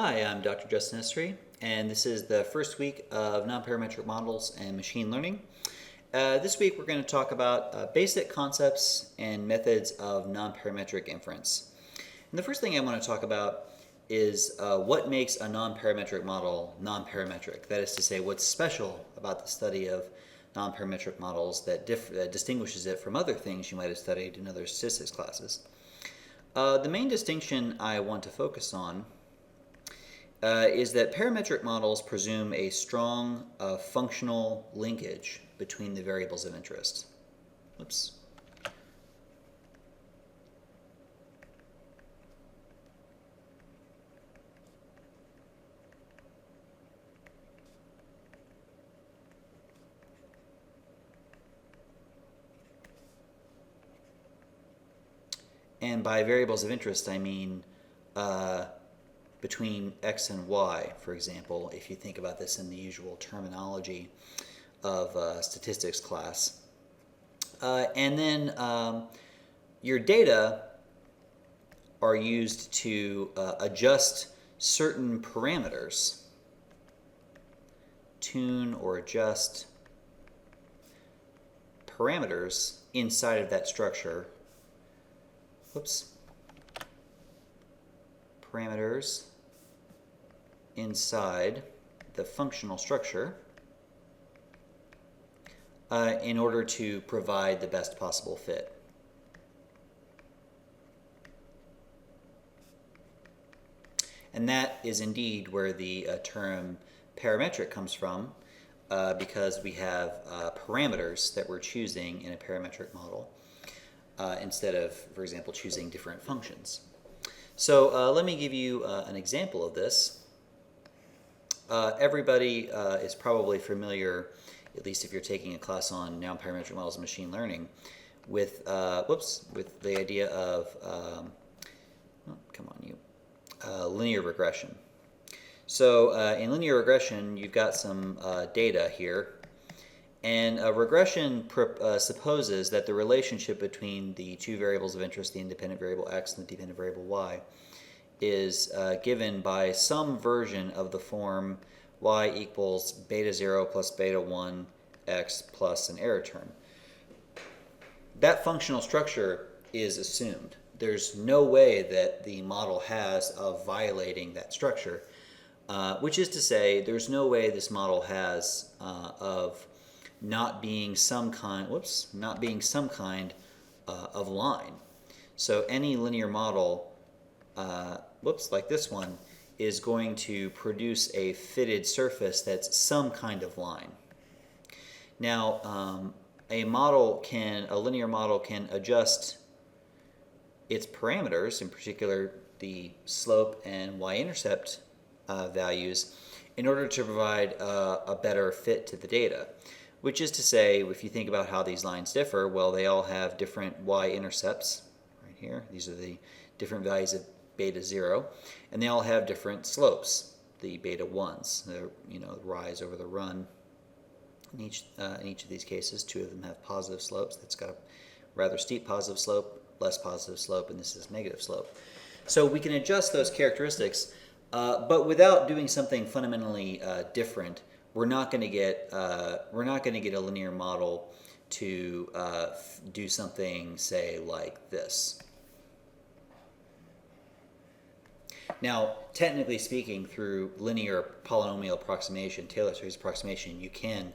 Hi, I'm Dr. Justin Esarey, and this is the first week of nonparametric models and machine learning. This week we're going to talk about basic concepts and methods of nonparametric inference. And the first thing I want to talk about is what makes a nonparametric model nonparametric. That is to say, what's special about the study of nonparametric models that distinguishes it from other things you might have studied in other statistics classes. The main distinction I want to focus on is that parametric models presume a strong functional linkage between the variables of interest. Oops. And by variables of interest, I mean between x and y, for example, if you think about this in the usual terminology of statistics class. And then your data are used to adjust certain parameters, tune or adjust parameters inside of that structure. Parameters inside the functional structure in order to provide the best possible fit. And that is indeed where the term parametric comes from, because we have parameters that we're choosing in a parametric model instead of, for example, choosing different functions. So let me give you an example of this. Everybody is probably familiar, at least if you're taking a class on nonparametric models and machine learning, with the idea of linear regression. So in linear regression, you've got some data here. And a regression supposes that the relationship between the two variables of interest, the independent variable x and the dependent variable y, is given by some version of the form y equals beta 0 plus beta 1 x plus an error term. That functional structure is assumed. There's no way that the model has of violating that structure, which is to say there's no way this model has of not being some kind of line. So any linear model, like this one, is going to produce a fitted surface that's some kind of line. Now, a linear model can adjust its parameters, in particular the slope and y-intercept values, in order to provide a better fit to the data. Which is to say, if you think about how these lines differ, well, they all have different y-intercepts right here. These are the different values of beta 0, and they all have different slopes, the beta 1s, the rise over the run. In each of these cases, two of them have positive slopes. That's got a rather steep positive slope, less positive slope, and this is negative slope. So we can adjust those characteristics, but without doing something fundamentally different. We're not going to get a linear model to do something, say, like this. Now, technically speaking, through linear polynomial approximation, Taylor series approximation, you can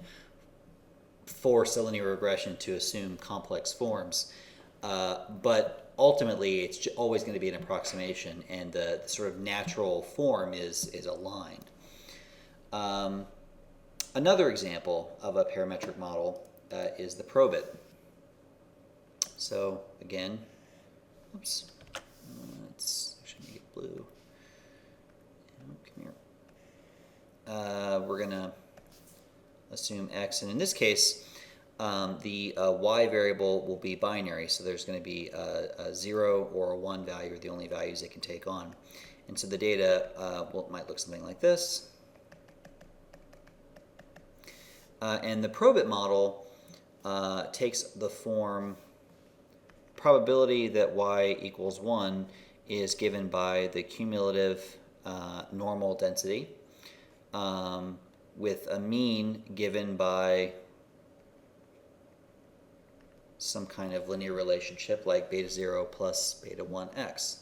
force a linear regression to assume complex forms, but ultimately it's always going to be an approximation, and the sort of natural form is aligned. Another example of a parametric model is the probit. So again, let's actually make it blue. Come here. We're going to assume x, and in this case, the y variable will be binary, so there's going to be a 0 or a 1 value, are the only values it can take on. And so the data might look something like this. And the probit model takes the form probability that y equals 1 is given by the cumulative normal density with a mean given by some kind of linear relationship like beta 0 plus beta 1x.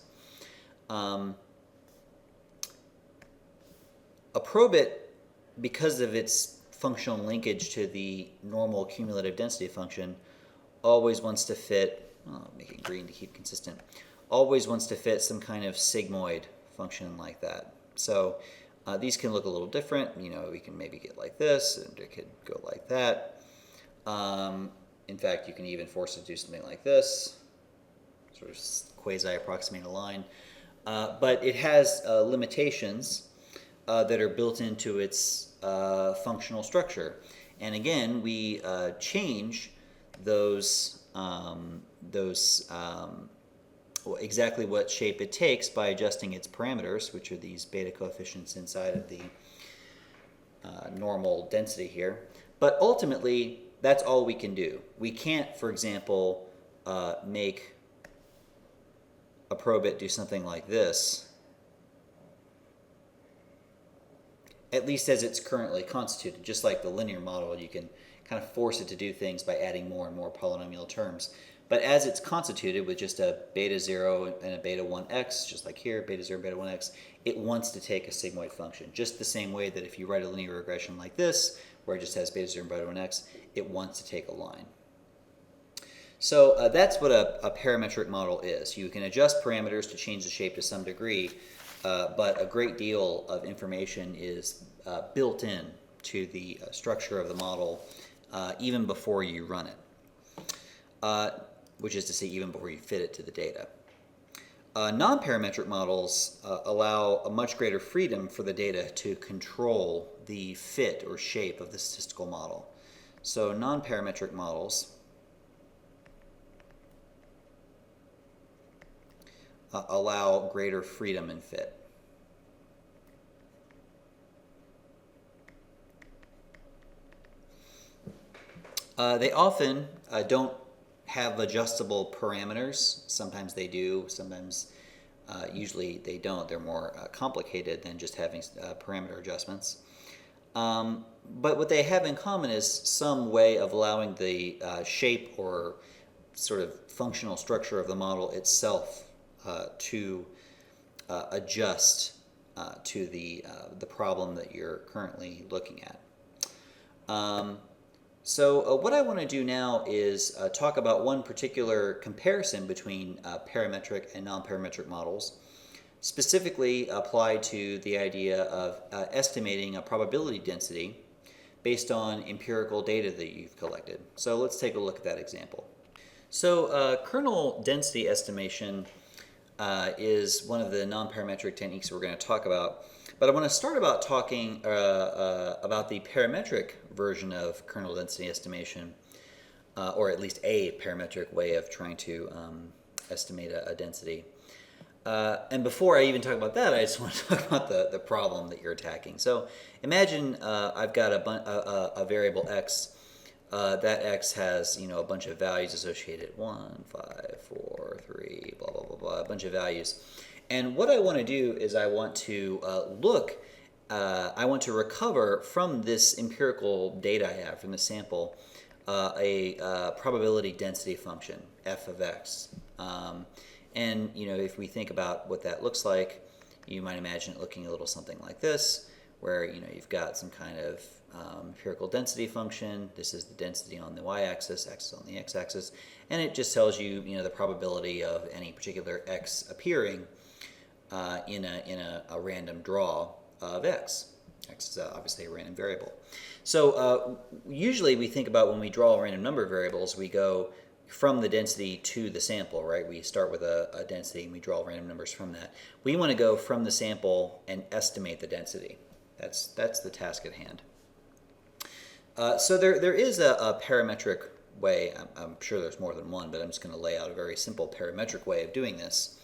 A probit, because of its functional linkage to the normal cumulative density function, always wants to fit, I'll make it green to keep consistent, always wants to fit some kind of sigmoid function like that. So these can look a little different. You know, we can maybe get like this, and it could go like that. In fact, you can even force it to do something like this, sort of quasi-approximate a line. But it has limitations that are built into its functional structure. And again, we change those exactly what shape it takes by adjusting its parameters, which are these beta coefficients inside of the normal density here. But ultimately, that's all we can do. We can't, for example, make a probit do something like this, at least as it's currently constituted. Just like the linear model, you can kind of force it to do things by adding more and more polynomial terms. But as it's constituted with just a beta 0 and a beta 1x, just like here, beta 0, beta 1x, it wants to take a sigmoid function. Just the same way that if you write a linear regression like this, where it just has beta 0 and beta 1x, it wants to take a line. So that's what a parametric model is. You can adjust parameters to change the shape to some degree, but a great deal of information is built in to the structure of the model even before you run it, which is to say even before you fit it to the data. Non-parametric models allow a much greater freedom for the data to control the fit or shape of the statistical model. So non-parametric models allow greater freedom in fit. They often don't have adjustable parameters. Sometimes they do, sometimes usually they don't. They're more complicated than just having parameter adjustments. But what they have in common is some way of allowing the shape or sort of functional structure of the model itself to adjust to the problem that you're currently looking at. So what I want to do now is talk about one particular comparison between parametric and non-parametric models, specifically applied to the idea of estimating a probability density based on empirical data that you've collected. So let's take a look at that example. So kernel density estimation is one of the non-parametric techniques we're going to talk about. But I want to start about talking about the parametric version of kernel density estimation, or at least a parametric way of trying to estimate a density. And before I even talk about that, I just want to talk about the problem that you're attacking. So imagine I've got a variable x. That x has, a bunch of values associated, 1, 5, 4, 3, blah, blah, blah, blah, a bunch of values. And what I want to do is I want to I want to recover from this empirical data I have, from the sample, a probability density function, f of x. And, if we think about what that looks like, you might imagine it looking a little something like this, where, you've got some kind of empirical density function. This is the density on the y-axis, x is on the x-axis, and it just tells you, the probability of any particular x appearing in a random draw of x. X is obviously a random variable. So usually we think about when we draw random number variables, we go from the density to the sample, right? We start with a density and we draw random numbers from that. We want to go from the sample and estimate the density. That's the task at hand. So there is a parametric way. I'm sure there's more than one, but I'm just going to lay out a very simple parametric way of doing this.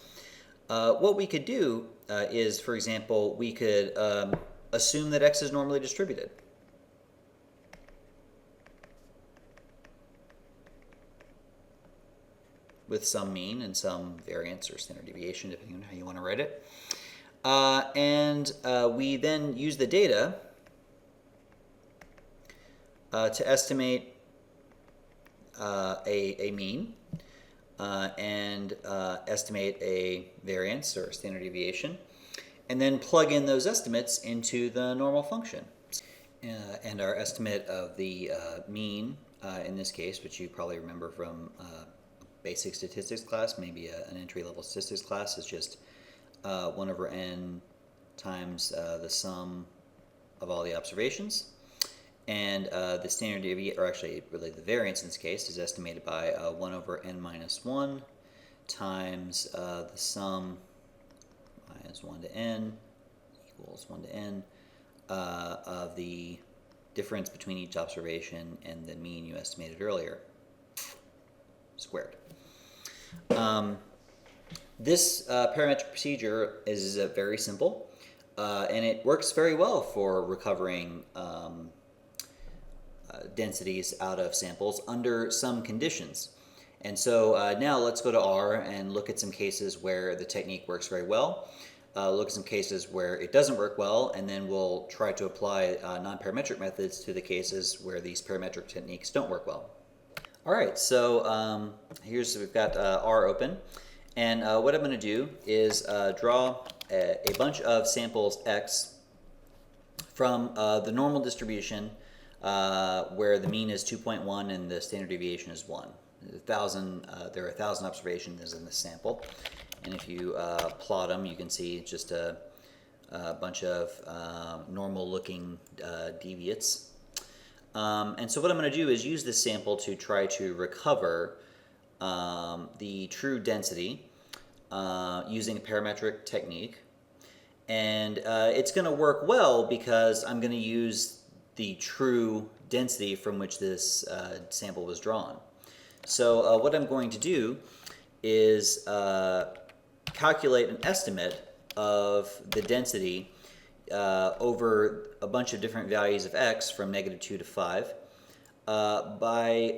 What we could do is, for example, we could assume that x is normally distributed. With some mean and some variance or standard deviation, depending on how you want to write it. We then use the data to estimate a mean and estimate a variance or standard deviation, and then plug in those estimates into the normal function. And our estimate of the mean in this case, which you probably remember from basic statistics class, maybe an entry-level statistics class, is just 1 over n times the sum of all the observations. And the standard deviation, or actually really the variance in this case, is estimated by 1 over n minus 1 times the sum minus 1 to n equals 1 to n of the difference between each observation and the mean you estimated earlier, squared. This parametric procedure is very simple, and it works very well for recovering densities out of samples under some conditions. And so now let's go to R and look at some cases where the technique works very well. Look at some cases where it doesn't work well, and then we'll try to apply nonparametric methods to the cases where these parametric techniques don't work well. All right, so we've got R open, and what I'm going to do is draw a bunch of samples X from the normal distribution where the mean is 2.1 and the standard deviation is 1. There are 1,000 observations in this sample. And if you plot them, you can see just a bunch of normal-looking deviates. And so what I'm going to do is use this sample to try to recover the true density using a parametric technique. And it's going to work well because I'm going to use the true density from which this sample was drawn. So what I'm going to do is calculate an estimate of the density over a bunch of different values of x from -2 to 5 by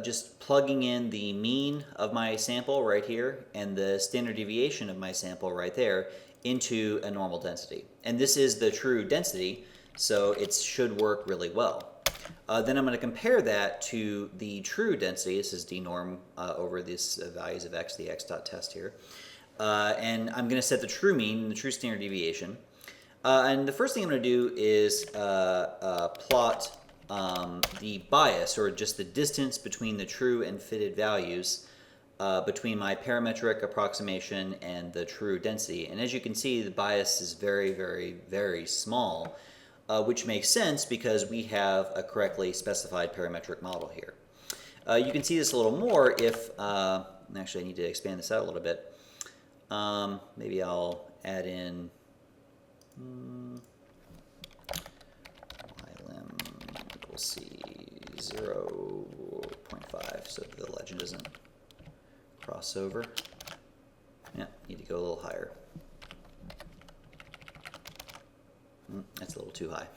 just plugging in the mean of my sample right here and the standard deviation of my sample right there into a normal density. And this is the true density, so it should work really well. Then I'm going to compare that to the true density. This is dnorm over these values of x, the x dot test here. And I'm going to set the true mean and the true standard deviation. And the first thing I'm going to do is plot the bias, or just the distance between the true and fitted values between my parametric approximation and the true density. And as you can see, the bias is very, very, very small, which makes sense because we have a correctly specified parametric model here. You can see this a little more if, actually I need to expand this out a little bit. Maybe I'll add in ylem equals c 0.5 so that the legend doesn't cross over. Yeah, need to go a little higher. That's a little too high.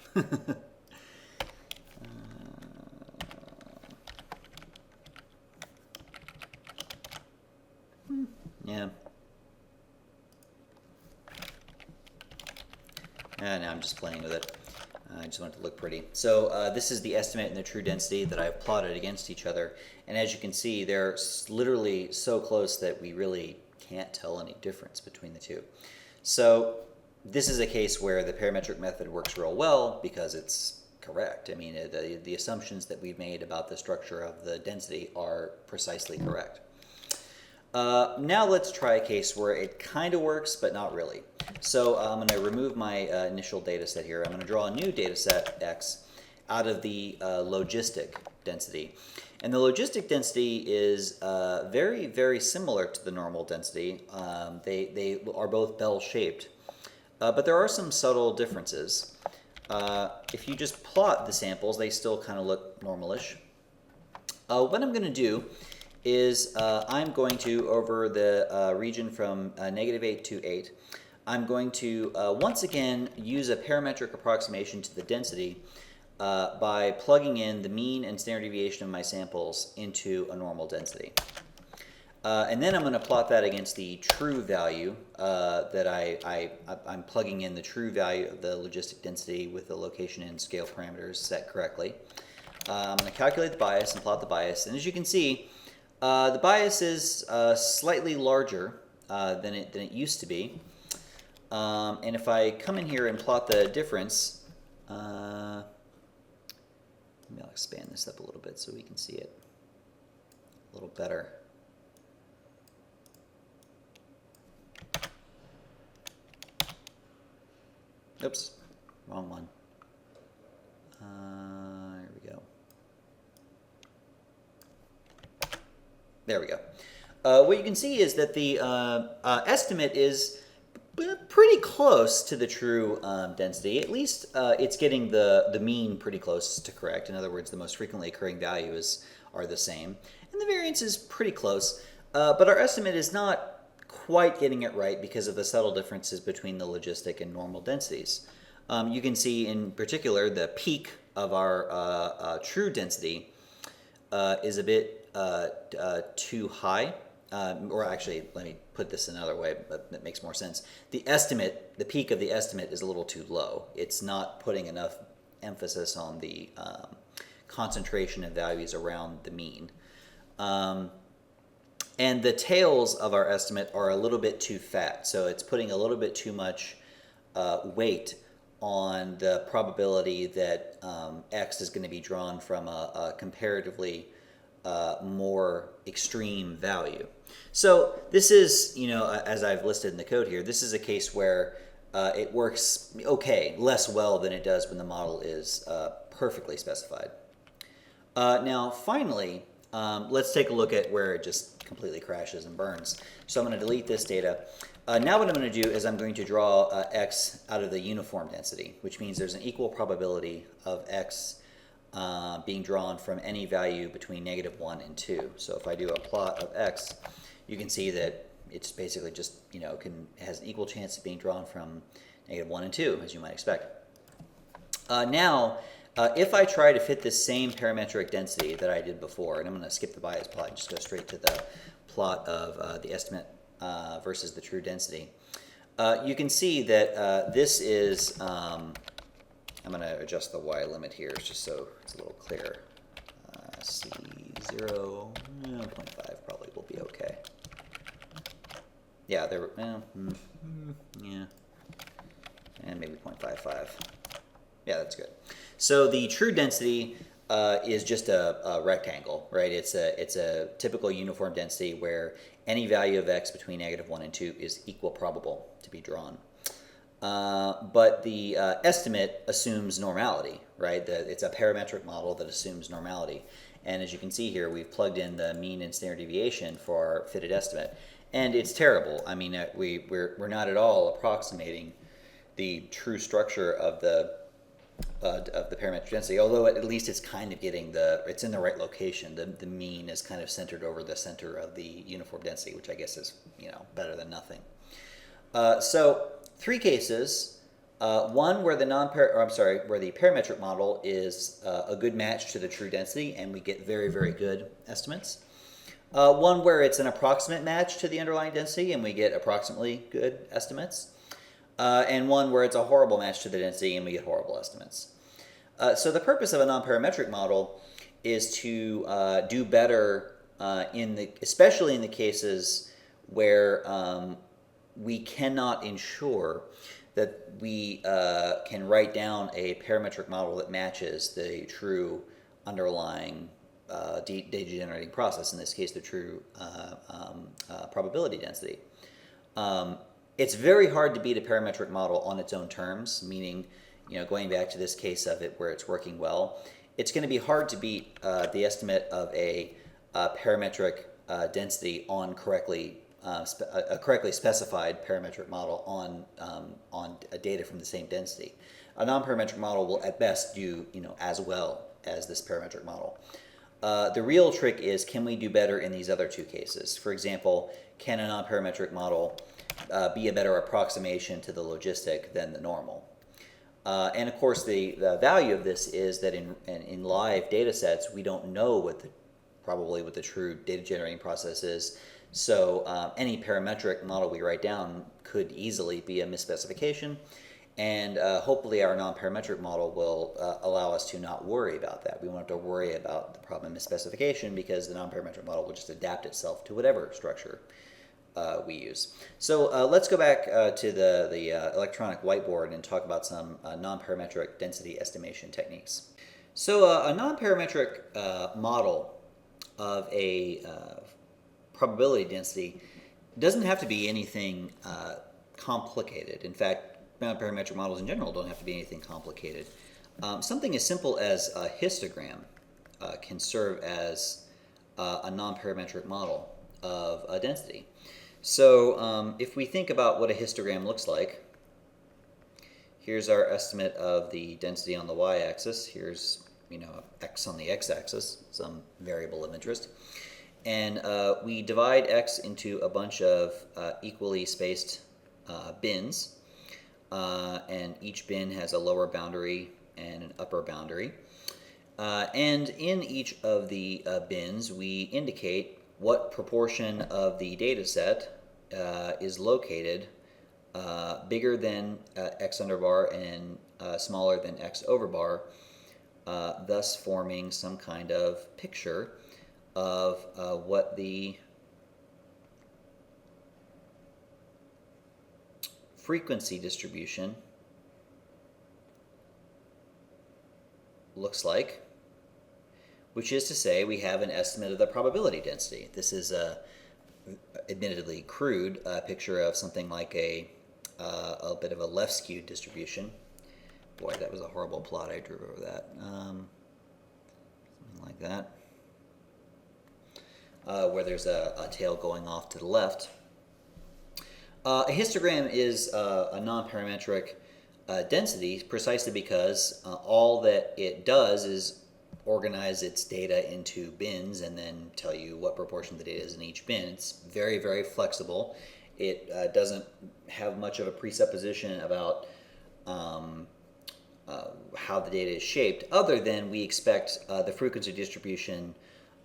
Yeah. Now I'm just playing with it. I just want it to look pretty. So this is the estimate and the true density that I've plotted against each other. And as you can see, they're literally so close that we really can't tell any difference between the two. So this is a case where the parametric method works real well because it's correct. I mean, the assumptions that we've made about the structure of the density are precisely correct. Now let's try a case where it kind of works, but not really. So I'm going to remove my initial data set here. I'm going to draw a new data set, X, out of the logistic density. And the logistic density is very, very similar to the normal density. They are both bell-shaped. But there are some subtle differences. If you just plot the samples, they still kind of look normalish. What I'm going to do is I'm going to, over the region from -8 to 8, I'm going to once again use a parametric approximation to the density by plugging in the mean and standard deviation of my samples into a normal density. And then I'm going to plot that against the true value that I'm plugging in the true value of the logistic density with the location and scale parameters set correctly. I'm going to calculate the bias and plot the bias. And as you can see, the bias is slightly larger than it used to be. And if I come in here and plot the difference, maybe I'll expand this up a little bit so we can see it a little better. Oops, wrong one. Here we go. There we go. What you can see is that the estimate is pretty close to the true density. At least it's getting the mean pretty close to correct. In other words, the most frequently occurring values are the same. And the variance is pretty close. But our estimate is not quite getting it right because of the subtle differences between the logistic and normal densities. You can see in particular the peak of our true density is a bit too high. Or actually, let me put this another way, but that makes more sense. The estimate, the peak of the estimate is a little too low. It's not putting enough emphasis on the concentration of values around the mean. And the tails of our estimate are a little bit too fat, so it's putting a little bit too much weight on the probability that x is going to be drawn from a comparatively more extreme value. So this is, as I've listed in the code here, this is a case where it works okay, less well than it does when the model is perfectly specified. Now, finally, let's take a look at where it just completely crashes and burns. So I'm going to delete this data. Now what I'm going to do is I'm going to draw x out of the uniform density, which means there's an equal probability of x being drawn from any value between -1 and 2. So if I do a plot of x, you can see that it's basically just, has an equal chance of being drawn from -1 and 2, as you might expect. Now, if I try to fit this same parametric density that I did before, and I'm going to skip the bias plot and just go straight to the plot of the estimate versus the true density, you can see that this is, I'm going to adjust the y limit here just so it's a little clearer. C0, 0.5 probably will be okay. Yeah, there, yeah, and maybe 0.55. Yeah, that's good. So the true density is just a rectangle, right? It's a typical uniform density where any value of x between -1 and 2 is equal probable to be drawn. But the estimate assumes normality, right? It's a parametric model that assumes normality. And as you can see here, we've plugged in the mean and standard deviation for our fitted estimate. And it's terrible. I mean, we're not at all approximating the true structure of the parametric density, although at least it's kind of getting it's in the right location. The mean is kind of centered over the center of the uniform density, which I guess is, better than nothing. So 3 cases. One where the where the parametric model is a good match to the true density, and we get very, very good estimates. One where it's an approximate match to the underlying density, and we get approximately good estimates. And one where it's a horrible match to the density, and we get horrible estimates. So the purpose of a nonparametric model is to do better especially in the cases where we cannot ensure that we can write down a parametric model that matches the true underlying data generating process, in this case the true probability density. It's very hard to beat a parametric model on its own terms, meaning, going back to this case of it where it's working well, it's going to be hard to beat the estimate of a parametric density on a correctly specified parametric model on data from the same density. A non-parametric model will at best do as well as this parametric model. The real trick is, can we do better in these other 2 cases? For example, can a non-parametric model be a better approximation to the logistic than the normal? And of course, the value of this is that in live data sets, we don't know probably what the true data generating process is. So any parametric model we write down could easily be a misspecification, and hopefully our non-parametric model will allow us to not worry about that. We won't have to worry about the problem of misspecification because the non-parametric model will just adapt itself to whatever structure we use. So let's go back to the electronic whiteboard and talk about some non-parametric density estimation techniques. So a non-parametric model of a probability density doesn't have to be anything complicated. In fact, non-parametric models in general don't have to be anything complicated. Something as simple as a histogram can serve as a non-parametric model of a density. So if we think about what a histogram looks like, here's our estimate of the density on the y-axis. Here's x on the x-axis, some variable of interest. And we divide x into a bunch of equally spaced bins. And each bin has a lower boundary and an upper boundary. And in each of the bins, we indicate what proportion of the data set is located bigger than x under bar and smaller than x over bar, thus forming some kind of picture of what the frequency distribution looks like, which is to say we have an estimate of the probability density. This is a admittedly crude picture of something like a bit of a left-skewed distribution. Boy, that was a horrible plot. I drew over that. Something like that, where there's a tail going off to the left. A histogram is a non-parametric density precisely because all that it does is organize its data into bins and then tell you what proportion of the data is in each bin. It's very, very flexible. It doesn't have much of a presupposition about how the data is shaped, other than we expect the frequency distribution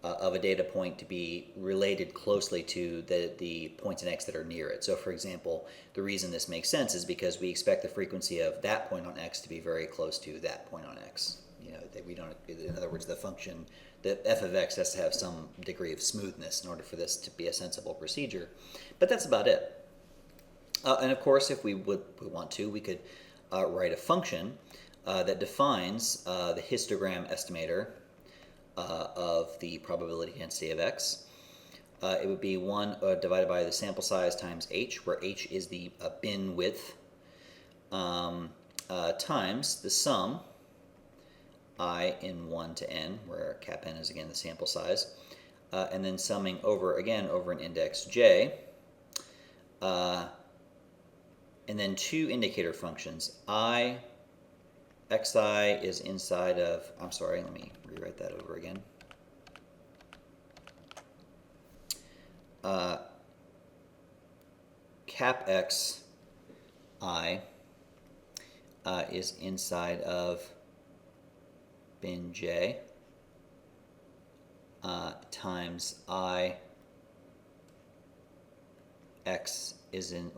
of a data point to be related closely to the points in x that are near it. So for example, the reason this makes sense is because we expect the frequency of that point on x to be very close to that point on x. That we don't, in other words, the function, the f of x has to have some degree of smoothness in order for this to be a sensible procedure. But that's about it. And of course, if we want to, we could write a function that defines the histogram estimator of the probability density of x. It would be 1 divided by the sample size times h, where h is the bin width, times the sum, I in 1 to n, where cap n is again the sample size, and then summing over again over an index j, and then two indicator functions. xi is inside of, I'm sorry, let me rewrite that over again. Cap xi is inside of bin j times x is in,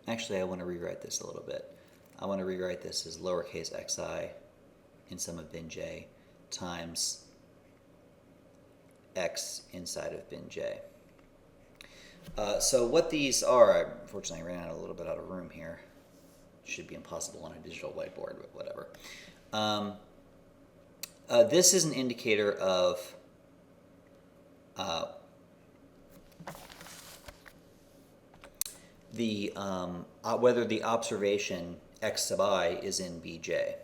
actually I want to rewrite this a little bit. I want to rewrite this as lowercase xi in sum of bin j times x inside of bin j. So what these are, I unfortunately ran a little bit out of room here. Should be impossible on a digital whiteboard, but whatever. This is an indicator of whether the observation x sub I is in Bj.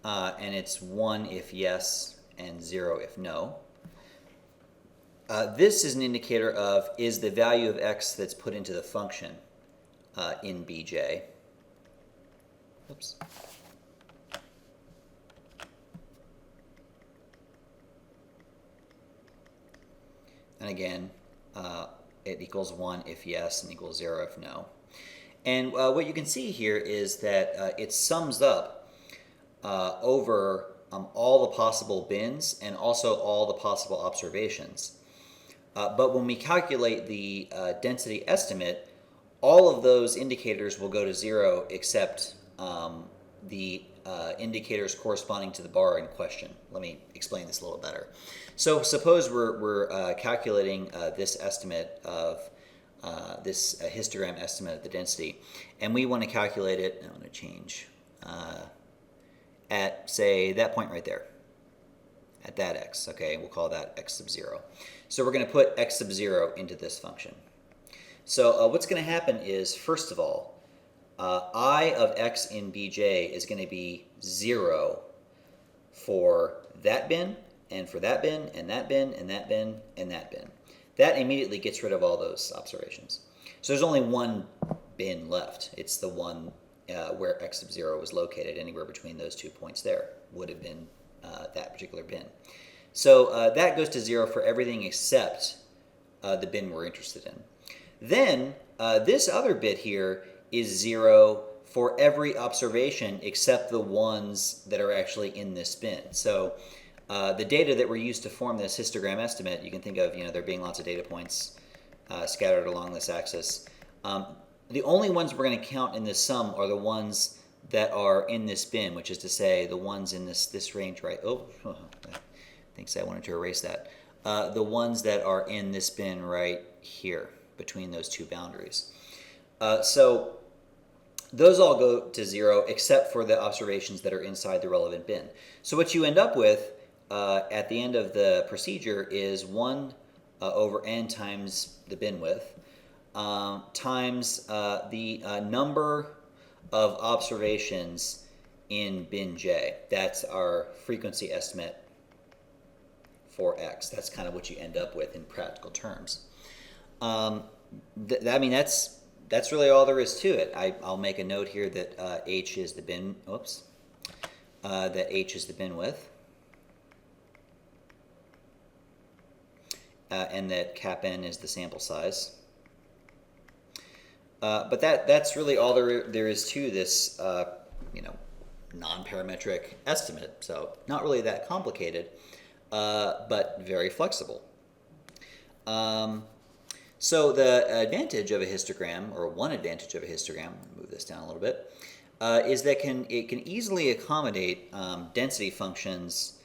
And it's 1 if yes and 0 if no. This is an indicator of is the value of x that's put into the function in Bj. Oops. And again, it equals 1 if yes and equals 0 if no. And what you can see here is that it sums up over all the possible bins and also all the possible observations. But when we calculate the density estimate, all of those indicators will go to 0 except the indicators corresponding to the bar in question. Let me explain this a little better. So suppose we're calculating this estimate of this histogram estimate of the density, and we want to calculate it. I'm going to change at, say, that point right there, at that x. Okay, we'll call that x sub 0. So we're going to put x sub 0 into this function. So what's going to happen is, first of all, I of x in bj is going to be 0 for that bin, and for that bin, and that bin, and that bin, and that bin. That immediately gets rid of all those observations. So there's only one bin left. It's the one where x sub 0 was located. Anywhere between those 2 points there would have been that particular bin. So that goes to 0 for everything except the bin we're interested in. Then this other bit here is 0 for every observation except the ones that are actually in this bin. So the data that were used to form this histogram estimate, you can think of, there being lots of data points scattered along this axis. The only ones we're going to count in this sum are the ones that are in this bin, which is to say the ones in this range, right? Oh, thanks, I wanted to erase that. The ones that are in this bin right here between those two boundaries. So those all go to 0 except for the observations that are inside the relevant bin. So what you end up with at the end of the procedure is 1 over n times the bin width times the number of observations in bin j. That's our frequency estimate for x. That's kind of what you end up with in practical terms. That's really all there is to it. I'll make a note here that h is the bin. Oops. That h is the bin width, and that cap n is the sample size. But that's really all there is to this, nonparametric estimate. So not really that complicated, but very flexible. So the advantage of a histogram, or one advantage of a histogram, move this down a little bit, is that it can easily accommodate density functions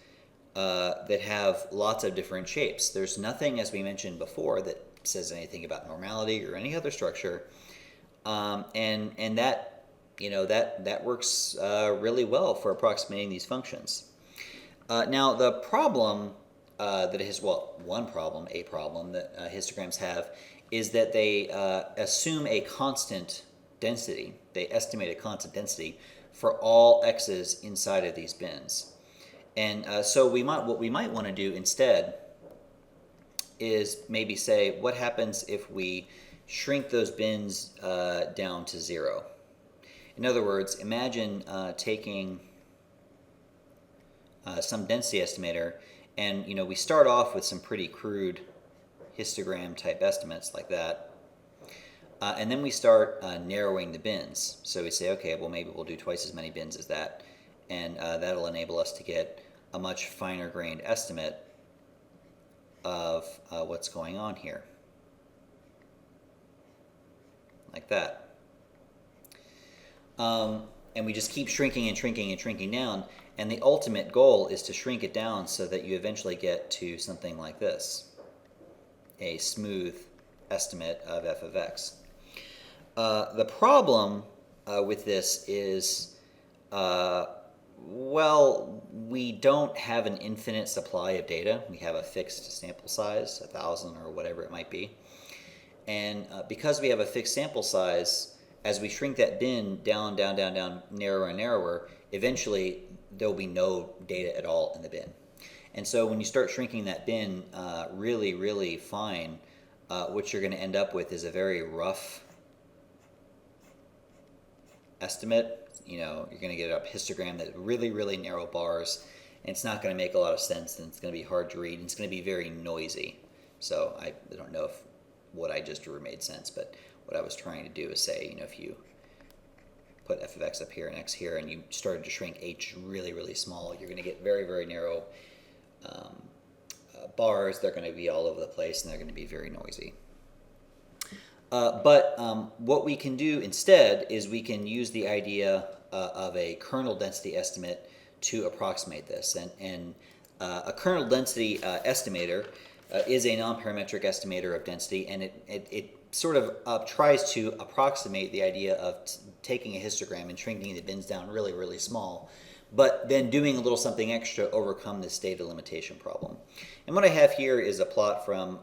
that have lots of different shapes. There's nothing, as we mentioned before, that says anything about normality or any other structure, and that that works really well for approximating these functions. Now the problem a problem that histograms have is that they assume a constant density. They estimate a constant density for all x's inside of these bins. And so what we might want to do instead is maybe say, what happens if we shrink those bins down to 0? In other words, imagine taking some density estimator, and we start off with some pretty crude histogram type estimates like that, and then we start narrowing the bins. So we say, okay, well, maybe we'll do twice as many bins as that, and that'll enable us to get a much finer grained estimate of what's going on here, like that. And we just keep shrinking and shrinking and shrinking down, and the ultimate goal is to shrink it down so that you eventually get to something like this, a smooth estimate of f of x. The problem with this is, well, we don't have an infinite supply of data. We have a fixed sample size, 1,000 or whatever it might be. And because we have a fixed sample size, as we shrink that bin down, down, down, down, narrower and narrower, eventually there'll be no data at all in the bin. And so when you start shrinking that bin really, really fine, what you're going to end up with is a very rough estimate. You're going to get a histogram that really, really narrow bars, and it's not going to make a lot of sense, and it's going to be hard to read, and it's going to be very noisy. So I don't know if what I just drew made sense, but what I was trying to do is say, if you put f of x up here and x here, and you started to shrink h really, really small, you're going to get very, very narrow bars. They're going to be all over the place, and they're going to be very noisy. But what we can do instead is we can use the idea of a kernel density estimate to approximate this. And a kernel density estimator is a nonparametric estimator of density, and it sort of tries to approximate the idea of taking a histogram and shrinking the bins down really, really small, but then doing a little something extra to overcome this data limitation problem. And what I have here is a plot from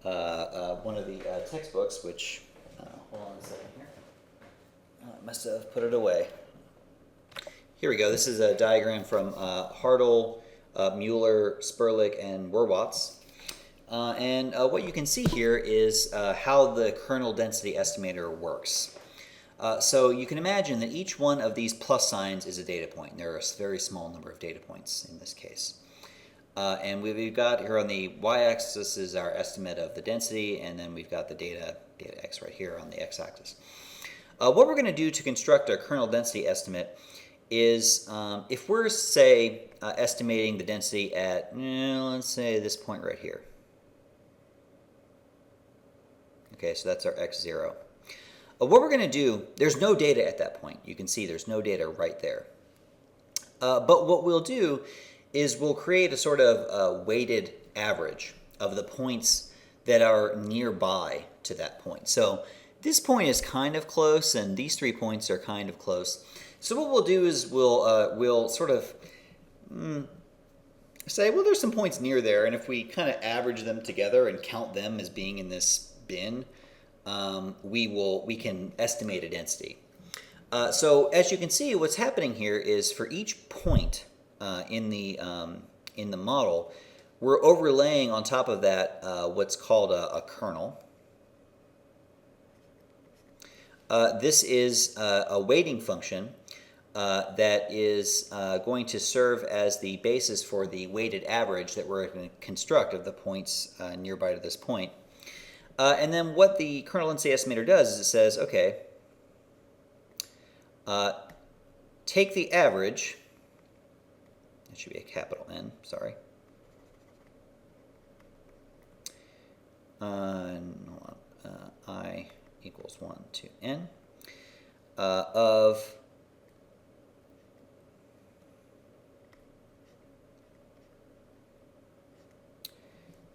one of the textbooks, which, hold on a second here. I must have put it away. Here we go. This is a diagram from Hartle, Mueller, Sperlich, and Werwatz. And what you can see here is how the kernel density estimator works. So you can imagine that each one of these plus signs is a data point. There are a very small number of data points in this case. And we've got here on the y-axis is our estimate of the density, and then we've got the data x right here on the x-axis. What we're going to do to construct a kernel density estimate is if we're, say, estimating the density at, let's say, this point right here. Okay, so that's our x0. What we're going to do, there's no data at that point. You can see there's no data right there. But what we'll do is we'll create a sort of weighted average of the points that are nearby to that point. So this point is kind of close, and these 3 points are kind of close. So what we'll do is we'll sort of say, well, there's some points near there, and if we kind of average them together and count them as being in this bin, we can estimate a density. So as you can see, what's happening here is for each point in the model, we're overlaying on top of that what's called a kernel. This is a weighting function that is going to serve as the basis for the weighted average that we're going to construct of the points nearby to this point. And then what the kernel density estimator does is it says, okay, take the average, it should be a capital N, sorry. I equals 1 to n of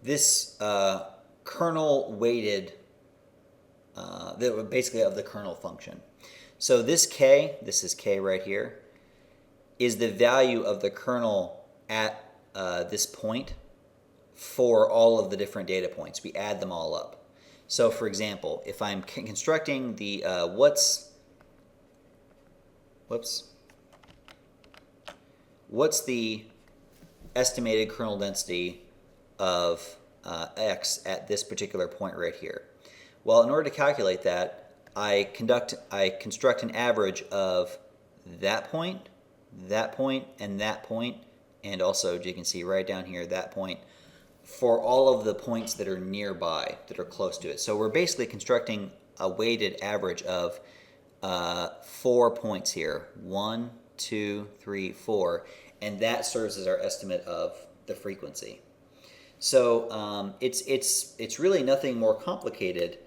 this kernel weighted, basically of the kernel function. So this k, this is k right here, is the value of the kernel at this point for all of the different data points. We add them all up. So for example, if I'm constructing the what's the estimated kernel density of x at this particular point right here? Well, in order to calculate that, I construct an average of that point, and that point, and also, as you can see right down here, that point, for all of the points that are nearby, that are close to it. So we're basically constructing a weighted average of 4 points here. 1, 2, 3, 4, and that serves as our estimate of the frequency. So it's really nothing more complicated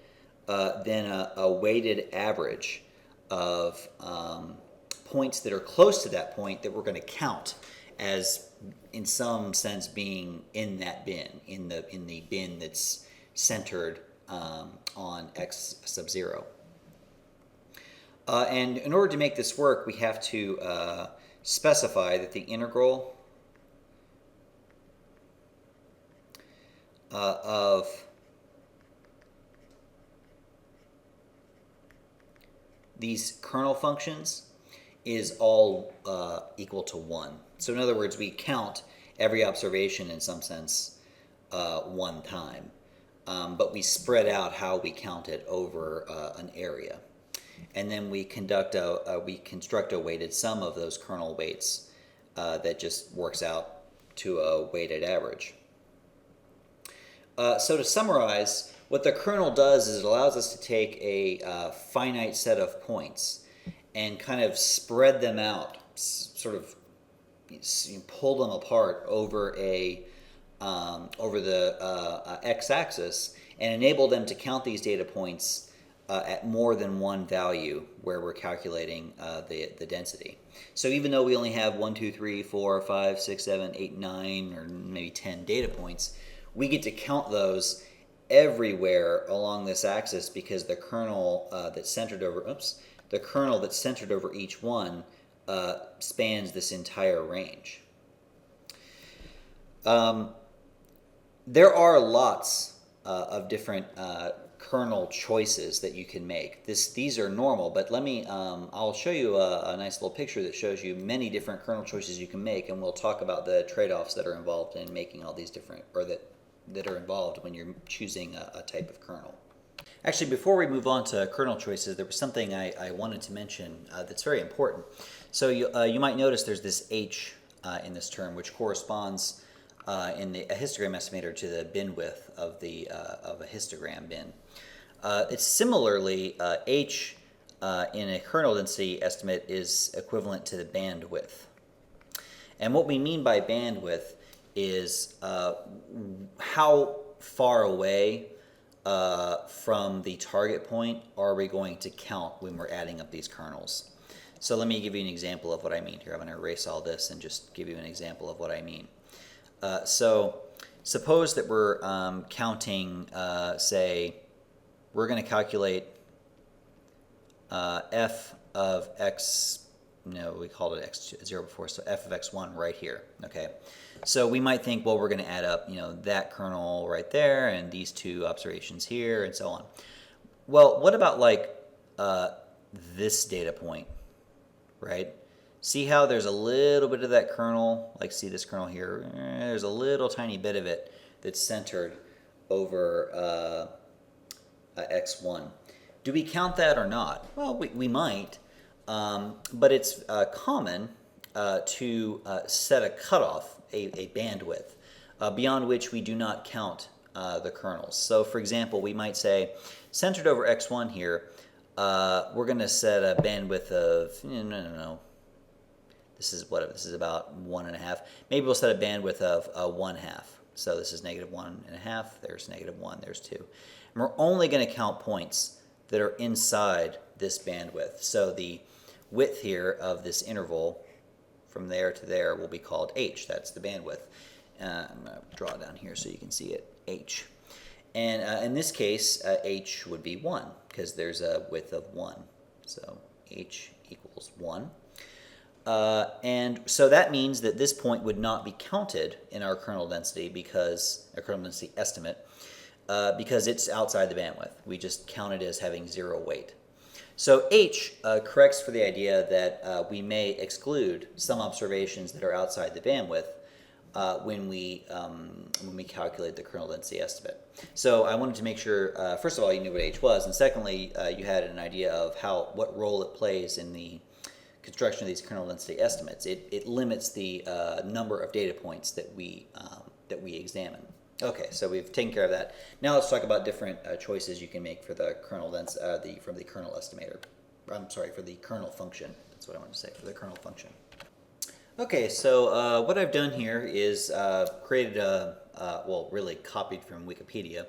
than a weighted average of points that are close to that point that we're going to count as, in some sense, being in that bin, in the bin that's centered on x sub 0. And in order to make this work, we have to specify that the integral of these kernel functions is all equal to 1. So in other words, we count every observation in some sense one time, but we spread out how we count it over an area. And then we construct a weighted sum of those kernel weights that just works out to a weighted average. So to summarize, what the kernel does is it allows us to take a finite set of points and kind of spread them out, sort of pull them apart over the x-axis, and enable them to count these data points at more than one value where we're calculating the density. So even though we only have 1, 2, 3, 4, 5, 6, 7, 8, 9, or maybe 10 data points, we get to count those everywhere along this axis because the kernel that's centered over each one spans this entire range. There are lots of different kernel choices that you can make. These are normal, but I'll show you a nice little picture that shows you many different kernel choices you can make, and we'll talk about the trade-offs that are involved in making all these different, or that are involved when you're choosing a type of kernel. Actually, before we move on to kernel choices, there was something I wanted to mention that's very important. So you might notice there's this H in this term, which corresponds in a histogram estimator to the bin width of a histogram bin. It's similarly H in a kernel density estimate is equivalent to the bandwidth. And what we mean by bandwidth is how far away from the target point are we going to count when we're adding up these kernels. So let me give you an example of what I mean here. I'm going to erase all this and just give you an example of what I mean. So suppose that we're counting, say, we're going to calculate f of x, we called it x0 before, so f of x1 right here, okay? So we might think, well, we're going to add up, that kernel right there and these two observations here and so on. Well, what about like this data point, right? See how there's a little bit of that kernel, like see this kernel here, there's a little tiny bit of it that's centered over x1. Do we count that or not? Well, we might, but it's common to set a cutoff, a bandwidth, beyond which we do not count the kernels. So for example, we might say, centered over x1 here, we're going to set a bandwidth of, this is about 1.5. Maybe we'll set a bandwidth of 1/2. So this is -1.5, there's -1, there's 2. And we're only going to count points that are inside this bandwidth. So the width here of this interval from there to there will be called h. That's the bandwidth. I'm going to draw it down here so you can see it, h. And in this case, h would be 1 because there's a width of 1. So h equals 1. And so that means that this point would not be counted in our kernel density estimate because it's outside the bandwidth. We just count it as having 0 weight. So H corrects for the idea that we may exclude some observations that are outside the bandwidth when we calculate the kernel density estimate. So I wanted to make sure, first of all, you knew what H was, and secondly, you had an idea of what role it plays in the construction of these kernel density estimates. It limits the number of data points that we examine. Okay, so we've taken care of that. Now let's talk about different choices you can make for the kernel from the kernel estimator. I'm sorry, for the kernel function. That's what I wanted to say, for the kernel function. Okay, so what I've done here is created really copied from Wikipedia,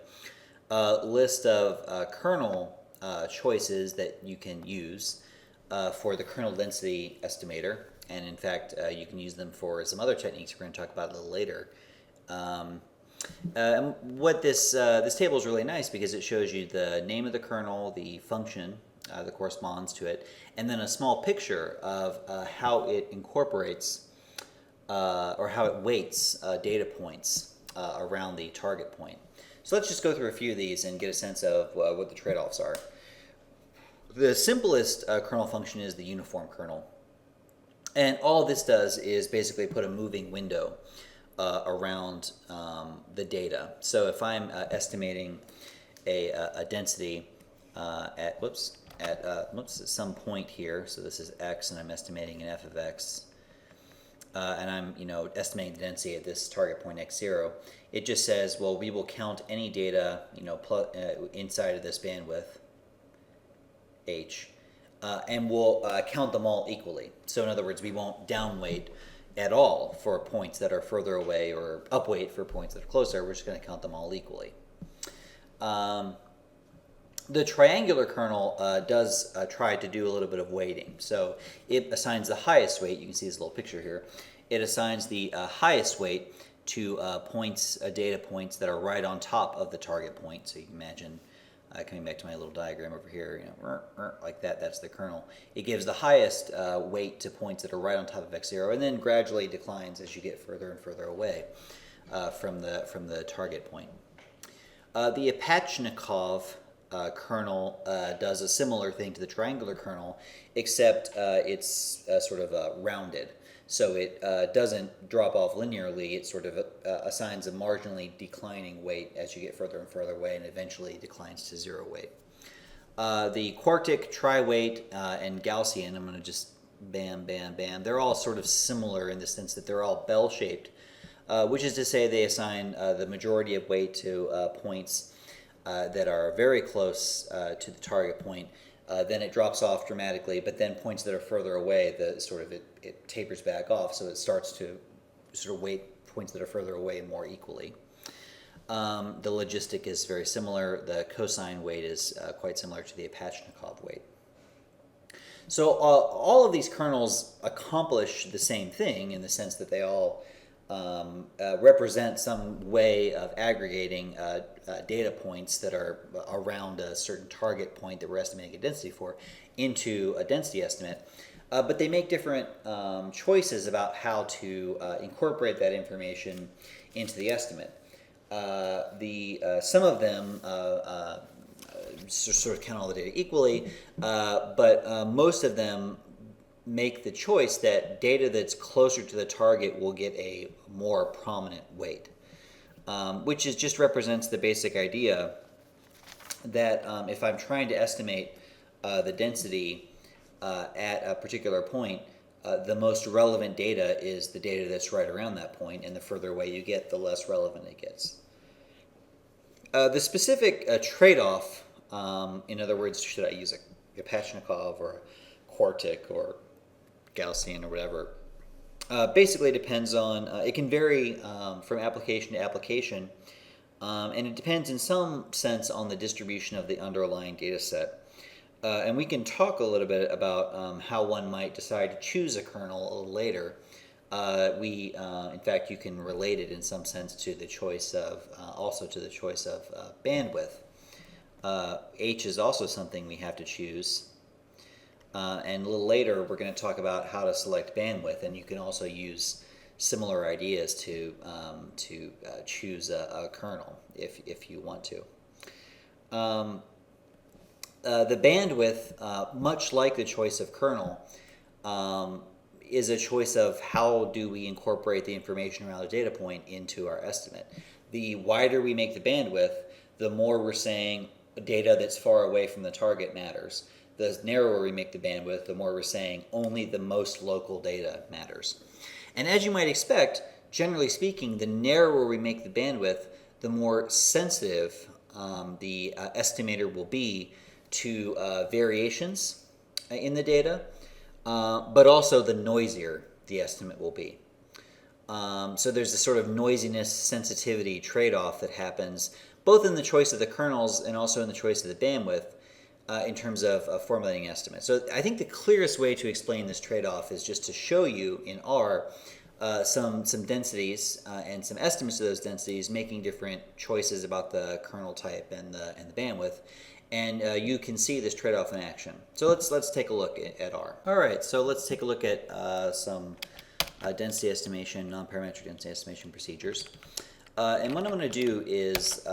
a list of kernel choices that you can use for the kernel density estimator, and in fact you can use them for some other techniques we're going to talk about a little later. What this table is really nice because it shows you the name of the kernel, the function that corresponds to it, and then a small picture of how it incorporates or how it weights data points around the target point. So let's just go through a few of these and get a sense of what the trade-offs are. The simplest kernel function is the uniform kernel. And all this does is basically put a moving window around the data. So if I'm estimating a density at some point here, so this is x, and I'm estimating an f of x, and I'm estimating the density at this target point x0, it just says, well, we will count any data inside of this bandwidth h and we'll count them all equally. So in other words, we won't downweight at all for points that are further away or upweight for points that are closer. We're just going to count them all equally. The triangular kernel does try to do a little bit of weighting. So it assigns the highest weight. You can see this little picture here. It assigns the highest weight to points, data points that are right on top of the target point. So you can imagine, coming back to my little diagram over here, like that, that's the kernel. It gives the highest weight to points that are right on top of x0, and then gradually declines as you get further and further away from the target point. The Apachnikov kernel does a similar thing to the triangular kernel, except it's sort of rounded. So it doesn't drop off linearly. It sort of assigns a marginally declining weight as you get further and further away, and eventually declines to 0 weight. The quartic, tri-weight, and Gaussian, I'm going to just bam, bam, bam. They're all sort of similar in the sense that they're all bell-shaped, which is to say they assign the majority of weight to points that are very close to the target point. Then it drops off dramatically, but then points that are further away, it tapers back off, so it starts to sort of weight points that are further away more equally. The logistic is very similar. The cosine weight is quite similar to the Apachnikov weight. So all of these kernels accomplish the same thing in the sense that they all represent some way of aggregating data points that are around a certain target point that we're estimating a density for into a density estimate. But they make different choices about how to incorporate that information into the estimate. Some of them sort of count all the data equally, but most of them make the choice that data that's closer to the target will get a more prominent weight, which just represents the basic idea that if I'm trying to estimate the density at a particular point, the most relevant data is the data that's right around that point, and the further away you get, the less relevant it gets. The specific trade-off, in other words, should I use a Apachnikov or a quartic or Gaussian or whatever, basically depends on, it can vary from application to application, and it depends in some sense on the distribution of the underlying data set. And we can talk a little bit about how one might decide to choose a kernel a little later. In fact, you can relate it in some sense to the choice of, bandwidth. H is also something we have to choose. And a little later, we're going to talk about how to select bandwidth, and you can also use similar ideas to choose a kernel if you want to. The bandwidth, much like the choice of kernel, is a choice of how do we incorporate the information around the data point into our estimate. The wider we make the bandwidth, the more we're saying data that's far away from the target matters. The narrower we make the bandwidth, the more we're saying only the most local data matters. And as you might expect, generally speaking, the narrower we make the bandwidth, the more sensitive the estimator will be to variations in the data, but also the noisier the estimate will be. So there's this sort of noisiness sensitivity trade-off that happens both in the choice of the kernels and also in the choice of the bandwidth in terms of formulating estimates. So I think the clearest way to explain this trade-off is just to show you in R some densities and some estimates of those densities, making different choices about the kernel type and the bandwidth. And you can see this trade-off in action. So let's take a look at R. All right, so let's take a look at some density estimation, non-parametric density estimation procedures. And what I'm going to do is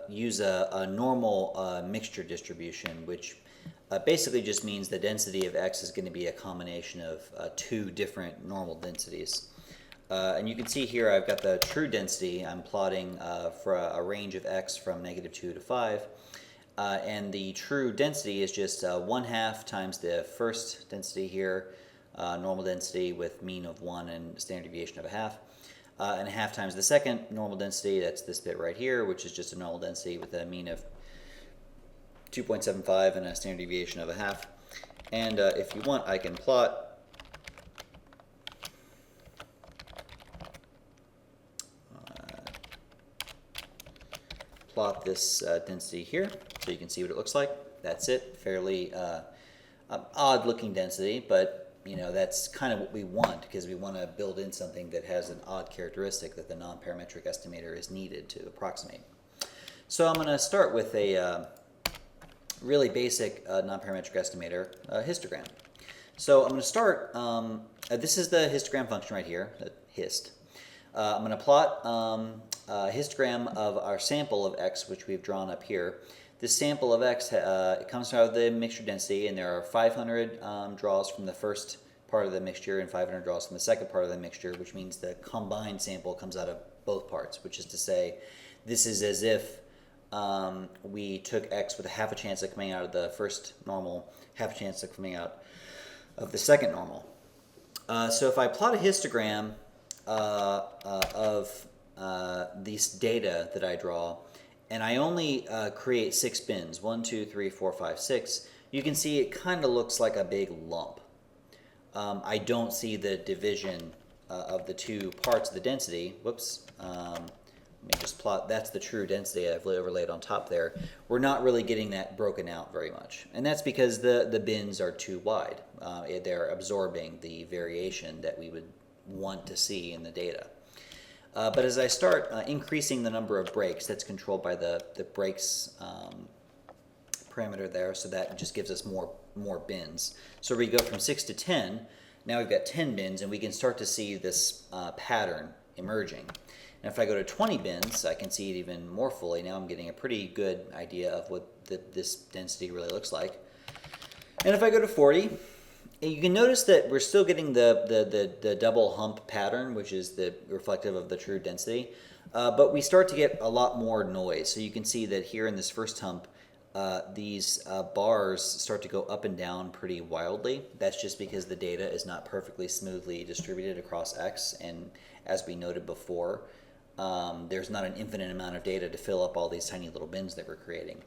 use a normal mixture distribution, which basically just means the density of x is going to be a combination of two different normal densities. And you can see here I've got the true density. I'm plotting for a range of x from -2 to 5. And the true density is just 1/2 times the first density here, normal density with mean of 1 and standard deviation of 1/2, and 1/2 times the second normal density, that's this bit right here, which is just a normal density with a mean of 2.75 and a standard deviation of 1/2. And if you want, I can plot this density here so you can see what it looks like. That's it. Fairly odd looking density, but you know, that's kind of what we want, because we want to build in something that has an odd characteristic that the nonparametric estimator is needed to approximate. So I'm going to start with a really basic nonparametric estimator histogram. So I'm going to start, this is the histogram function right here, the hist. I'm going to plot a histogram of our sample of x, which we've drawn up here. This sample of x it comes out of the mixture density, and there are 500 draws from the first part of the mixture and 500 draws from the second part of the mixture, which means the combined sample comes out of both parts, which is to say this is as if we took x with a half a chance of coming out of the first normal, half a chance of coming out of the second normal. So if I plot a histogram of these data that I draw, and I only create 6 bins, 1, 2, 3, 4, 5, 6, you can see it kind of looks like a big lump. I don't see the division of the two parts of the density. Whoops. Let me just plot, that's the true density I've overlaid on top there. We're not really getting that broken out very much. And that's because the bins are too wide. They're absorbing the variation that we would want to see in the data. But as I start increasing the number of breaks, that's controlled by the breaks parameter there, so that just gives us more bins. So we go from 6 to 10, now we've got 10 bins, and we can start to see this pattern emerging. And if I go to 20 bins, I can see it even more fully. Now I'm getting a pretty good idea of what this density really looks like. And if I go to 40, you can notice that we're still getting the double hump pattern, which is the reflective of the true density, but we start to get a lot more noise. So you can see that here in this first hump, these bars start to go up and down pretty wildly. That's just because the data is not perfectly smoothly distributed across X, and as we noted before, there's not an infinite amount of data to fill up all these tiny little bins that we're creating.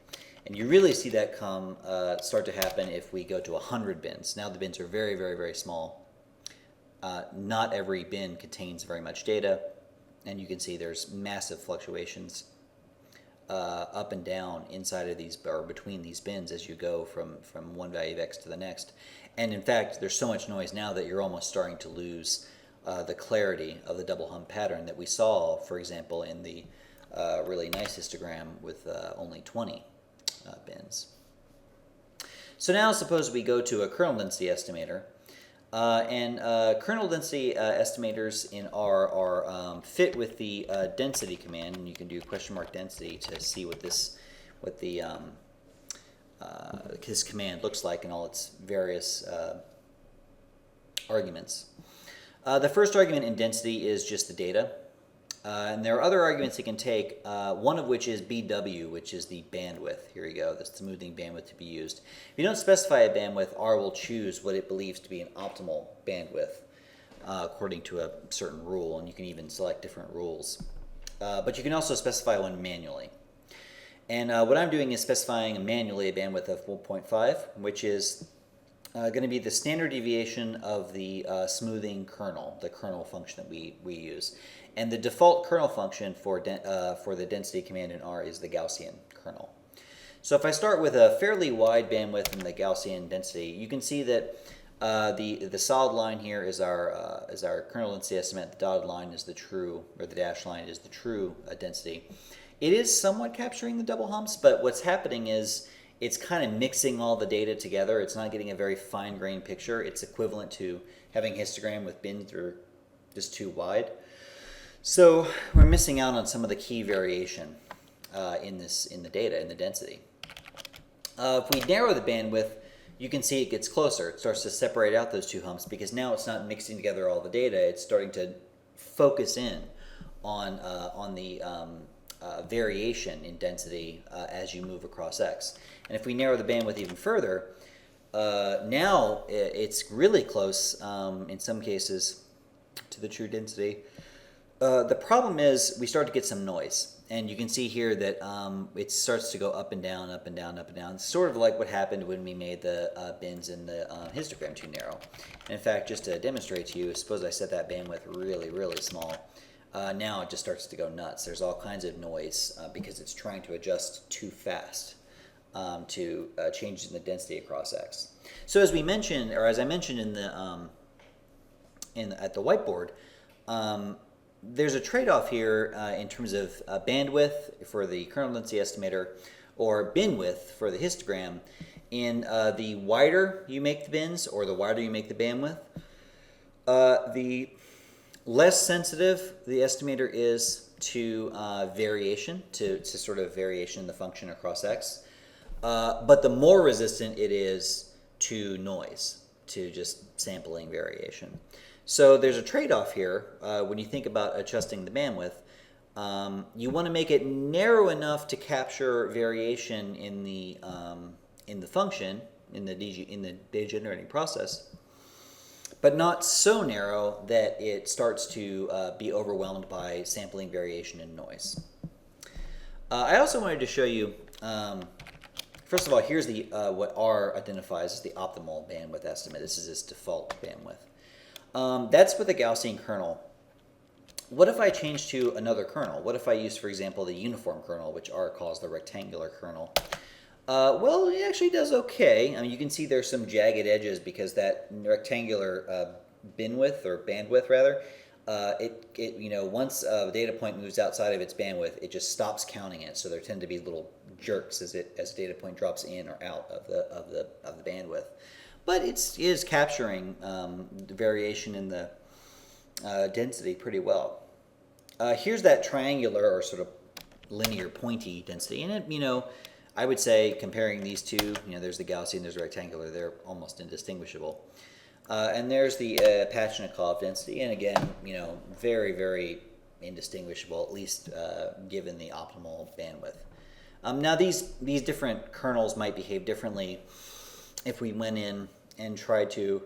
And you really see that start to happen if we go to 100 bins. Now the bins are very, very, very small. Not every bin contains very much data, and you can see there's massive fluctuations up and down inside of these, or between these bins, as you go from one value of X to the next. And in fact, there's so much noise now that you're almost starting to lose the clarity of the double hump pattern that we saw, for example, in the really nice histogram with only 20 bins. So now suppose we go to a kernel density estimator, and kernel density estimators in R are fit with the density command, and you can do question mark density to see what this command looks like in all its various arguments. The first argument in density is just the data. And there are other arguments it can take, one of which is BW, which is the bandwidth. Here we go, the smoothing bandwidth to be used. If you don't specify a bandwidth, R will choose what it believes to be an optimal bandwidth according to a certain rule, and you can even select different rules. But you can also specify one manually. And what I'm doing is specifying manually a bandwidth of 1.5, which is going to be the standard deviation of the smoothing kernel, the kernel function that we use. And the default kernel function for the density command in R is the Gaussian kernel. So if I start with a fairly wide bandwidth in the Gaussian density, you can see that the solid line here is our kernel density estimate. The dotted line is the true, or the dashed line is the true density. It is somewhat capturing the double humps, but what's happening is it's kind of mixing all the data together. It's not getting a very fine-grained picture. It's equivalent to having a histogram with bins that are just too wide. So we're missing out on some of the key variation in the data, in the density. If we narrow the bandwidth, you can see it gets closer. It starts to separate out those two humps because now it's not mixing together all the data. It's starting to focus in on the variation in density as you move across X. And if we narrow the bandwidth even further, now it's really close in some cases to the true density. The problem is we start to get some noise. And you can see here that it starts to go up and down, up and down, up and down. It's sort of like what happened when we made the bins in the histogram too narrow. And in fact, just to demonstrate to you, suppose I set that bandwidth really, really small. Now it just starts to go nuts. There's all kinds of noise because it's trying to adjust too fast to changes in the density across X. So as we mentioned, or as I mentioned in the at the whiteboard, there's a trade-off here in terms of bandwidth for the kernel density estimator or bin width for the histogram. In the wider you make the bins or the wider you make the bandwidth, the less sensitive the estimator is to variation, to sort of variation in the function across X, but the more resistant it is to noise, to just sampling variation. So there's a trade-off here when you think about adjusting the bandwidth. You want to make it narrow enough to capture variation in the function in the data generating process, but not so narrow that it starts to be overwhelmed by sampling variation and noise. I also wanted to show you. First of all, here's the what R identifies as the optimal bandwidth estimate. This is its default bandwidth. That's with a Gaussian kernel. What if I change to another kernel? What if I use, for example, the uniform kernel, which R calls the rectangular kernel? Well, it actually does okay. I mean, you can see there's some jagged edges because that rectangular bin width, or bandwidth rather, once a data point moves outside of its bandwidth, it just stops counting it. So there tend to be little jerks as a data point drops in or out of the bandwidth. But it is capturing the variation in the density pretty well. Here's that triangular or sort of linear pointy density, and it, I would say comparing these two, there's the Gaussian, there's the rectangular, they're almost indistinguishable. And there's the Pachnikov density, and again, very, very indistinguishable, at least given the optimal bandwidth. Now these different kernels might behave differently if we went in and tried to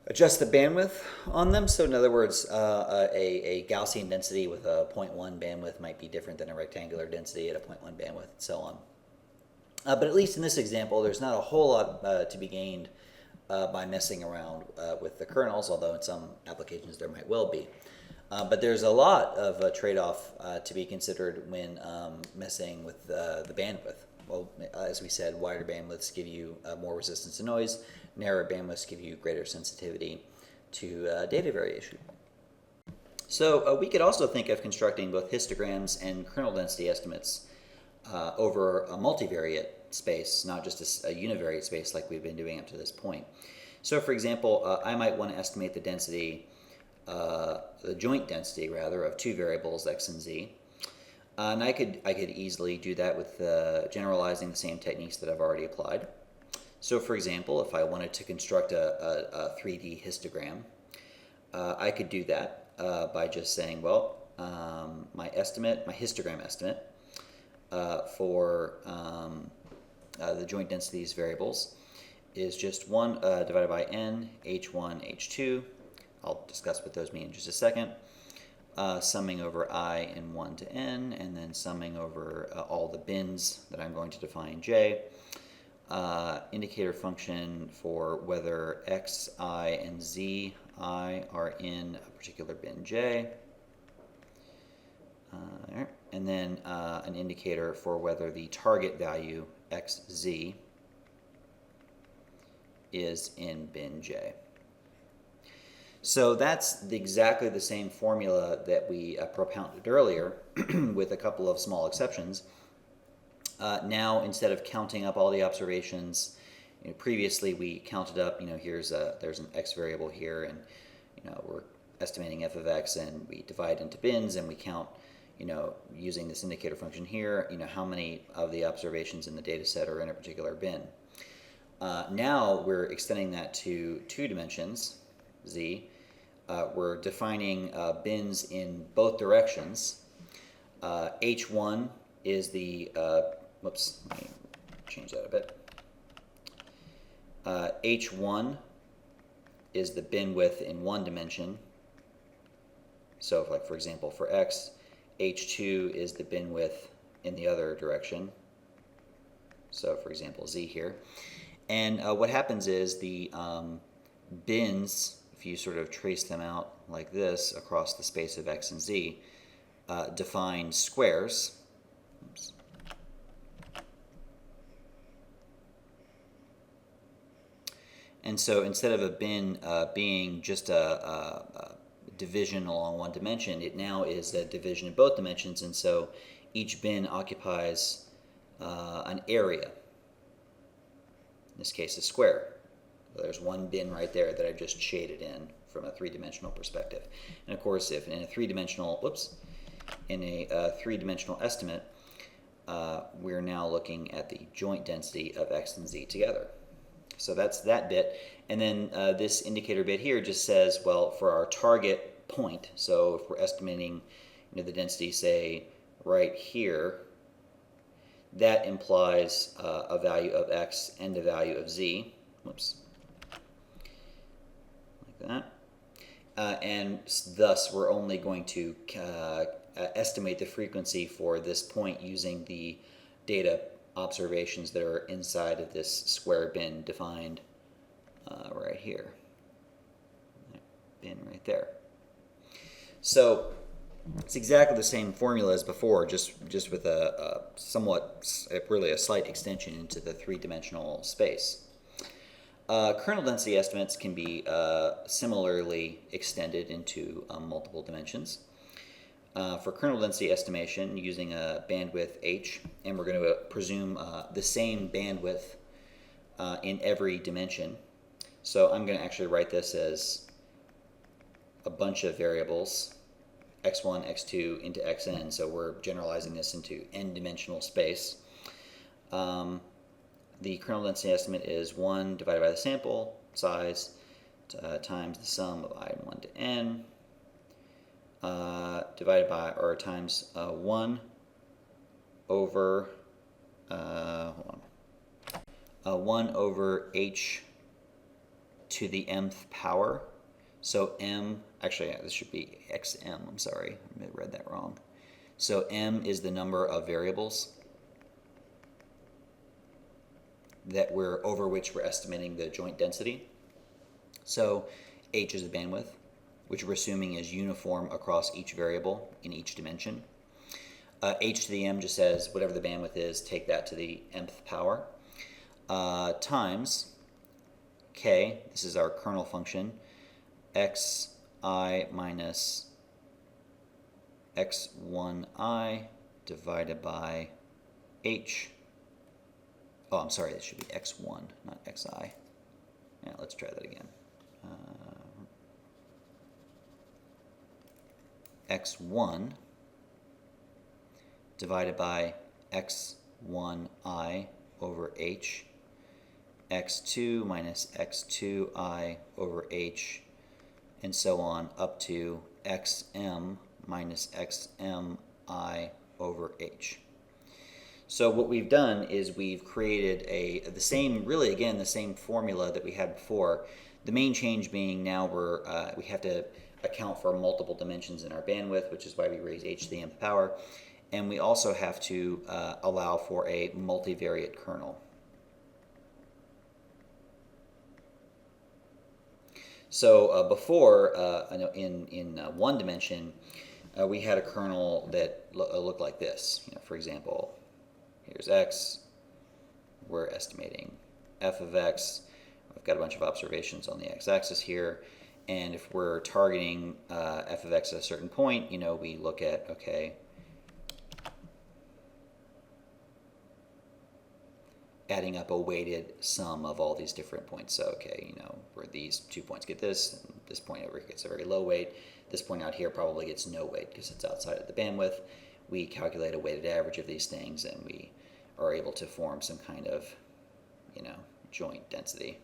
adjust the bandwidth on them. So in other words, a Gaussian density with a 0.1 bandwidth might be different than a rectangular density at a 0.1 bandwidth, and so on. But at least in this example, there's not a whole lot to be gained by messing around with the kernels, although in some applications there might well be. But there's a lot of trade-off to be considered when messing with the bandwidth. Well, as we said, wider bandwidths give you more resistance to noise. Narrower bandwidths give you greater sensitivity to data variation. So we could also think of constructing both histograms and kernel density estimates over a multivariate space, not just a univariate space like we've been doing up to this point. So for example, I might want to estimate the density, the joint density rather, of two variables x and z. And I could easily do that with generalizing the same techniques that I've already applied. So for example, if I wanted to construct a 3D histogram, I could do that by just saying, well, my histogram estimate for the joint densities variables is just 1 divided by n, h1, h2. I'll discuss what those mean in just a second. Summing over I in 1 to n, and then summing over all the bins that I'm going to define j. Indicator function for whether x, I, and z, I are in a particular bin j. And then an indicator for whether the target value xz is in bin j. So that's exactly the same formula that we propounded earlier with a couple of small exceptions. Now, instead of counting up all the observations, previously we counted up, there's an x variable here, and we're estimating f of x, and we divide into bins, and we count, using this indicator function here, how many of the observations in the data set are in a particular bin. Now we're extending that to 2 dimensions, z. We're defining bins in both directions. H1 is the, whoops, let me change that a bit. H1 is the bin width in 1 dimension. So, for example, for x, H2 is the bin width in the other direction. So for example, Z here. And what happens is the bins, if you sort of trace them out like this across the space of X and Z, define squares. Oops. And so instead of a bin being just a division along one dimension, it now is a division in both dimensions, and so each bin occupies an area. In this case, a square. So there's one bin right there that I've just shaded in from a three-dimensional perspective. And of course, if in a three-dimensional, three-dimensional estimate, we're now looking at the joint density of X and Z together. So that's that bit. And then this indicator bit here just says, well, for our target point, so if we're estimating the density, say, right here, that implies a value of X and a value of Z. Whoops. Like that. And thus, we're only going to estimate the frequency for this point using the data observations that are inside of this square bin defined right here. That bin right there. So it's exactly the same formula as before, just with a really a slight extension into the three-dimensional space. Kernel density estimates can be similarly extended into multiple dimensions. For kernel density estimation using a bandwidth h, and we're going to presume the same bandwidth in every dimension. So I'm going to actually write this as a bunch of variables, x1, x2 into xn, so we're generalizing this into n-dimensional space. The kernel density estimate is 1 divided by the sample size times the sum of I1 to n, divided by, or times 1 over 1 over h to the mth power. So m, actually this should be xm, I'm sorry, I read that wrong. So m is the number of variables that over which we're estimating the joint density. So h is the bandwidth, which we're assuming is uniform across each variable in each dimension. H to the m just says whatever the bandwidth is, take that to the mth power, times k, this is our kernel function, xi minus x1i divided by h. Oh, I'm sorry, this should be x1, not xi. Yeah, let's try that again. X1 divided by x1i over h, x2 minus x2i over h, and so on up to xm minus xmi over h. So what we've done is we've created the same formula that we had before. The main change being now we have to account for multiple dimensions in our bandwidth, which is why we raise h to the nth power, and we also have to allow for a multivariate kernel. So before, in one dimension, we had a kernel that looked like this. For example, here's x. We're estimating f of x. We've got a bunch of observations on the x-axis here. And if we're targeting f of x at a certain point, we look at, okay, adding up a weighted sum of all these different points. So, okay, where these 2 points get this, and this point over here gets a very low weight, this point out here probably gets no weight because it's outside of the bandwidth. We calculate a weighted average of these things, and we are able to form some kind of, joint density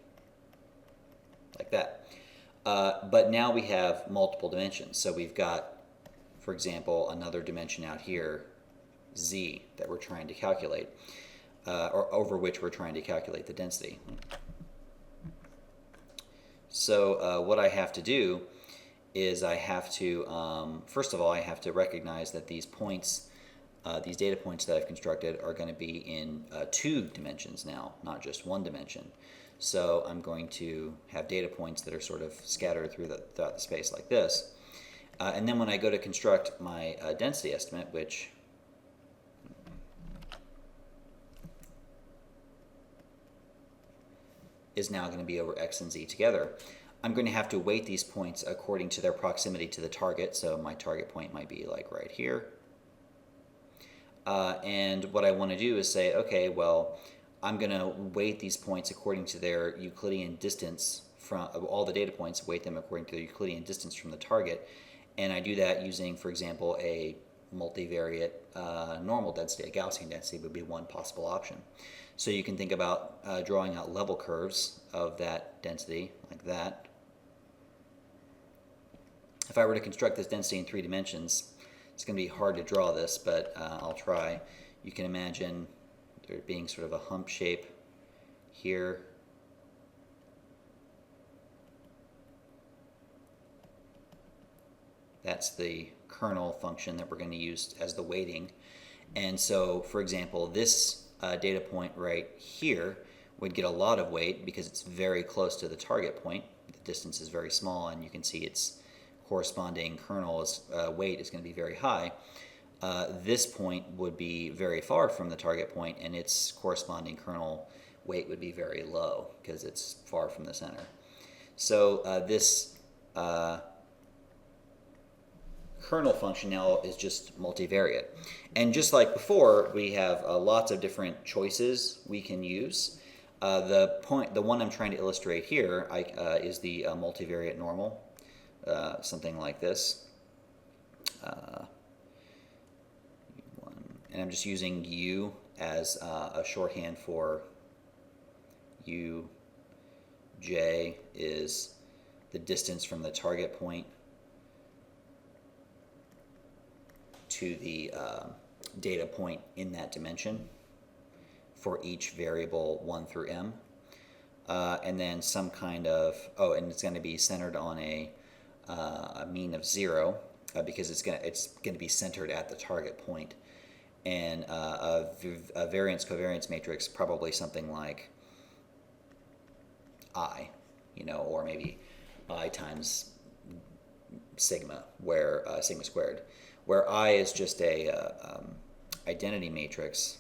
like that. But now we have multiple dimensions. So we've got, for example, another dimension out here, z, that we're trying to calculate, or over which we're trying to calculate the density. So what I have to do is I have to, first of all, I have to recognize that these points, these data points that I've constructed are going to be in 2 dimensions now, not just 1 dimension. So I'm going to have data points that are sort of scattered throughout the space like this. And then when I go to construct my density estimate, which is now going to be over x and z together, I'm going to have to weight these points according to their proximity to the target. So my target point might be like right here. And what I want to do is say, okay, well, I'm going to weight these points according to their Euclidean distance from all the data points, weight them according to the Euclidean distance from the target. And I do that using, for example, a multivariate normal density. A Gaussian density would be one possible option. So you can think about drawing out level curves of that density like that. If I were to construct this density in 3 dimensions, it's going to be hard to draw this, but I'll try. You can imagine there being sort of a hump shape here. That's the kernel function that we're going to use as the weighting. And so, for example, this data point right here would get a lot of weight because it's very close to the target point. The distance is very small, and you can see its corresponding kernel weight is going to be very high. This point would be very far from the target point, and its corresponding kernel weight would be very low because it's far from the center. So this kernel function now is just multivariate. And just like before, we have lots of different choices we can use. The one I'm trying to illustrate here is the multivariate normal, something like this. And I'm just using u as a shorthand for uj is the distance from the target point to the data point in that dimension for each variable 1 through m. And then some kind of, and it's going to be centered on a mean of 0 because it's going to be centered at the target point. And a variance covariance matrix, probably something like I, or maybe I times sigma, where sigma squared, where I is just a identity matrix.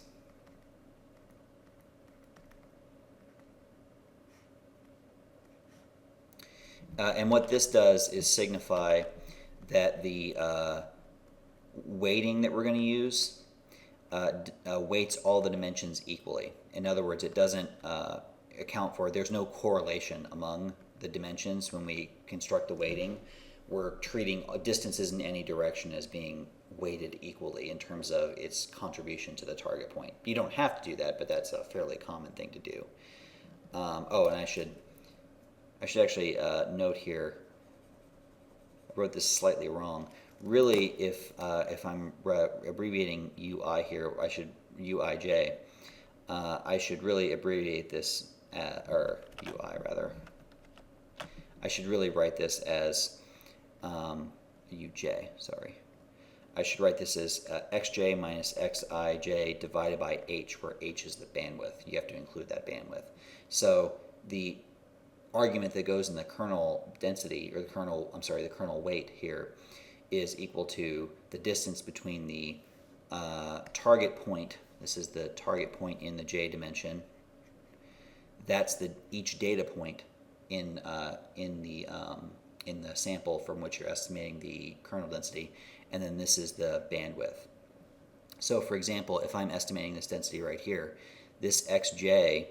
And what this does is signify that the weighting that we're going to use weights all the dimensions equally. In other words, it doesn't account for, there's no correlation among the dimensions when we construct the weighting. We're treating distances in any direction as being weighted equally in terms of its contribution to the target point. You don't have to do that, but that's a fairly common thing to do. And I should actually note here, I wrote this slightly wrong. Really, if I'm abbreviating UI here, UIJ, I should really abbreviate this, or UI rather. I should really write this as UJ, sorry. I should write this as xj minus xij divided by h, where h is the bandwidth. You have to include that bandwidth. So the argument that goes in the kernel density, or the kernel weight here, is equal to the distance between the target point. This is the target point in the j dimension. That's each data point in the sample from which you're estimating the kernel density, and then this is the bandwidth. So, for example, if I'm estimating this density right here, this xj,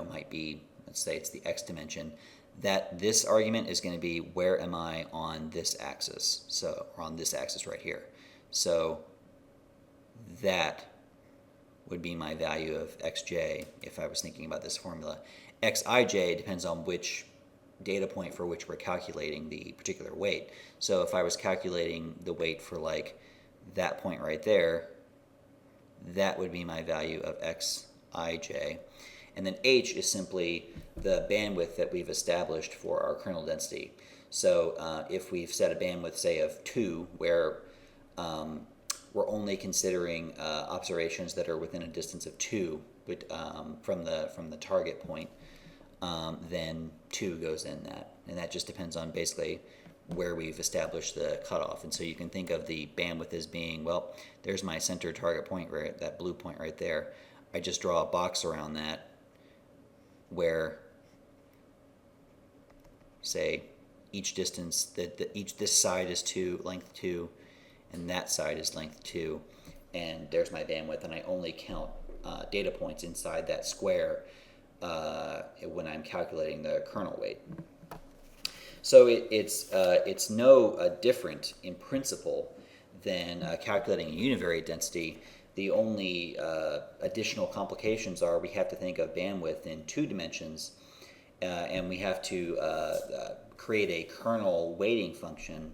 might be, let's say it's the x dimension. That this argument is going to be where am I on this axis, or on this axis right here. So that would be my value of xj if I was thinking about this formula. Xij depends on which data point for which we're calculating the particular weight. So if I was calculating the weight for like that point right there, that would be my value of xij. And then h is simply the bandwidth that we've established for our kernel density. So if we've set a bandwidth, say, of 2, where we're only considering observations that are within a distance of 2 from the target point, then 2 goes in that. And that just depends on basically where we've established the cutoff. And so you can think of the bandwidth as being, well, there's my center target point, right, that blue point right there. I just draw a box around that where, say, each distance, this side is length 2, and that side is length 2, and there's my bandwidth, and I only count data points inside that square when I'm calculating the kernel weight. So it's no different in principle than calculating a univariate density. The only additional complications are we have to think of bandwidth in 2 dimensions, and we have to create a kernel weighting function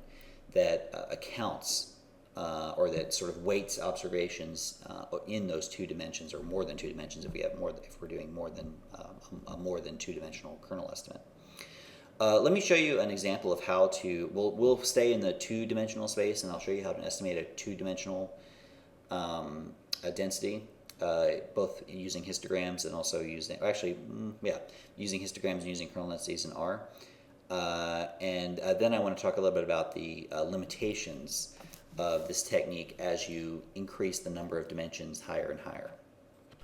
that accounts or that sort of weights observations in those 2 dimensions, or more than 2 dimensions if we're doing more than a more than 2-dimensional kernel estimate. Let me show you an example of how to. We'll stay in the 2-dimensional space, and I'll show you how to estimate a 2-dimensional density, both using histograms and also using using histograms and using kernel densities in R. And then I want to talk a little bit about the limitations of this technique as you increase the number of dimensions higher and higher.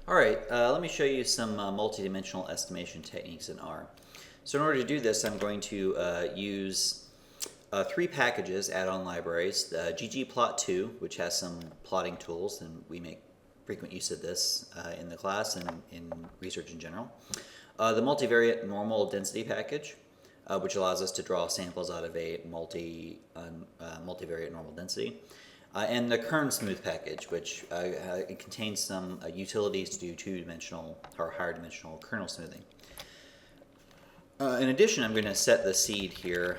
All right, let me show you some multidimensional estimation techniques in R. So in order to do this, I'm going to use 3 packages, add-on libraries. The ggplot2, which has some plotting tools, and we make frequent use of this in the class and in research in general. The multivariate normal density package, which allows us to draw samples out of a multivariate normal density. And the Kern smooth package, which it contains some utilities to do 2-dimensional or higher dimensional kernel smoothing. In addition, I'm going to set the seed here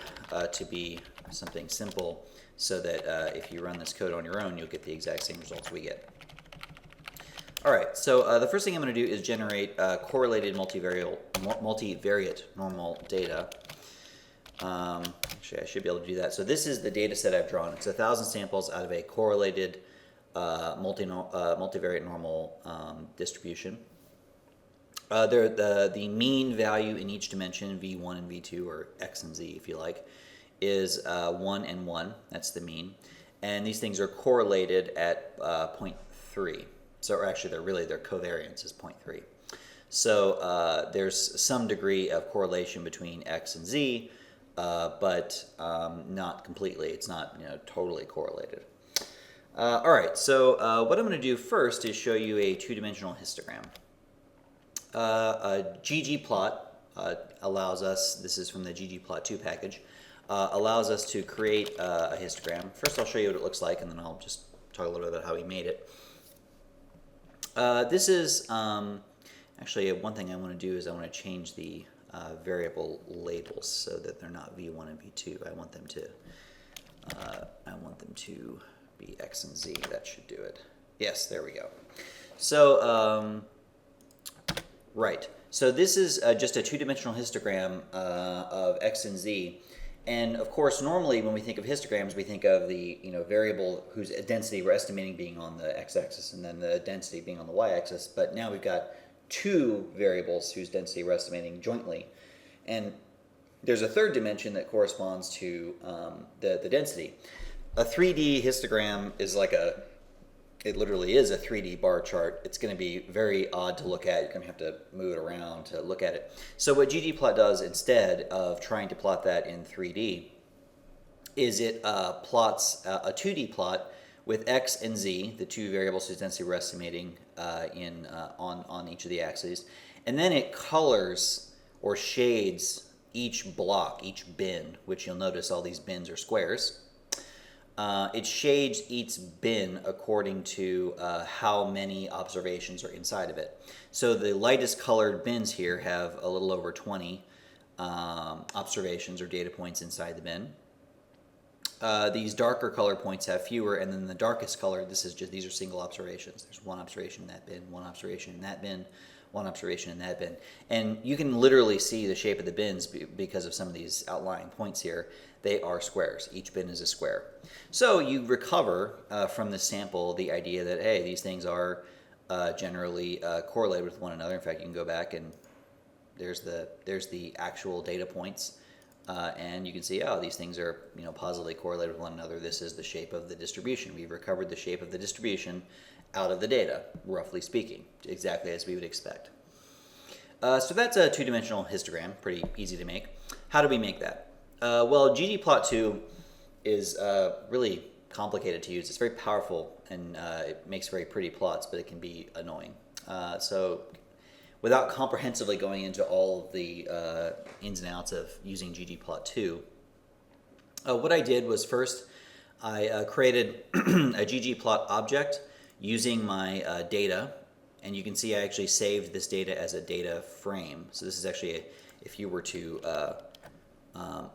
to be something simple so that if you run this code on your own, you'll get the exact same results we get. All right, so the first thing I'm going to do is generate correlated multivariate normal data. Actually, I should be able to do that. So this is the data set I've drawn. It's 1,000 samples out of a correlated multivariate normal distribution. The mean value in each dimension, V1 and V2, or X and Z if you like, is 1 and 1. That's the mean. And these things are correlated at 0.3. So actually, their covariance is 0.3. So there's some degree of correlation between X and Z, but not completely. It's not totally correlated. All right, so what I'm going to do first is show you a 2-dimensional histogram. A ggplot allows us, this is from the ggplot2 package, allows us to create a histogram. First I'll show you what it looks like, and then I'll just talk a little bit about how we made it. This is, actually one thing I want to do is I want to change the variable labels so that they're not V1 and V2. I want them to be X and Z. That should do it. Yes, there we go. So, right. So this is just a 2-dimensional histogram of X and Z. And of course, normally when we think of histograms, we think of the variable whose density we're estimating being on the x-axis and then the density being on the y-axis. But now we've got 2 variables whose density we're estimating jointly. And there's a 3rd dimension that corresponds to the density. A 3D histogram is it literally is a 3D bar chart. It's going to be very odd to look at. You're going to have to move it around to look at it. So what ggplot does instead of trying to plot that in 3D is it plots a 2D plot with X and Z, the 2 variables whose density we're estimating on each of the axes. And then it colors or shades each block, each bin, which you'll notice all these bins are squares. It shades each bin according to how many observations are inside of it. So the lightest colored bins here have a little over 20 observations or data points inside the bin. These darker color points have fewer, and then the darkest color, these are single observations. There's 1 observation in that bin, 1 observation in that bin, one observation in that bin. And you can literally see the shape of the bins because of some of these outlying points here. They are squares. Each bin is a square. So you recover from the sample the idea that, hey, these things are generally correlated with one another. In fact, you can go back and there's the actual data points. And you can see, oh, these things are positively correlated with one another. This is the shape of the distribution. We've recovered the shape of the distribution out of the data, roughly speaking, exactly as we would expect. So that's a two-dimensional histogram, pretty easy to make. How do we make that? Well, ggplot2 is really complicated to use. It's very powerful and it makes very pretty plots, but it can be annoying. So without comprehensively going into all of the ins and outs of using ggplot2, what I did was first I created a ggplot object using my data, and you can see I actually saved this data as a data frame. So this is actually, if you were to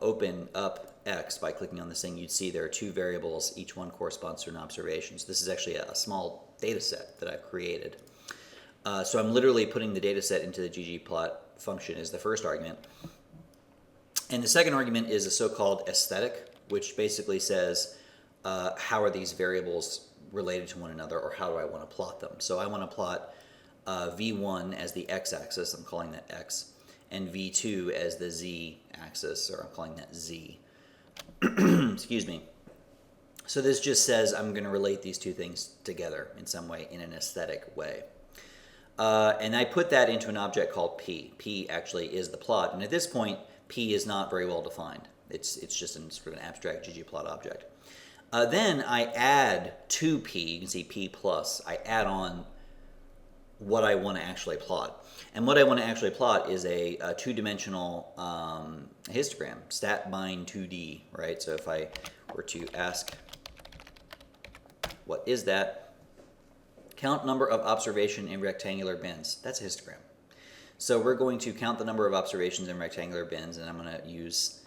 open up X by clicking on this thing, you'd see there are two variables, each one corresponds to an observation. So this is actually a small data set that I've created. So I'm literally putting the data set into the ggplot function as the first argument. And the second argument is a so-called aesthetic, which basically says how are these variables related to one another, or how do I want to plot them. So I want to plot V1 as the x-axis, I'm calling that x, and V2 as the z-axis, or I'm calling that z. Excuse me. So this just says I'm going to relate these two things together in some way, in an aesthetic way. And I put that into an object called P. P actually is the plot, and at this point, P is not very well defined. It's just sort of an abstract ggplot object. Then I add to P, you can see P plus, I add on what I want to actually plot. And what I want to actually plot is a two-dimensional histogram, stat-bind 2D, right? So if I were to ask, what is that? Count number of observation in rectangular bins. That's a histogram. So we're going to count the number of observations in rectangular bins, and I'm going to use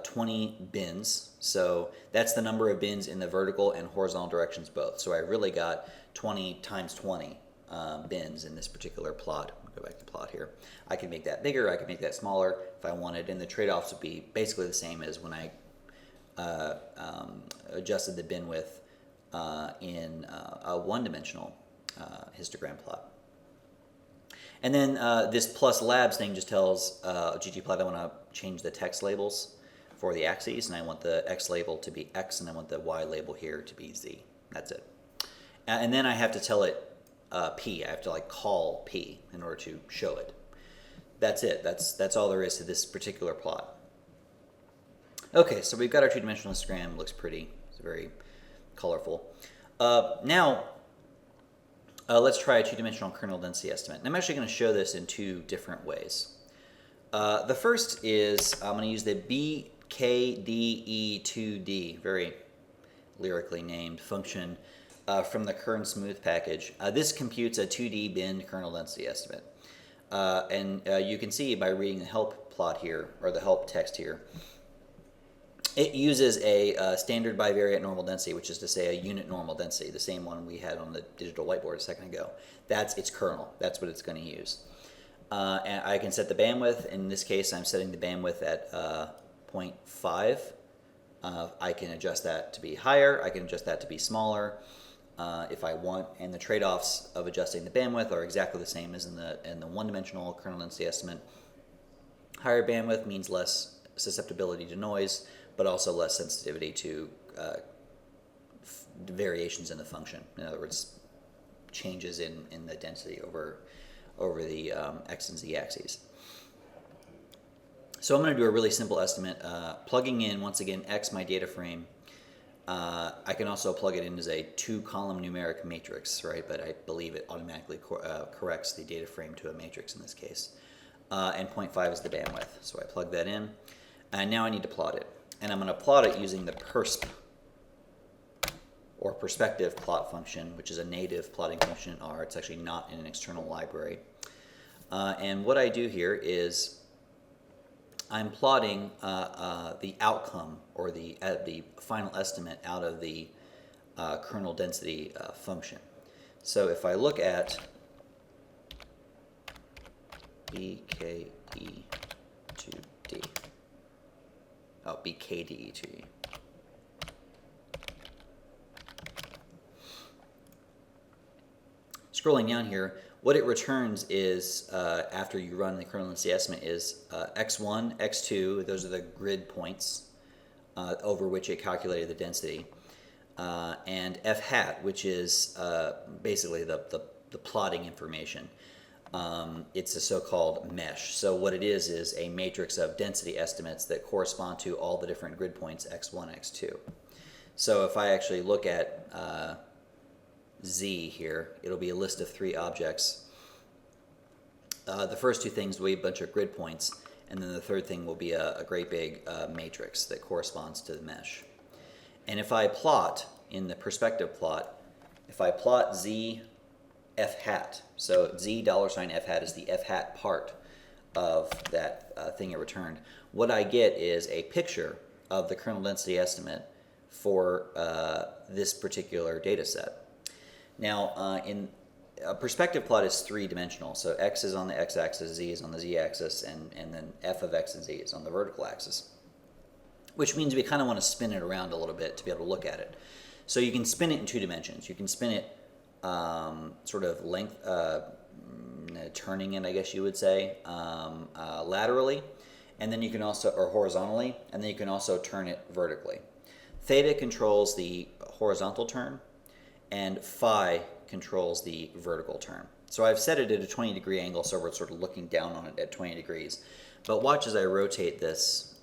20 bins. So that's the number of bins in the vertical and horizontal directions both. So I really got 20 times 20 bins in this particular plot. I'll go back to the plot here. I can make that bigger, I can make that smaller if I wanted, and the trade-offs would be basically the same as when I adjusted the bin width in a one-dimensional histogram plot. And then this plus labs thing just tells ggplot I want to change the text labels for the axes, and I want the x label to be x, and I want the y label here to be z. That's it. And then I have to tell it p. I have to call p in order to show it. That's it. That's all there is to this particular plot. Okay, so we've got our two-dimensional histogram. Looks pretty. It's very colorful. Now, let's try a two-dimensional kernel density estimate. And I'm actually going to show this in two different ways. The first is I'm going to use the BKDE2D, very lyrically named function from the Kern Smooth package. This computes a 2D bin kernel density estimate. And you can see by reading the help plot here, or the help text here, it uses a standard bivariate normal density, which is to say a unit normal density, the same one we had on the digital whiteboard a second ago. That's its kernel. That's what it's going to use. And I can set the bandwidth. In this case, I'm setting the bandwidth at 0.5. I can adjust that to be higher. I can adjust that to be smaller if I want. And the trade-offs of adjusting the bandwidth are exactly the same as in the one-dimensional kernel density estimate. Higher bandwidth means less susceptibility to noise, but also less sensitivity to variations in the function. In other words, changes in the density over the x and z axes. So I'm going to do a really simple estimate, plugging in, once again, x, my data frame. I can also plug it in as a two-column numeric matrix, right? But I believe it automatically corrects the data frame to a matrix in this case. And 0.5 is the bandwidth. So I plug that in. And now I need to plot it. And I'm going to plot it using the persp, or perspective plot function, which is a native plotting function in R. It's actually not in an external library. And what I do here is I'm plotting the outcome, or the final estimate out of the kernel density function. So if I look at BKE to D. Oh, BKDE to E. Scrolling down here, what it returns is, after you run the kernel density estimate, is x1, x2, those are the grid points over which it calculated the density, and f hat, which is basically the plotting information. It's a so-called mesh. So what it is a matrix of density estimates that correspond to all the different grid points x1, x2. So if I actually look at Z here, it'll be a list of 3 objects. The first 2 things will be a bunch of grid points, and then the third thing will be a great big matrix that corresponds to the mesh. And if I plot in the perspective plot, if I plot Z f hat, so Z $f hat is the f hat part of that thing it returned, what I get is a picture of the kernel density estimate for this particular data set. Now, in a perspective plot is 3-dimensional, so x is on the x-axis, z is on the z-axis, and then f of x and z is on the vertical axis, which means we kind of want to spin it around a little bit to be able to look at it. So you can spin it in 2 dimensions. You can spin it sort of length, turning it, I guess you would say, laterally, and then you can also, or horizontally, and then you can also turn it vertically. Theta controls the horizontal turn, and phi controls the vertical turn. So I've set it at a 20-degree angle, so we're sort of looking down on it at 20 degrees. But watch as I rotate this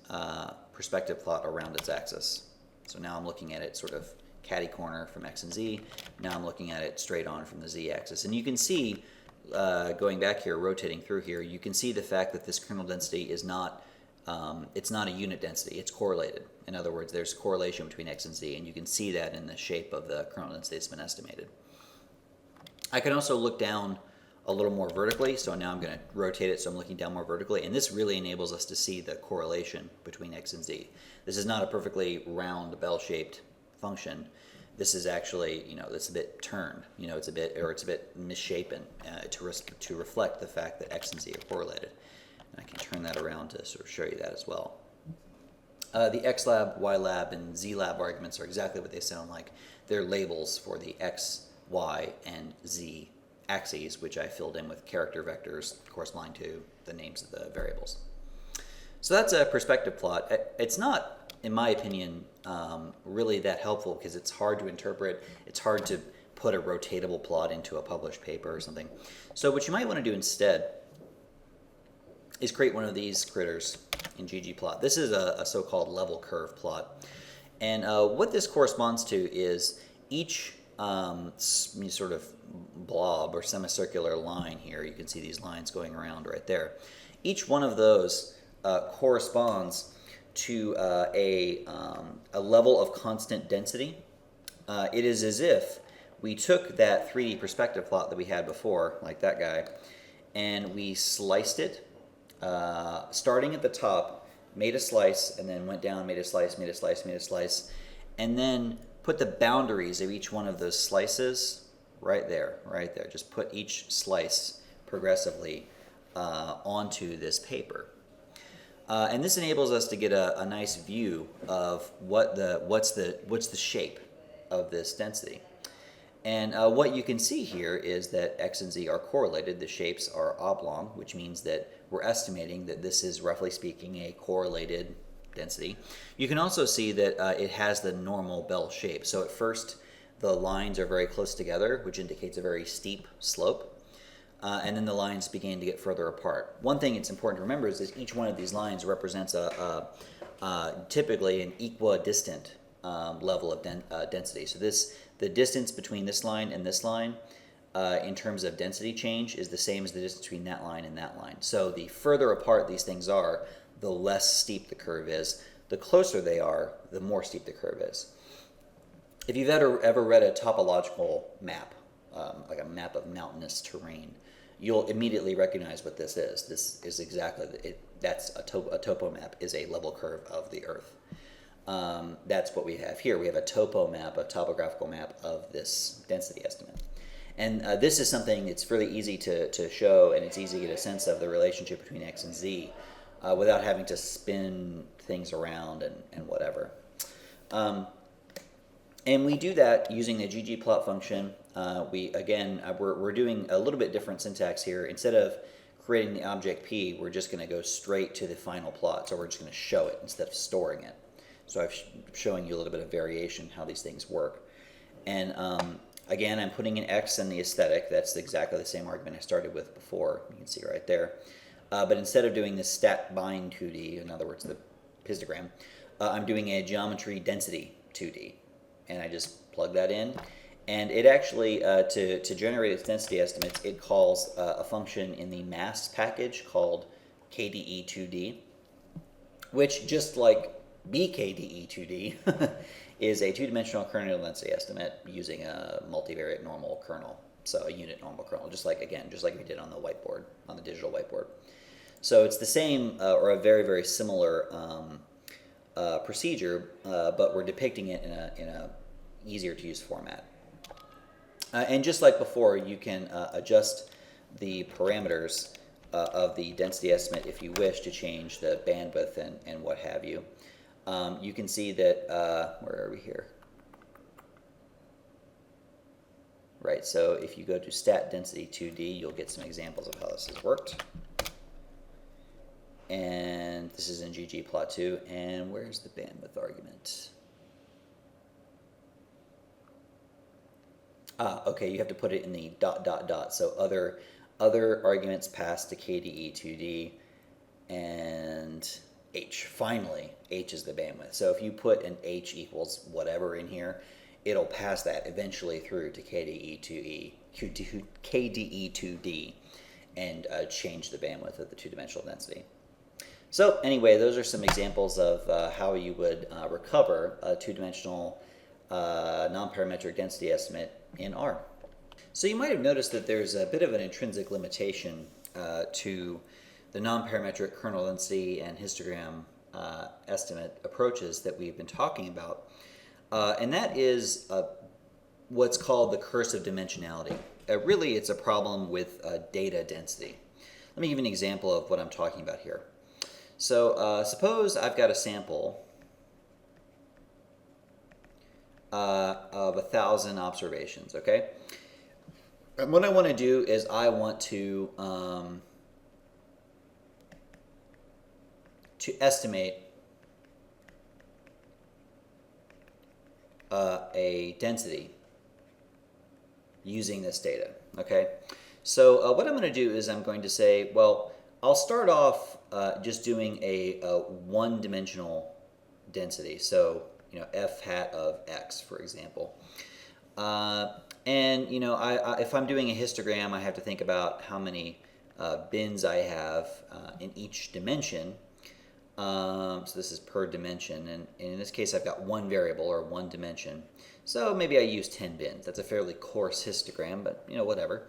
perspective plot around its axis. So now I'm looking at it sort of catty corner from x and z. Now I'm looking at it straight on from the z-axis. And you can see, going back here, rotating through here, you can see the fact that this kernel density is not, it's not a unit density, it's correlated. In other words, there's correlation between x and z, and you can see that in the shape of the kernel density that's been estimated. I can also look down a little more vertically, so now I'm going to rotate it so I'm looking down more vertically, and this really enables us to see the correlation between x and z. This is not a perfectly round bell-shaped function. This is actually, it's a bit turned, it's a bit misshapen to reflect the fact that x and z are correlated. And I can turn that around to sort of show you that as well. The x lab, y lab, and z lab arguments are exactly what they sound like. They're labels for the x, y, and z axes, which I filled in with character vectors corresponding to the names of the variables. So that's a perspective plot. It's not, in my opinion, really that helpful because it's hard to interpret. It's hard to put a rotatable plot into a published paper or something. So what you might want to do instead is create one of these critters in ggplot. This is a so-called level curve plot. And what this corresponds to is each sort of blob or semicircular line here. You can see these lines going around right there. Each one of those corresponds to a level of constant density. It is as if we took that 3D perspective plot that we had before, like that guy, and we sliced it, starting at the top, made a slice, and then went down, made a slice, made a slice, made a slice, and then put the boundaries of each one of those slices right there, right there. Just put each slice progressively onto this paper. And this enables us to get a nice view of what's the shape of this density. And what you can see here is that x and z are correlated. The shapes are oblong, which means that we're estimating that this is, roughly speaking, a correlated density. You can also see that it has the normal bell shape. So at first, the lines are very close together, which indicates a very steep slope. And then the lines begin to get further apart. One thing it's important to remember is each one of these lines represents typically an equidistant level of density. So the distance between this line and this line in terms of density change is the same as the distance between that line and that line. So the further apart these things are, the less steep the curve is. The closer they are, the more steep the curve is. If you've ever read a topological map, like a map of mountainous terrain, you'll immediately recognize what this is. This is exactly it. That's a topo map is a level curve of the Earth. That's what we have here. We have a topo map, a topographical map of this density estimate. And this is something that's fairly easy to show, and it's easy to get a sense of the relationship between x and z without having to spin things around and whatever. And we do that using the ggplot function. We're doing a little bit different syntax here. Instead of creating the object P, we're just going to go straight to the final plot. So we're just going to show it instead of storing it. So I'm showing you a little bit of variation how these things work. And again, I'm putting an x in the aesthetic. That's exactly the same argument I started with before. You can see right there. But instead of doing the stat bind 2D, in other words, the histogram, I'm doing a geometry density 2D. And I just plug that in. And it actually, to generate its density estimates, it calls a function in the mass package called KDE2D, which, just like BKDE2D, is a two-dimensional kernel density estimate using a multivariate normal kernel, so a unit normal kernel, just like we did on the whiteboard, on the digital whiteboard. So it's the same or a very, very similar procedure, but we're depicting it in a easier to use format. And just like before, you can adjust the parameters of the density estimate if you wish to change the bandwidth and what have you. You can see that, where are we here? Right, so if you go to stat density 2D, you'll get some examples of how this has worked. And this is in ggplot2. And where's the bandwidth argument? Okay, you have to put it in the ... So other arguments passed to KDE2D and H. Finally, H is the bandwidth. So if you put an H equals whatever in here, it'll pass that eventually through to KDE2D and change the bandwidth of the two-dimensional density. So anyway, those are some examples of how you would recover a two-dimensional nonparametric density estimate in R. So you might have noticed that there's a bit of an intrinsic limitation to the nonparametric kernel density and histogram estimate approaches that we've been talking about. And that is what's called the curse of dimensionality. Really, it's a problem with data density. Let me give you an example of what I'm talking about here. So suppose I've got a sample of 1,000 observations, okay? And what I want to do is I want to estimate a density using this data, okay? So what I'm going to do is I'm going to say, well, I'll start off just doing a one-dimensional density. So, f hat of x, for example. And, if I'm doing a histogram, I have to think about how many bins I have in each dimension. So this is per dimension, and in this case I've got one variable or one dimension. So maybe I use 10 bins. That's a fairly coarse histogram, but whatever.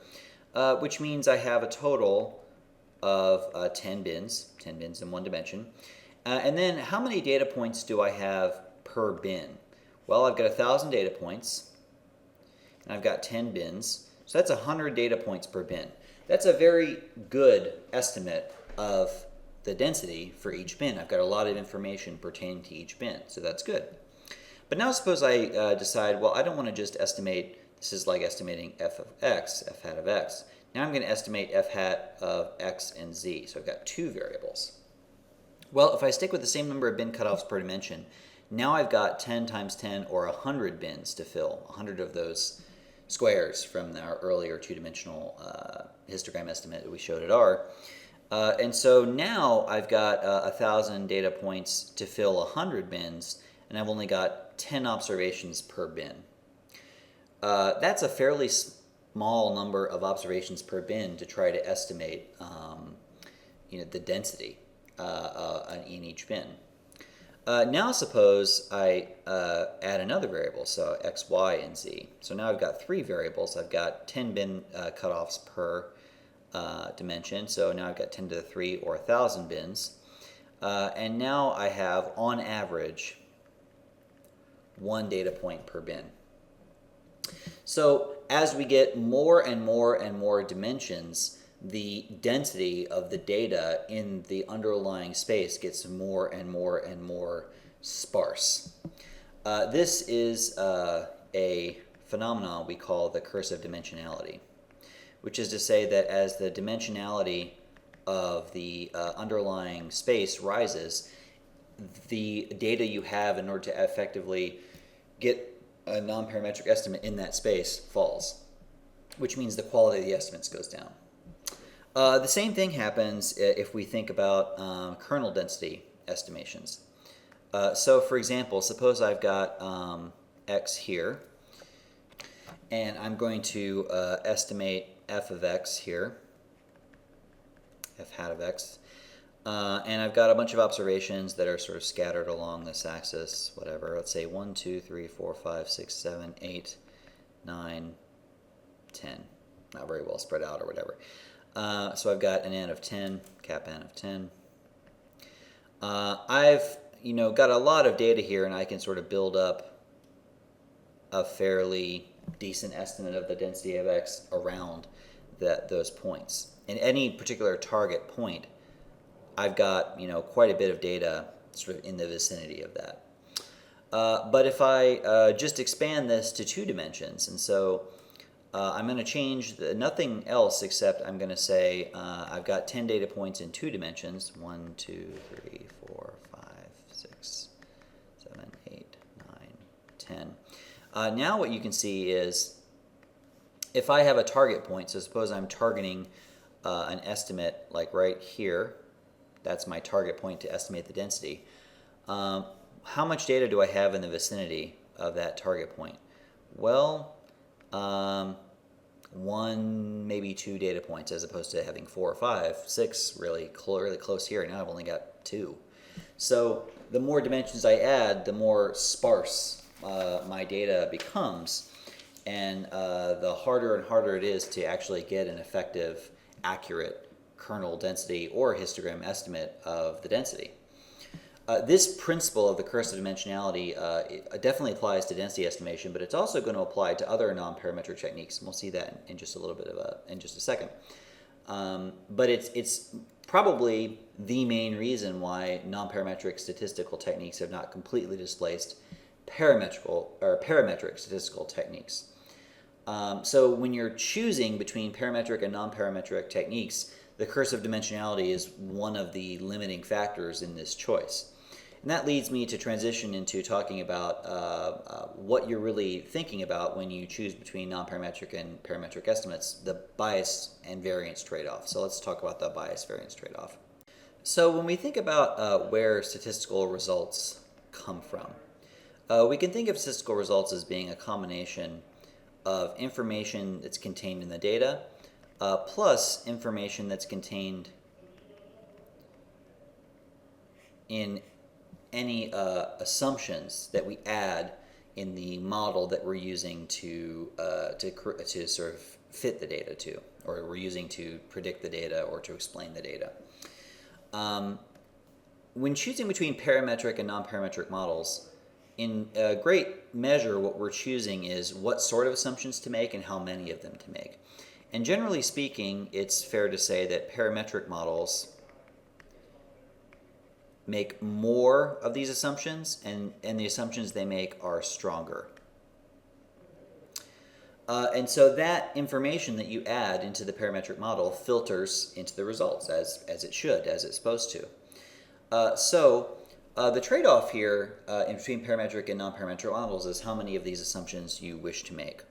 Which means I have a total of 10 bins in one dimension. And then how many data points do I have per bin? Well, I've got 1,000 data points, and I've got 10 bins. So that's 100 data points per bin. That's a very good estimate of the density for each bin. I've got a lot of information pertaining to each bin, so that's good. But now suppose I decide, well, I don't want to just estimate, this is like estimating f of x, f hat of x. Now I'm going to estimate f hat of x and z, so I've got two variables. Well, if I stick with the same number of bin cutoffs per dimension, now I've got 10 times 10 or 100 bins to fill, 100 of those squares from our earlier two-dimensional histogram estimate that we showed at R. And so now I've got 1,000 data points to fill 100 bins, and I've only got 10 observations per bin. That's a fairly small number of observations per bin to try to estimate the density in each bin. Now suppose I add another variable, so x, y, and z. So now I've got three variables. I've got 10 bin cutoffs per dimension, so now I've got 10 to the 3 or 1,000 bins. And now I have, on average, one data point per bin. So as we get more and more and more dimensions, the density of the data in the underlying space gets more and more and more sparse. This is a phenomenon we call the curse of dimensionality, which is to say that as the dimensionality of the underlying space rises, the data you have in order to effectively get a nonparametric estimate in that space falls, which means the quality of the estimates goes down. The same thing happens if we think about kernel density estimations. So for example, suppose I've got x here, and I'm going to estimate f of x here, f hat of x, and I've got a bunch of observations that are sort of scattered along this axis, whatever. Let's say 1, 2, 3, 4, 5, 6, 7, 8, 9, 10. Not very well spread out or whatever. So I've got an n of 10, cap n of 10. I've got a lot of data here, and I can sort of build up a fairly decent estimate of the density of x around those points. In any particular target point, I've got quite a bit of data sort of in the vicinity of that. But if I just expand this to 2 dimensions, and so I'm going to change nothing else except I'm going to say I've got 10 data points in 2 dimensions, 1, 2, 3, 4, 5, 6, 7, 8, 9, 10. Now what you can see is if I have a target point, so suppose I'm targeting an estimate like right here, that's my target point to estimate the density. How much data do I have in the vicinity of that target point? Well, 1, maybe 2 data points as opposed to having 4 or 5, 6 really close here. Now I've only got 2. So the more dimensions I add, the more sparse my data becomes, and the harder and harder it is to actually get an effective, accurate kernel density or histogram estimate of the density. This principle of the curse of dimensionality definitely applies to density estimation, but it's also going to apply to other non-parametric techniques, and we'll see that in just a little bit in just a second. But it's probably the main reason why non-parametric statistical techniques have not completely displaced parametric statistical techniques. So when you're choosing between parametric and non-parametric techniques, the curse of dimensionality is one of the limiting factors in this choice. And that leads me to transition into talking about what you're really thinking about when you choose between non-parametric and parametric estimates, the bias and variance trade-off. So let's talk about the bias-variance trade-off. So when we think about where statistical results come from, we can think of statistical results as being a combination of information that's contained in the data plus information that's contained in any assumptions that we add in the model that we're using to sort of fit the data to, or we're using to predict the data or to explain the data. When choosing between parametric and non-parametric models, in a great measure what we're choosing is what sort of assumptions to make and how many of them to make. And generally speaking, it's fair to say that parametric models make more of these assumptions, and the assumptions they make are stronger. And so that information that you add into the parametric model filters into the results as it should, as it's supposed to. So the trade-off here in between parametric and non-parametric models is how many of these assumptions you wish to make.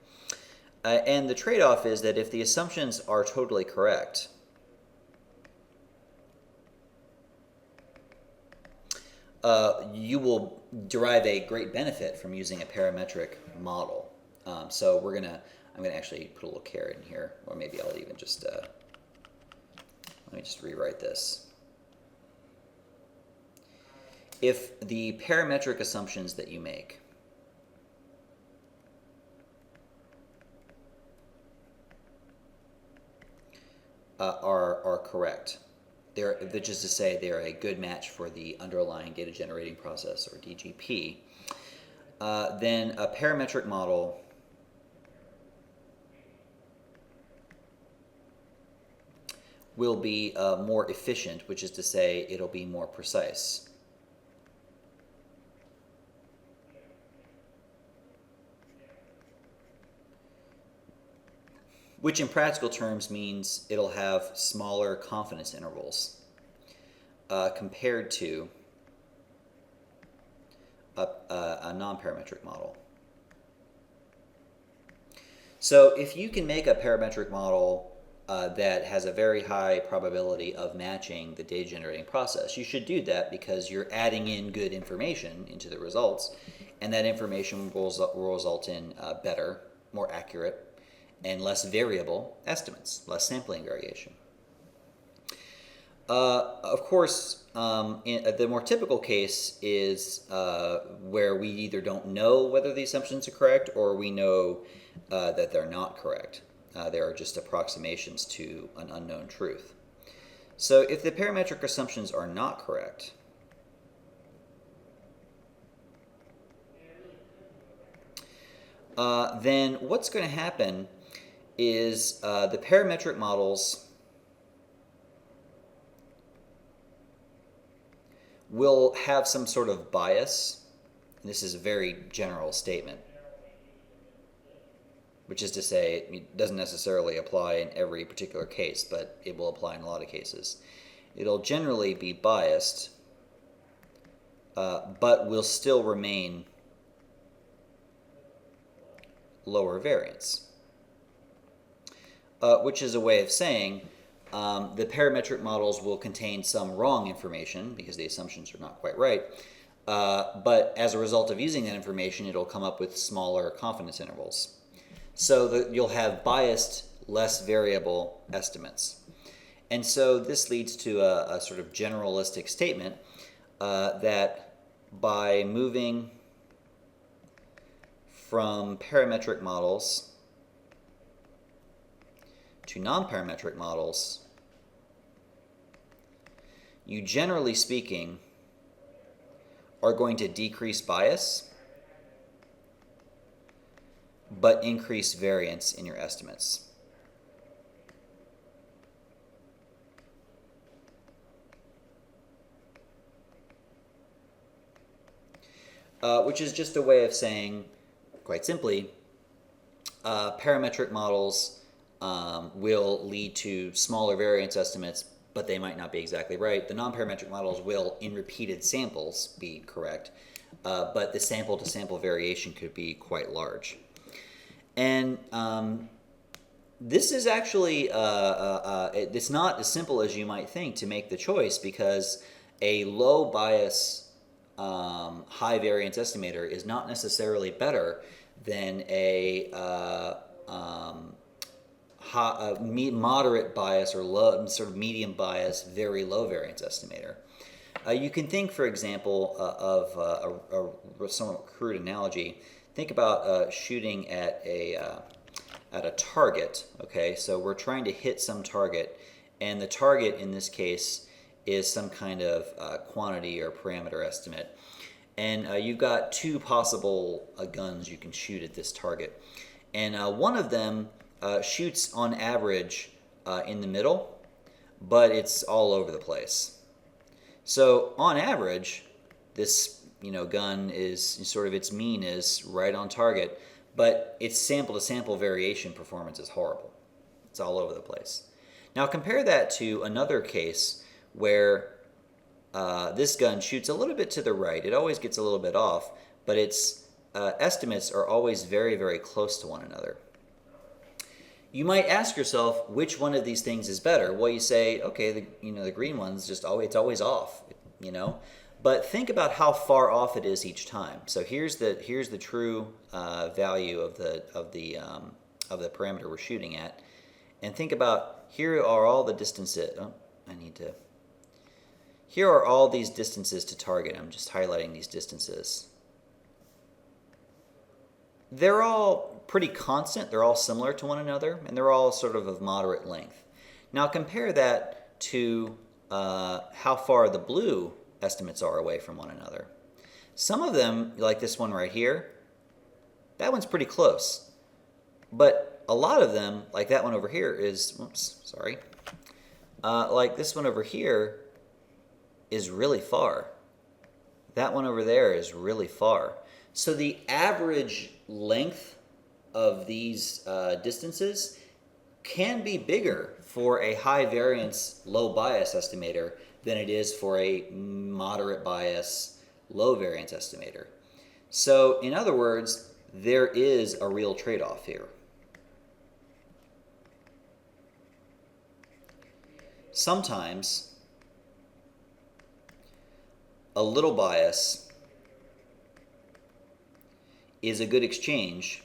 And the trade-off is that if the assumptions are totally correct, you will derive a great benefit from using a parametric model. So I'm gonna actually put a little caret in here, or maybe I'll even just let me just rewrite this. If the parametric assumptions that you make are correct, which is to say they're a good match for the underlying data generating process, or DGP, then a parametric model will be more efficient, which is to say it'll be more precise. Which in practical terms means it'll have smaller confidence intervals compared to a nonparametric model. So if you can make a parametric model that has a very high probability of matching the data generating process, you should do that because you're adding in good information into the results, and that information will result in better, more accurate, and less variable estimates, less sampling variation. Of course, the more typical case is where we either don't know whether the assumptions are correct or we know that they're not correct. They are just approximations to an unknown truth. So if the parametric assumptions are not correct, then what's going to happen is the parametric models will have some sort of bias. And this is a very general statement, which is to say it doesn't necessarily apply in every particular case, but it will apply in a lot of cases. It'll generally be biased, but will still remain lower variance. Which is a way of saying the parametric models will contain some wrong information because the assumptions are not quite right, but as a result of using that information, it'll come up with smaller confidence intervals. So that you'll have biased, less variable estimates. And so this leads to a sort of generalistic statement that by moving from parametric models to nonparametric models, you generally speaking are going to decrease bias but increase variance in your estimates. Which is just a way of saying, quite simply, parametric models will lead to smaller variance estimates, but they might not be exactly right. The nonparametric models will, in repeated samples, be correct, but the sample-to-sample variation could be quite large. And this is actually, it's not as simple as you might think to make the choice, because a low bias, high variance estimator is not necessarily better than a moderate bias or low, sort of medium bias, very low variance estimator. You can think, for example, of a somewhat crude analogy. Think about shooting at a target. Okay, so we're trying to hit some target, and the target in this case is some kind of quantity or parameter estimate. And you've got two possible guns you can shoot at this target, and one of them shoots on average in the middle, but it's all over the place. So on average, this gun is sort of, its mean is right on target, but its sample-to-sample variation performance is horrible. It's all over the place. Now compare that to another case where this gun shoots a little bit to the right. It always gets a little bit off, but its estimates are always very, very close to one another. You might ask yourself, which one of these things is better? Well, you say, okay, the green one's just it's always off, But think about how far off it is each time. So here's the true value of the parameter we're shooting at, and think about, here are all the distances. Here are all these distances to target. I'm just highlighting these distances. They're all pretty constant. They're all similar to one another, and they're all sort of moderate length. Now compare that to how far the blue estimates are away from one another. Some of them, like this one right here, that one's pretty close. But a lot of them, like that one over here, is, Like this one over here is really far. That one over there is really far. So the average length of these distances can be bigger for a high variance, low bias estimator than it is for a moderate bias, low variance estimator. So in other words, there is a real trade-off here. Sometimes a little bias is a good exchange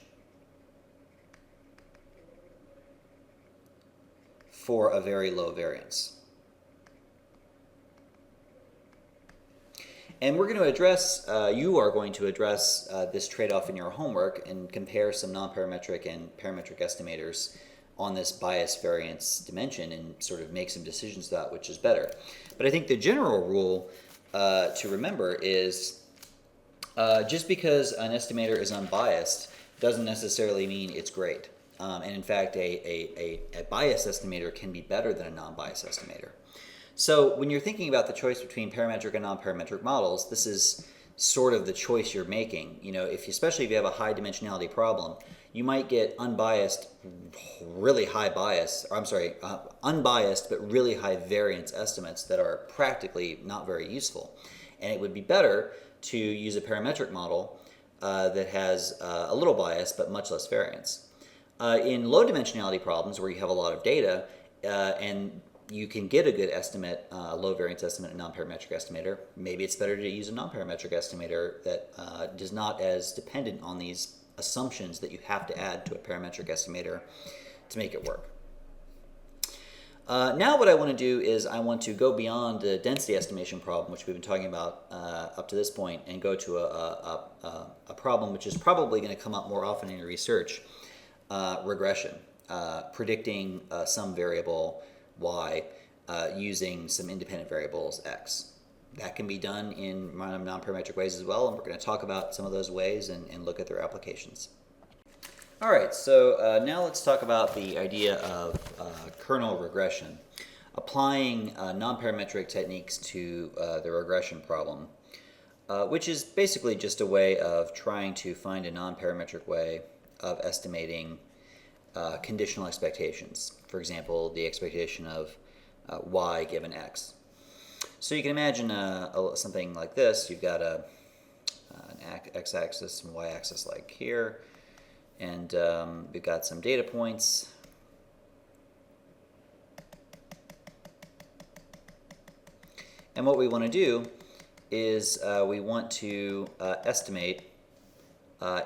for a very low variance. And we're going to address, you are going to address this trade-off in your homework and compare some nonparametric and parametric estimators on this bias variance dimension and sort of make some decisions about which is better. But I think the general rule to remember is just because an estimator is unbiased doesn't necessarily mean it's great. And in fact, a bias estimator can be better than a non-bias estimator. So when you're thinking about the choice between parametric and non-parametric models, this is sort of the choice you're making. You know, especially if you have a high dimensionality problem, you might get unbiased, really high bias, or I'm sorry, unbiased but really high variance estimates that are practically not very useful. And it would be better to use a parametric model that has a little bias but much less variance. In low dimensionality problems where you have a lot of data and you can get a good estimate, low variance estimate, a non-parametric estimator, maybe it's better to use a non-parametric estimator that is not as dependent on these assumptions that you have to add to a parametric estimator to make it work. Now what I want to do is I want to go beyond the density estimation problem, which we've been talking about up to this point, and go to a problem which is probably going to come up more often in your research, regression, predicting some variable y using some independent variables x. That can be done in non-parametric ways as well, and we're going to talk about some of those ways and look at their applications. All right, so now let's talk about the idea of kernel regression, applying non-parametric techniques to the regression problem, which is basically just a way of trying to find a non-parametric way of estimating conditional expectations. For example, the expectation of y given x. So you can imagine something like this. You've got an x-axis and y-axis like here, and we've got some data points. And what we want to do is we want to estimate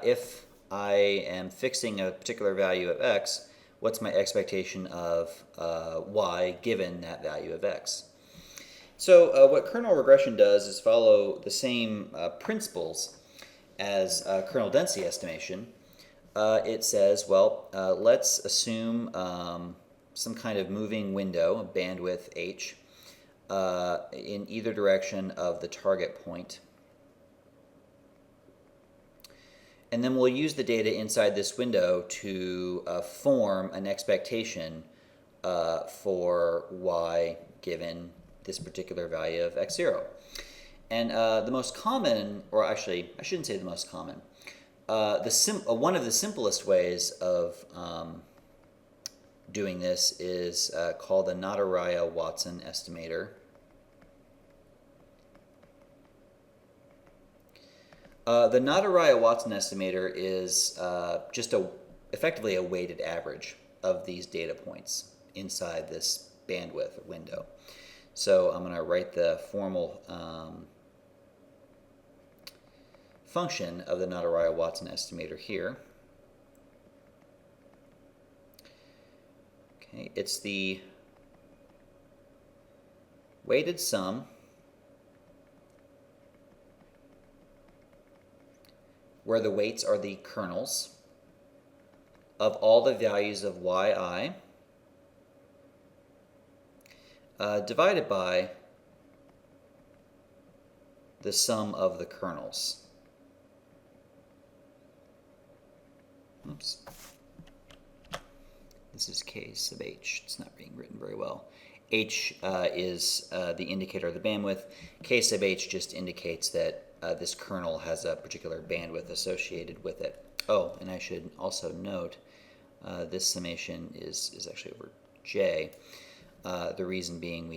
if I am fixing a particular value of x, what's my expectation of y given that value of x. So what kernel regression does is follow the same principles as kernel density estimation. It says, well, let's assume some kind of moving window, bandwidth h, in either direction of the target point. And then we'll use the data inside this window to form an expectation for y given this particular value of x0. And the most common, or actually, I shouldn't say the most common, one of the simplest ways of doing this is called the Nadaraya-Watson estimator. The Nadaraya-Watson estimator is just effectively a weighted average of these data points inside this bandwidth window. So I'm going to write the formal function of the Nadaraya-Watson estimator here. Okay, it's the weighted sum where the weights are the kernels of all the values of yi divided by the sum of the kernels. Oops. This is k sub h. It's not being written very well. H is the indicator of the bandwidth. K sub H just indicates that this kernel has a particular bandwidth associated with it. Oh, and I should also note this summation is actually over J. The reason being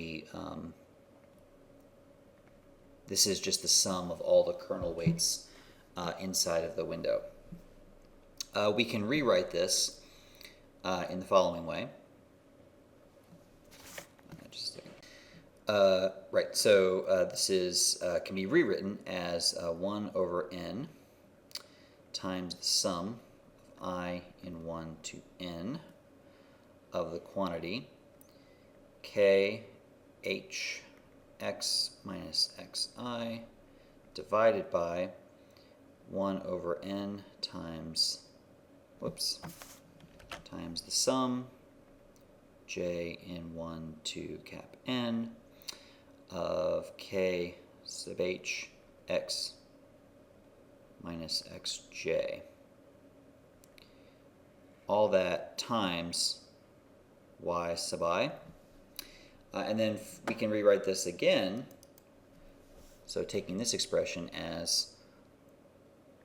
this is just the sum of all the kernel weights inside of the window. We can rewrite this in the following way. Right, so this is can be rewritten as 1 over n times the sum of I in 1 to n of the quantity k h x minus xi divided by 1 over n times the sum j in 1 to cap n of k sub h x minus xj. All that times y sub I. And then we can rewrite this again, so taking this expression as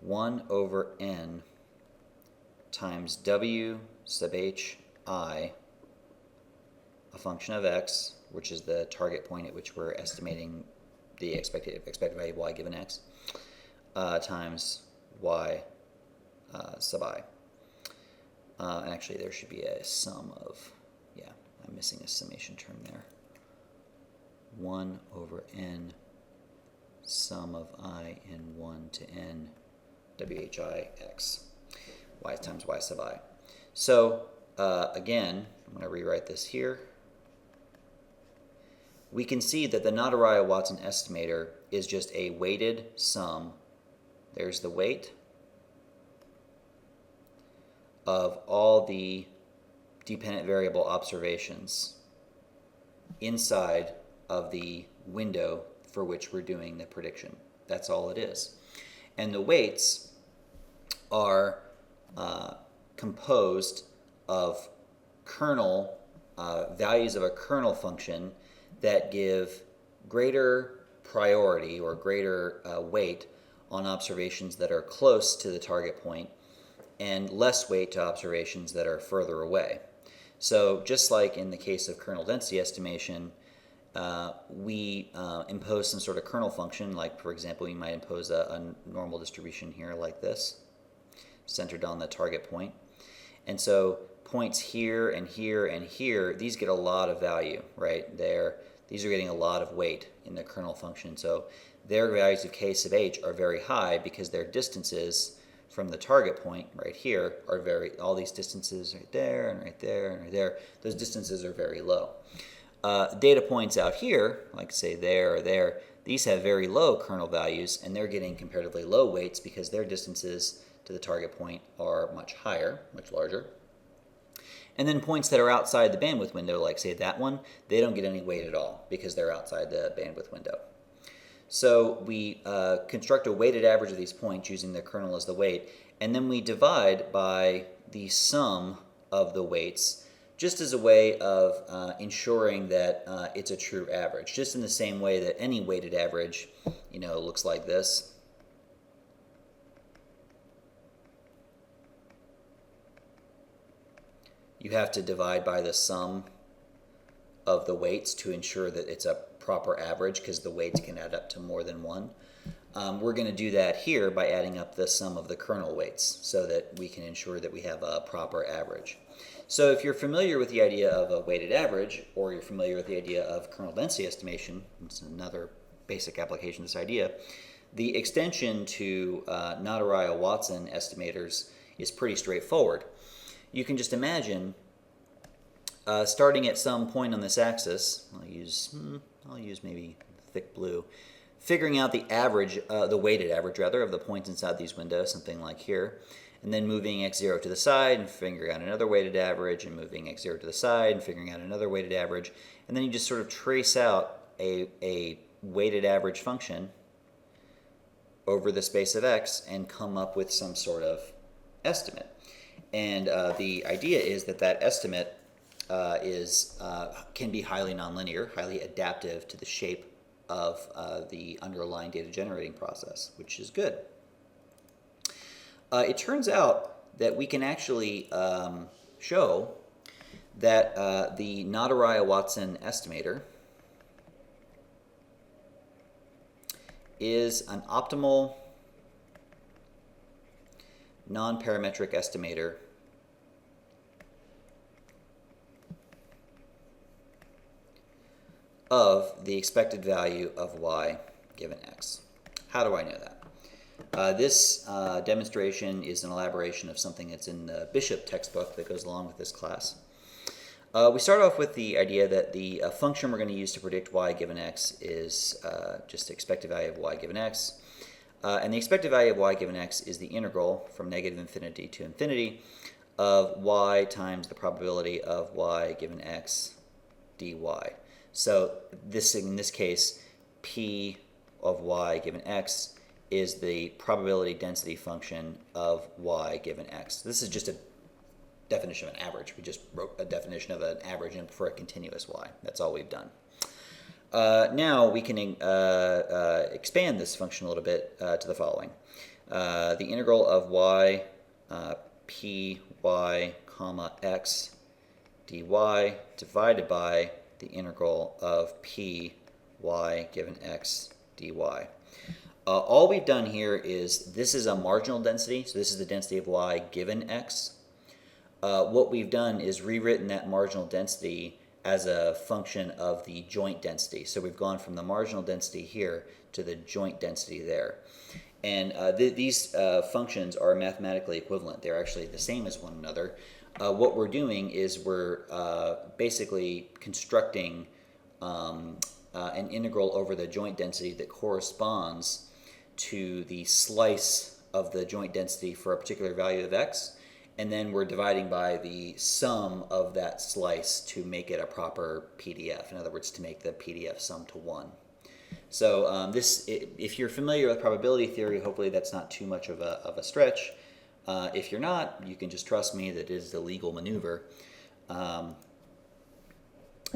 1 over n times w sub h I, a function of x, which is the target point at which we're estimating the expected value of y given x, times y sub I. And actually there should be a sum of, I'm missing a summation term there. 1 over n sum of I in 1 to n whi x, y times y sub I. So again, I'm going to rewrite this here. We can see that the Nadaraya-Watson estimator is just a weighted sum. There's the weight of all the dependent variable observations inside of the window for which we're doing the prediction. That's all it is. And the weights are composed of kernel values of a kernel function that give greater priority or greater weight on observations that are close to the target point and less weight to observations that are further away. So just like in the case of kernel density estimation, we impose some sort of kernel function, like for example we might impose a normal distribution here like this, centered on the target point. And so points here and here and here, these get a lot of value, right? These are getting a lot of weight in the kernel function. So their values of k sub h are very high because their distances from the target point right here are all these distances right there and right there and right there, those distances are very low. Data points out here, like say there or there, these have very low kernel values and they're getting comparatively low weights because their distances to the target point are much higher, much larger. And then points that are outside the bandwidth window, like say that one, they don't get any weight at all because they're outside the bandwidth window. So we construct a weighted average of these points using the kernel as the weight, and then we divide by the sum of the weights just as a way of ensuring that it's a true average, just in the same way that any weighted average, looks like this. You have to divide by the sum of the weights to ensure that it's a proper average because the weights can add up to more than one. We're going to do that here by adding up the sum of the kernel weights so that we can ensure that we have a proper average. So if you're familiar with the idea of a weighted average, or you're familiar with the idea of kernel density estimation, it's another basic application of this idea, the extension to Nadaraya-Watson estimators is pretty straightforward. You can just imagine starting at some point on this axis, I'll use maybe thick blue, figuring out the average, the weighted average rather, of the points inside these windows, something like here, and then moving x0 to the side and figuring out another weighted average, and moving x0 to the side and figuring out another weighted average, and then you just sort of trace out a weighted average function over the space of x and come up with some sort of estimate. And the idea is that that estimate can be highly nonlinear, highly adaptive to the shape of the underlying data generating process, which is good. It turns out that we can actually show that the Nadaraya-Watson estimator is an optimal nonparametric estimator of the expected value of y given x. How do I know that? This demonstration is an elaboration of something that's in the Bishop textbook that goes along with this class. We start off with the idea that the function we're going to use to predict y given x is just the expected value of y given x. And the expected value of y given x is the integral from negative infinity to infinity of y times the probability of y given x dy. So in this case, p of y given x is the probability density function of y given x. This is just a definition of an average. We just wrote a definition of an average for a continuous y. That's all we've done. Now we can expand this function a little bit to the following. The integral of y py comma x dy divided by the integral of p y given x dy. All we've done here is this is a marginal density, so this is the density of y given x. What we've done is rewritten that marginal density as a function of the joint density. So we've gone from the marginal density here to the joint density there. And these functions are mathematically equivalent. They're actually the same as one another. What we're doing is we're basically constructing an integral over the joint density that corresponds to the slice of the joint density for a particular value of x, and then we're dividing by the sum of that slice to make it a proper PDF. In other words, to make the PDF sum to 1. So if you're familiar with probability theory, hopefully that's not too much of a stretch. If you're not, you can just trust me that it is the legal maneuver.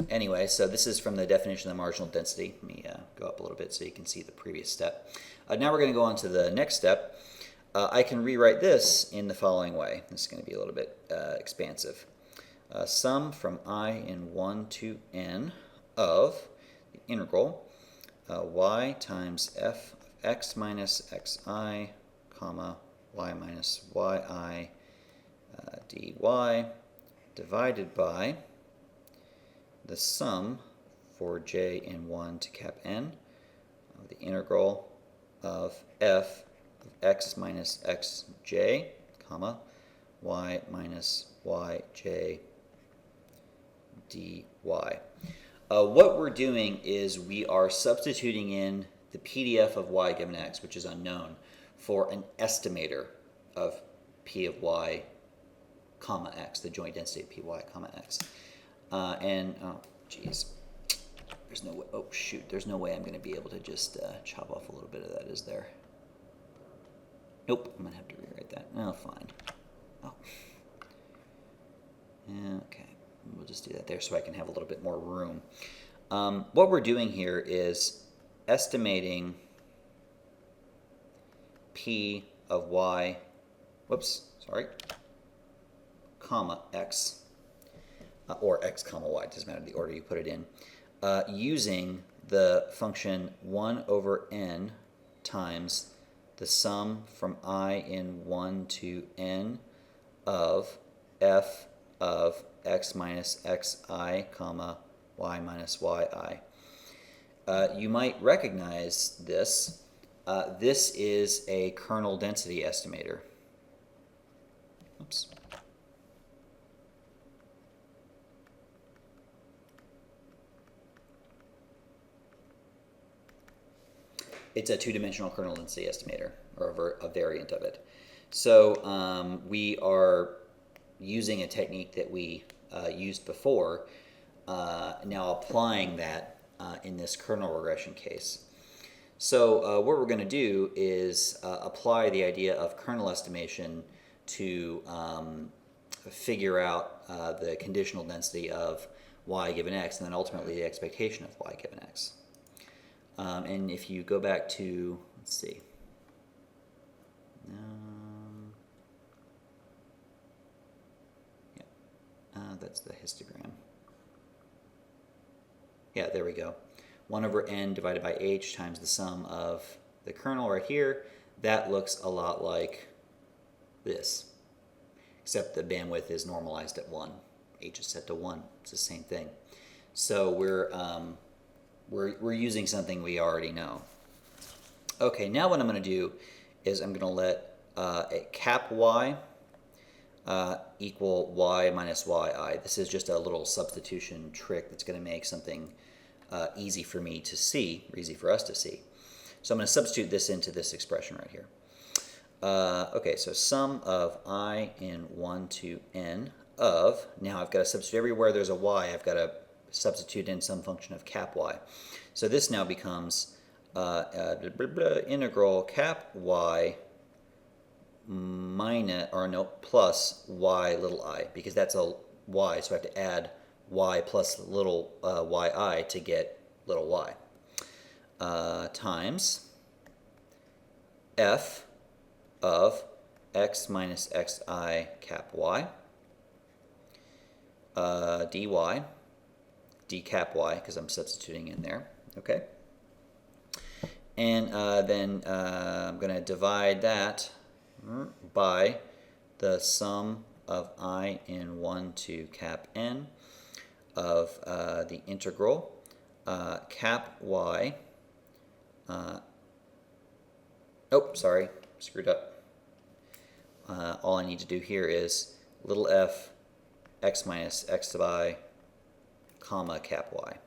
Anyway, so this is from the definition of the marginal density. Let me go up a little bit so you can see the previous step. Now we're going to go on to the next step. I can rewrite this in the following way. This is going to be a little bit expansive. Sum from I in 1 to n of the integral y times f of x minus xi, comma, y minus yi dy divided by the sum for j in 1 to cap n of the integral of f of x minus xj, comma, y minus yj dy. What we're doing is we are substituting in the PDF of y given x, which is unknown, for an estimator of p of y comma x, the joint density of py comma x. And, oh, geez, there's no way, oh, shoot, there's no way I'm going to be able to just chop off a little bit of that, is there? Nope, I'm going to have to rewrite that. Oh, fine. Oh. Okay, we'll just do that there so I can have a little bit more room. What we're doing here is estimating p of y, comma x, or x comma y, it doesn't matter the order you put it in, using the function 1 over n times the sum from I in 1 to n of f of x minus xi, comma, y minus yi. You might recognize this. This is a kernel density estimator. Oops. It's a two-dimensional kernel density estimator, or a variant of it. So we are using a technique that we used before, now applying that in this kernel regression case. So what we're going to do is apply the idea of kernel estimation to figure out the conditional density of y given x, and then ultimately the expectation of y given x. And if you go back to, let's see, that's the histogram. Yeah, there we go. 1 over n divided by h times the sum of the kernel right here. That looks a lot like this, except the bandwidth is normalized at 1. H is set to 1. It's the same thing. So we're using something we already know. Okay, now what I'm going to do is I'm going to let a cap y equal y minus yi. This is just a little substitution trick that's going to make something easy for me to see, or easy for us to see. So I'm going to substitute this into this expression right here. Okay, so sum of I in 1 to n of, now I've got to substitute everywhere there's a y, I've got to substitute in some function of cap y. So this now becomes integral cap y minus, or no, plus y little I, because that's a y, so I have to add y plus little yi to get little y, times f of x minus xi cap y dy, d cap y, because I'm substituting in there, okay? And then I'm going to divide that by the sum of I in 1 to cap n of the integral cap y, oh, sorry, screwed up. All I need to do here is little f x minus x sub I, comma, cap y.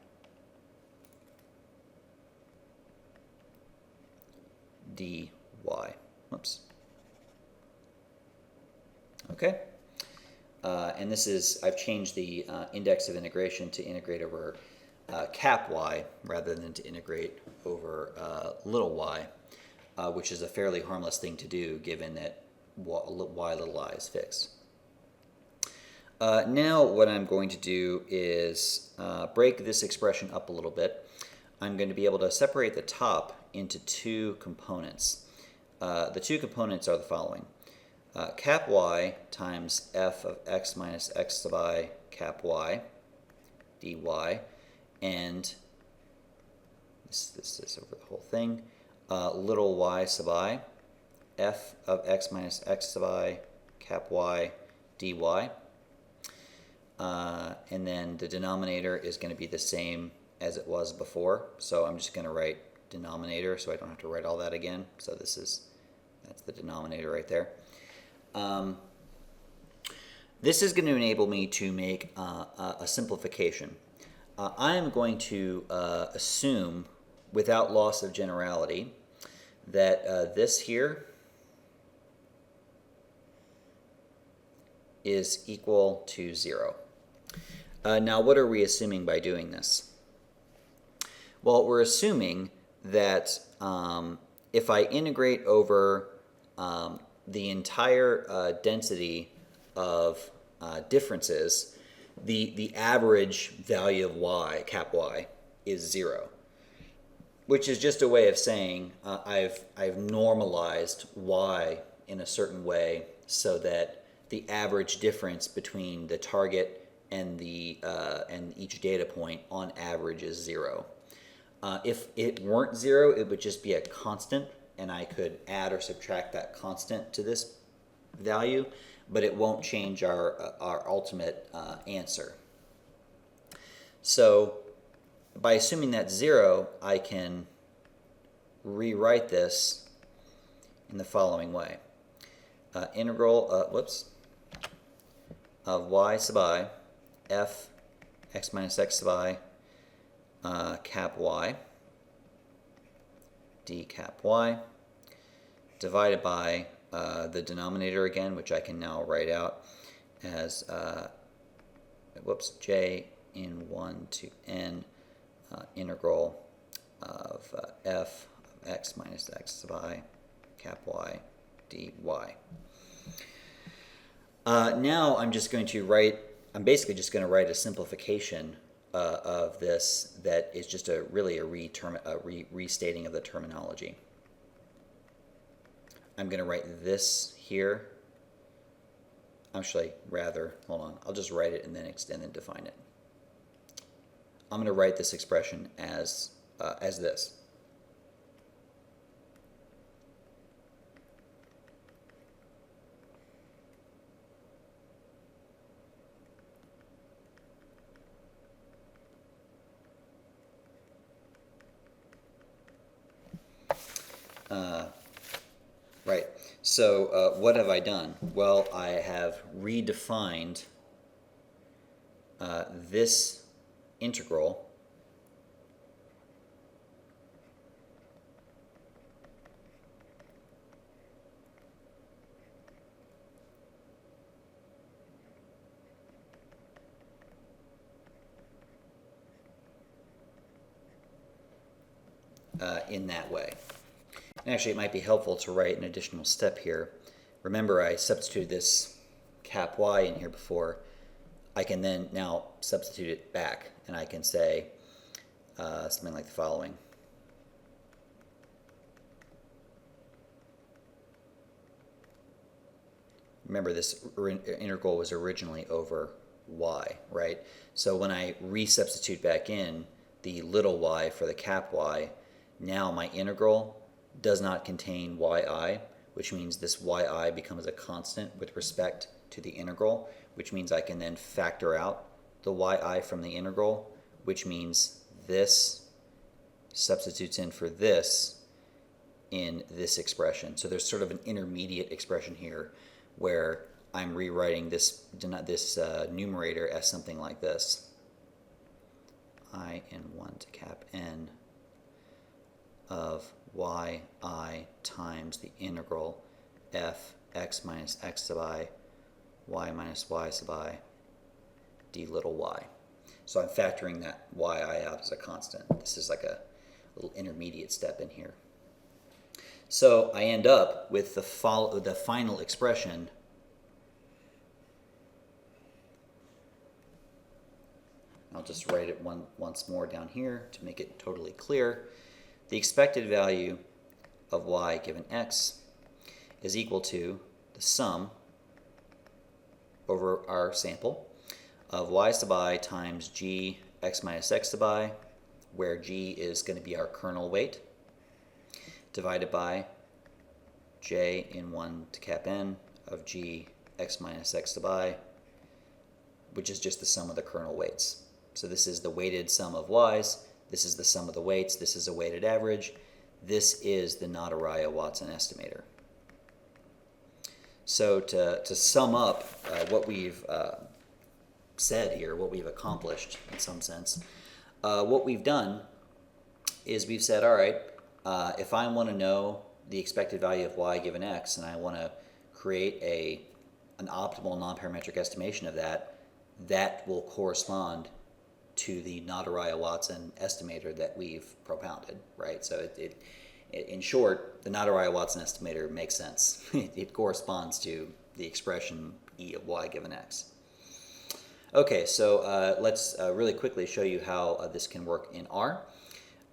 dy. Whoops. Okay. And this is, I've changed the index of integration to integrate over cap y rather than to integrate over little y, which is a fairly harmless thing to do given that y little I is fixed. Now what I'm going to do is break this expression up a little bit. I'm going to be able to separate the top into two components. The two components are the following. Cap y times f of x minus x sub I cap y dy, and this is over the whole thing, little y sub I, f of x minus x sub I cap y dy, and then the denominator is going to be the same as it was before, so I'm just going to write denominator so I don't have to write all that again. So that's the denominator right there. This is going to enable me to make a simplification. I am going to assume, without loss of generality, that this here is equal to 0. Now, what are we assuming by doing this? Well, we're assuming that if I integrate over the entire density of differences, the average value of y, cap y, is 0, which is just a way of saying I've normalized y in a certain way so that the average difference between the target and and each data point on average is 0. If it weren't 0, it would just be a constant, and I could add or subtract that constant to this value, but it won't change our ultimate answer. So by assuming that's 0, I can rewrite this in the following way. Integral of y sub I, f x minus x sub I, cap y, d cap y, divided by the denominator again, which I can now write out as j in 1 to n integral of f of x minus x sub I cap y dy. Now I'm just going to write, I'm basically just going to write a simplification of this that is just really a restating of the terminology. I'm going to write this here. Actually, rather, hold on, I'll just write it and then extend and define it. I'm going to write this expression as this. Right. So what have I done? Well, I have redefined this integral in that way. And actually, it might be helpful to write an additional step here. Remember, I substituted this cap y in here before. I can then now substitute it back, and I can say something like the following. Remember, this integral was originally over y, right? So when I resubstitute back in the little y for the cap y, now my integral does not contain yi, which means this yi becomes a constant with respect to the integral, which means I can then factor out the yi from the integral, which means this substitutes in for this in this expression. So there's sort of an intermediate expression here where I'm rewriting this numerator as something like this. I in 1 to cap n of yi times the integral f x minus x sub I y minus y sub I d little y. So I'm factoring that yi out as a constant. This is like a little intermediate step in here. So I end up with the final expression I'll just write it once more down here to make it totally clear. The expected value of y given x is equal to the sum over our sample of y sub I times g x minus x sub I, where g is going to be our kernel weight, divided by j in 1 to cap n of g x minus x sub I, which is just the sum of the kernel weights. So this is the weighted sum of y's, this is the sum of the weights, this is a weighted average, this is the Nadaraya-Watson estimator. So to sum up what we've said here, what we've accomplished in some sense, what we've done is we've said, all right, if I want to know the expected value of y given x and I want to create an optimal nonparametric estimation of that, that will correspond to the Nadaraya-Watson estimator that we've propounded, right? So in short, the Nadaraya-Watson estimator makes sense. It corresponds to the expression E of y given x. Okay, so let's really quickly show you how this can work in R.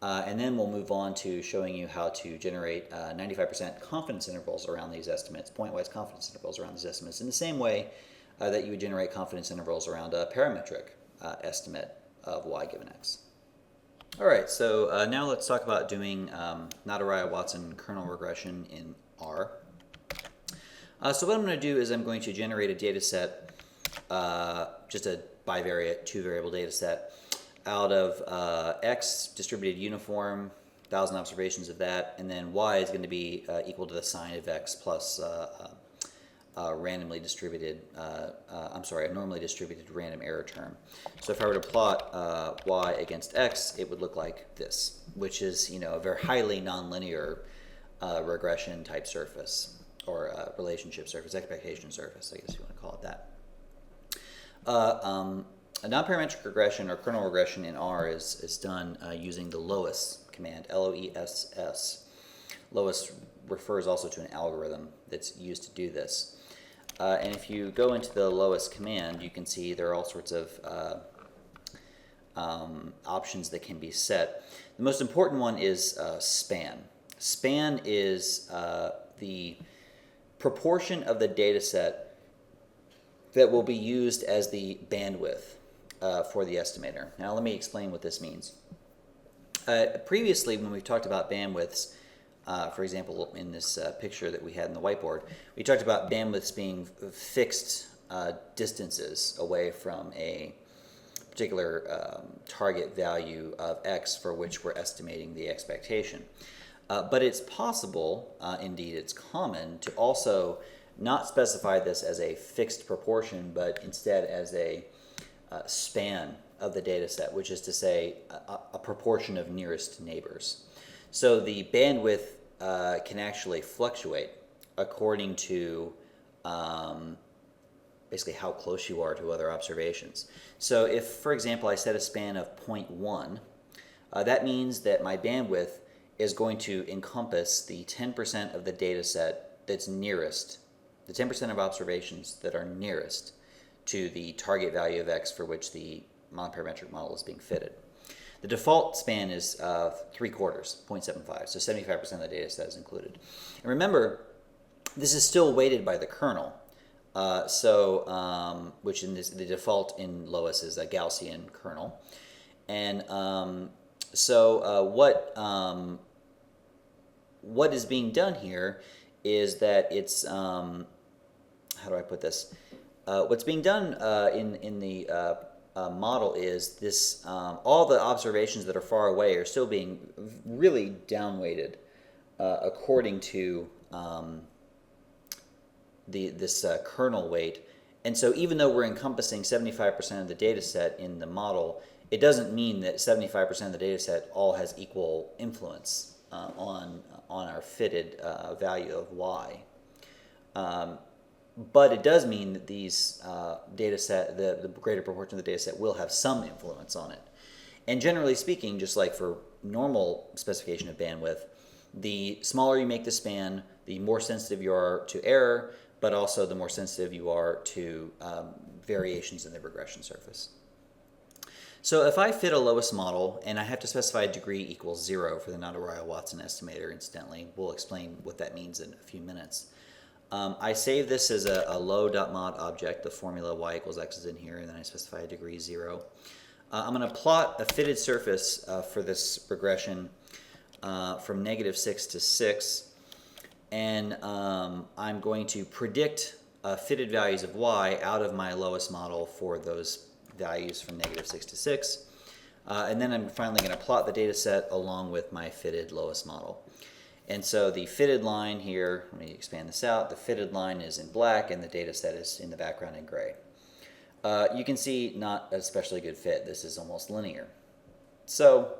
And then we'll move on to showing you how to generate 95% confidence intervals around these estimates, point-wise confidence intervals around these estimates, in the same way that you would generate confidence intervals around a parametric estimate of y given x. All right, so now let's talk about doing Nadaraya-Watson kernel regression in R. So what I'm going to do is I'm going to generate a data set, just a bivariate, two-variable data set, out of x, distributed uniform, 1,000 observations of that, and then y is going to be equal to the sine of x plus randomly distributed, a normally distributed random error term. So if I were to plot y against x, it would look like this, which is, a very highly nonlinear regression type surface, or relationship surface, expectation surface, I guess you want to call it that. A nonparametric regression or kernel regression in R is done using the LOESS command, LOESS. LOESS refers also to an algorithm that's used to do this. And if you go into the lowest command, you can see there are all sorts of options that can be set. The most important one is span. Span is the proportion of the data set that will be used as the bandwidth for the estimator. Now let me explain what this means. Previously, when we've talked about bandwidths, for example, in this picture that we had in the whiteboard, we talked about bandwidths being fixed distances away from a particular target value of x for which we're estimating the expectation. But it's possible, indeed it's common, to also not specify this as a fixed proportion, but instead as a span of the data set, which is to say a proportion of nearest neighbors. So the bandwidth can actually fluctuate according to basically how close you are to other observations. So if, for example, I set a span of 0.1, that means that my bandwidth is going to encompass the 10% of the data set that's nearest, the 10% of observations that are nearest to the target value of x for which the nonparametric model is being fitted. The default span is 3/4, 0.75, so 75% of the data set is included. And remember, this is still weighted by the kernel, which in this, the default in LOES is a Gaussian kernel. And what is being done here is that it's, how do I put this? What's being done in the model is this, all the observations that are far away are still being really downweighted according to this kernel weight. And so even though we're encompassing 75% of the data set in the model, it doesn't mean that 75% of the data set all has equal influence on our fitted value of y. But it does mean that these data set, the greater proportion of the data set will have some influence on it. And generally speaking, just like for normal specification of bandwidth, the smaller you make the span, the more sensitive you are to error, but also the more sensitive you are to variations in the regression surface. So if I fit a LOES model, and I have to specify a degree equals 0 for the Nadaraya-Watson estimator, incidentally, we'll explain what that means in a few minutes. I save this as a low.mod object. The formula y equals x is in here, and then I specify a degree 0. I'm going to plot a fitted surface for this regression from -6 to 6, and I'm going to predict fitted values of y out of my LOES model for those values from -6 to 6. And then I'm finally going to plot the data set along with my fitted LOES model. And so the fitted line here, let me expand this out, the fitted line is in black and the data set is in the background in gray. You can see not an especially good fit. This is almost linear. So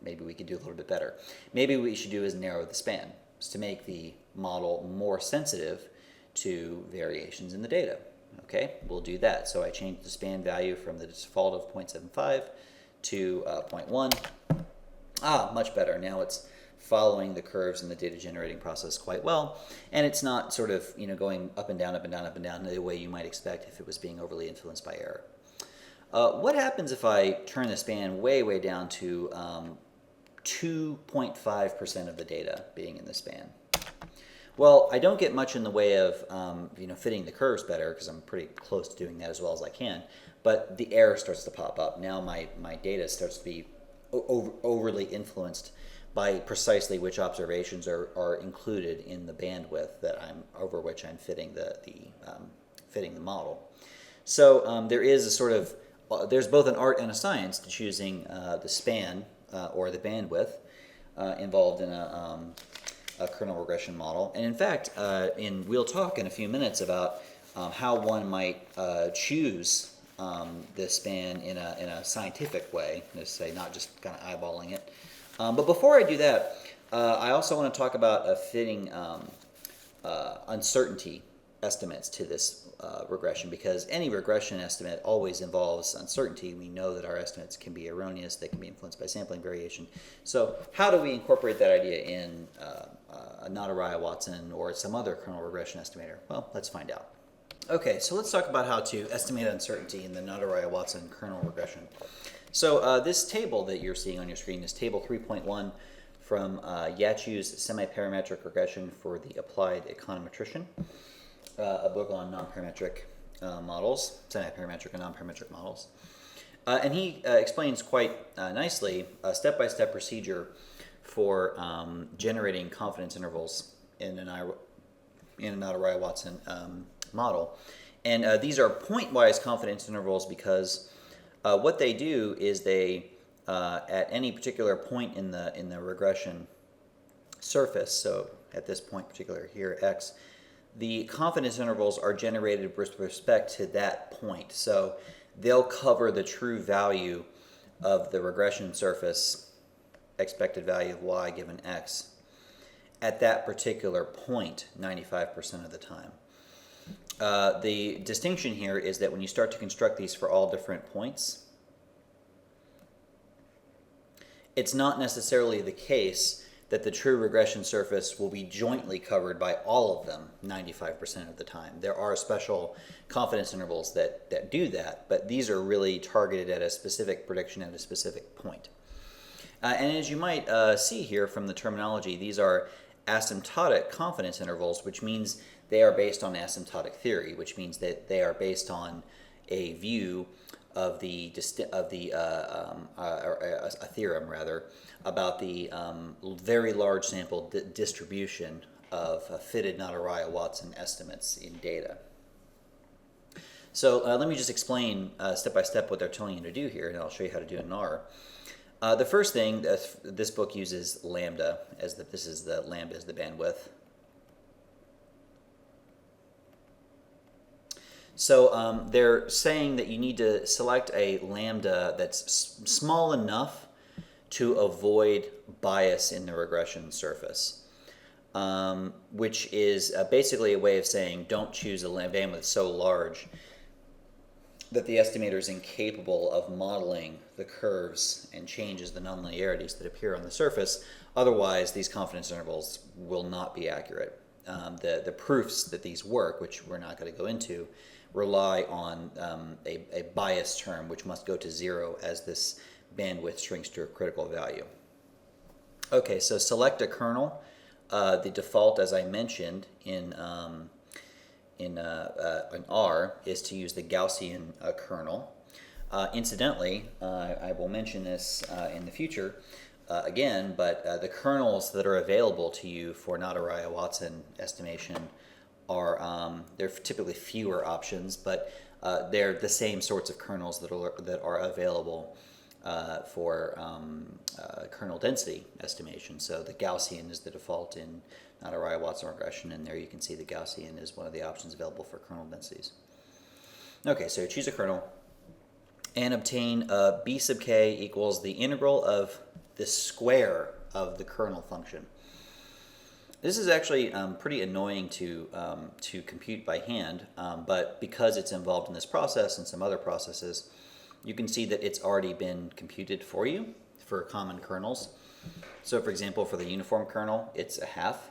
maybe we could do a little bit better. Maybe what we should do is narrow the span to make the model more sensitive to variations in the data. Okay, we'll do that. So I changed the span value from the default of 0.75 to 0.1. Much better. Now it's following the curves in the data generating process quite well, and it's not sort of going up and down, up and down, up and down the way you might expect if it was being overly influenced by error. What happens if I turn the span way, way down to 2.5% of the data being in the span? Well, I don't get much in the way of fitting the curves better, because I'm pretty close to doing that as well as I can, but the error starts to pop up. Now my data starts to be overly influenced by precisely which observations are included in the bandwidth that over which I'm fitting the model. So there is a sort of there's both an art and a science to choosing the span or the bandwidth involved in a kernel regression model. And in fact, we'll talk in a few minutes about how one might choose the span in a scientific way, let's say, not just kind of eyeballing it. But before I do that, I also want to talk about fitting uncertainty estimates to this regression, because any regression estimate always involves uncertainty. We know that our estimates can be erroneous, they can be influenced by sampling variation. So how do we incorporate that idea in a Nadaraya-Watson or some other kernel regression estimator? Well, let's find out. Okay, so let's talk about how to estimate uncertainty in the Nadaraya-Watson kernel regression. So this table that you're seeing on your screen is table 3.1 from Yachu's Semi-Parametric Regression for the Applied Econometrician, a book on nonparametric models, semi-parametric and nonparametric models. And he explains quite nicely a step-by-step procedure for generating confidence intervals in an Nadaraya-Watson model. And these are point-wise confidence intervals because what they do is they, at any particular point in the regression surface, so at this point particular here, x, the confidence intervals are generated with respect to that point. So they'll cover the true value of the regression surface, expected value of y given x, at that particular point 95% of the time. The distinction here is that when you start to construct these for all different points, it's not necessarily the case that the true regression surface will be jointly covered by all of them 95% of the time. There are special confidence intervals that do that, but these are really targeted at a specific prediction at a specific point. And as you might see here from the terminology, these are asymptotic confidence intervals, which means they are based on asymptotic theory, which means that they are based on a view of a theorem rather, about the very large sample distribution of fitted Nadaraya-Watson estimates in data. So let me just explain step by step what they're telling you to do here, and I'll show you how to do it in R. The first thing, this book uses lambda as lambda as the bandwidth. So they're saying that you need to select a lambda that's small enough to avoid bias in the regression surface, which is basically a way of saying don't choose a bandwidth so large that the estimator is incapable of modeling the curves and changes, the nonlinearities that appear on the surface. Otherwise, these confidence intervals will not be accurate. The proofs that these work, which we're not going to go into, rely on a bias term, which must go to 0 as this bandwidth shrinks to a critical value. Okay, so select a kernel. The default, as I mentioned, in R is to use the Gaussian kernel. Incidentally, I will mention this in the future again, but the kernels that are available to you for Nadaraya-Watson estimation are they're typically fewer options, but they're the same sorts of kernels that are available for kernel density estimation. So the Gaussian is the default in Nadaraya-Watson regression, and there you can see the Gaussian is one of the options available for kernel densities. Okay, so choose a kernel and obtain b sub k equals the integral of the square of the kernel function. This is actually pretty annoying to compute by hand, but because it's involved in this process and some other processes, you can see that it's already been computed for you for common kernels. So for example, for the uniform kernel, it's a half,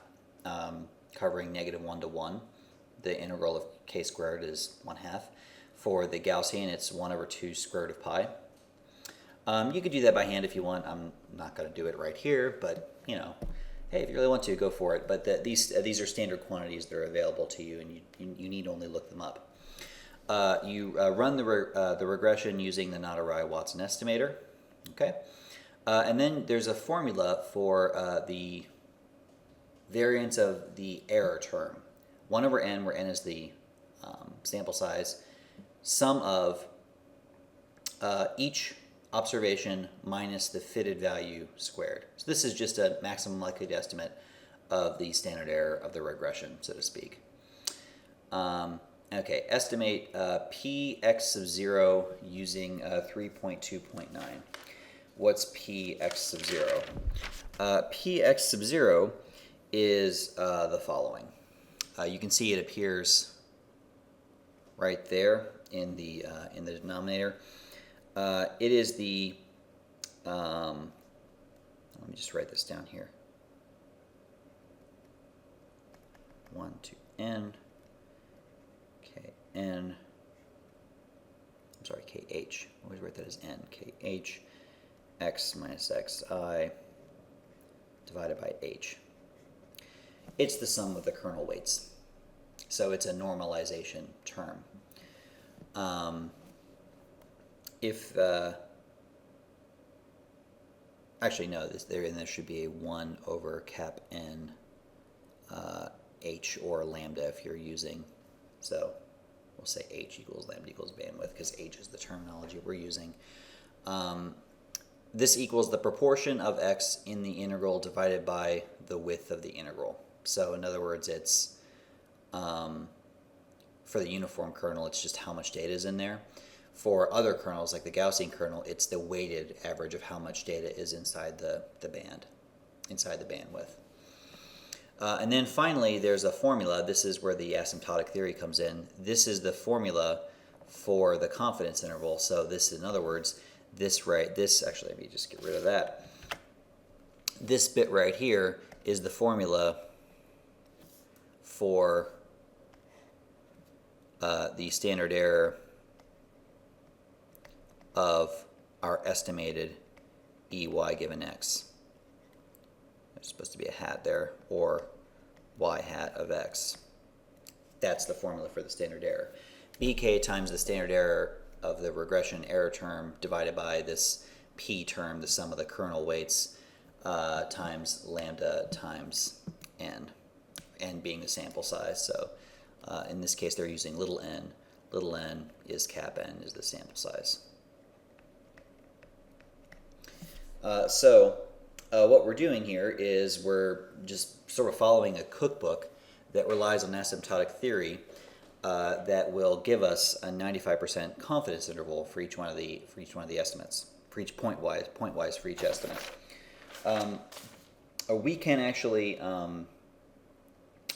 covering -1 to 1. The integral of k squared is 1/2. For the Gaussian, it's 1/2 square root of pi. You could do that by hand if you want. I'm not going to do it right here, but you know, hey, if you really want to, go for it. But these are standard quantities that are available to you, and you need only look them up. You run the regression using the Nadaraya-Watson estimator, okay? And then there's a formula for the variance of the error term. 1/n, where n is the sample size, sum of each observation minus the fitted value squared. So this is just a maximum likelihood estimate of the standard error of the regression, so to speak. Okay, estimate px sub 0 using 3.2.9. What's px sub 0? Px sub 0 is the following. You can see it appears right there in the denominator. It is the, let me just write this down here. 1 to n, k n, I'm sorry, kh, always write that as n, kh, x minus xi divided by h. It's the sum of the kernel weights. So it's a normalization term. Actually, no, there should be a 1 over cap n h or lambda if you're using, so we'll say h equals lambda equals bandwidth because h is the terminology we're using. This equals the proportion of x in the integral divided by the width of the integral. So in other words, it's for the uniform kernel, it's just how much data is in there. For other kernels, like the Gaussian kernel, it's the weighted average of how much data is inside the band, inside the bandwidth. And then finally, there's a formula. This is where the asymptotic theory comes in. This is the formula for the confidence interval. So this, in other words, actually, let me just get rid of that. This bit right here is the formula for the standard error of our estimated EY given X. There's supposed to be a hat there, or Y hat of X. That's the formula for the standard error. BK times the standard error of the regression error term divided by this P term, the sum of the kernel weights, times lambda times n, n being the sample size. So in this case, they're using little n. Little n is cap n is the sample size. What we're doing here is we're just sort of following a cookbook that relies on asymptotic theory that will give us a 95% confidence interval for each one of the estimates, for each point-wise for each estimate. We can actually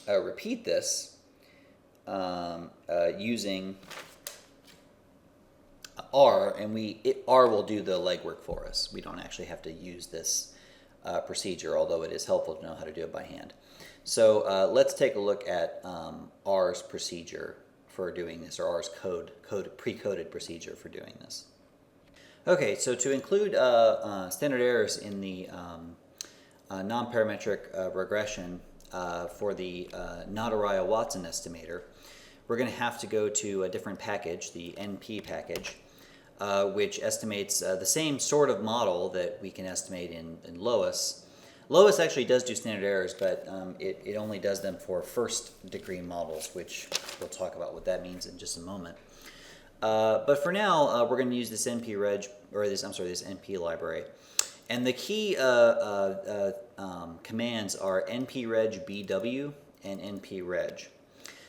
repeat this using R, and R will do the legwork for us. We don't actually have to use this procedure, although it is helpful to know how to do it by hand. So let's take a look at R's procedure for doing this, or R's pre-coded procedure for doing this. Okay, so to include standard errors in the nonparametric regression for the Nadaraya-Watson estimator, we're going to have to go to a different package, the NP package, which estimates the same sort of model that we can estimate in LOES. LOES actually does do standard errors, but it only does them for first-degree models, which we'll talk about what that means in just a moment. But for now, we're going to use this NP NP library, and the key commands are npreg-bw and npreg.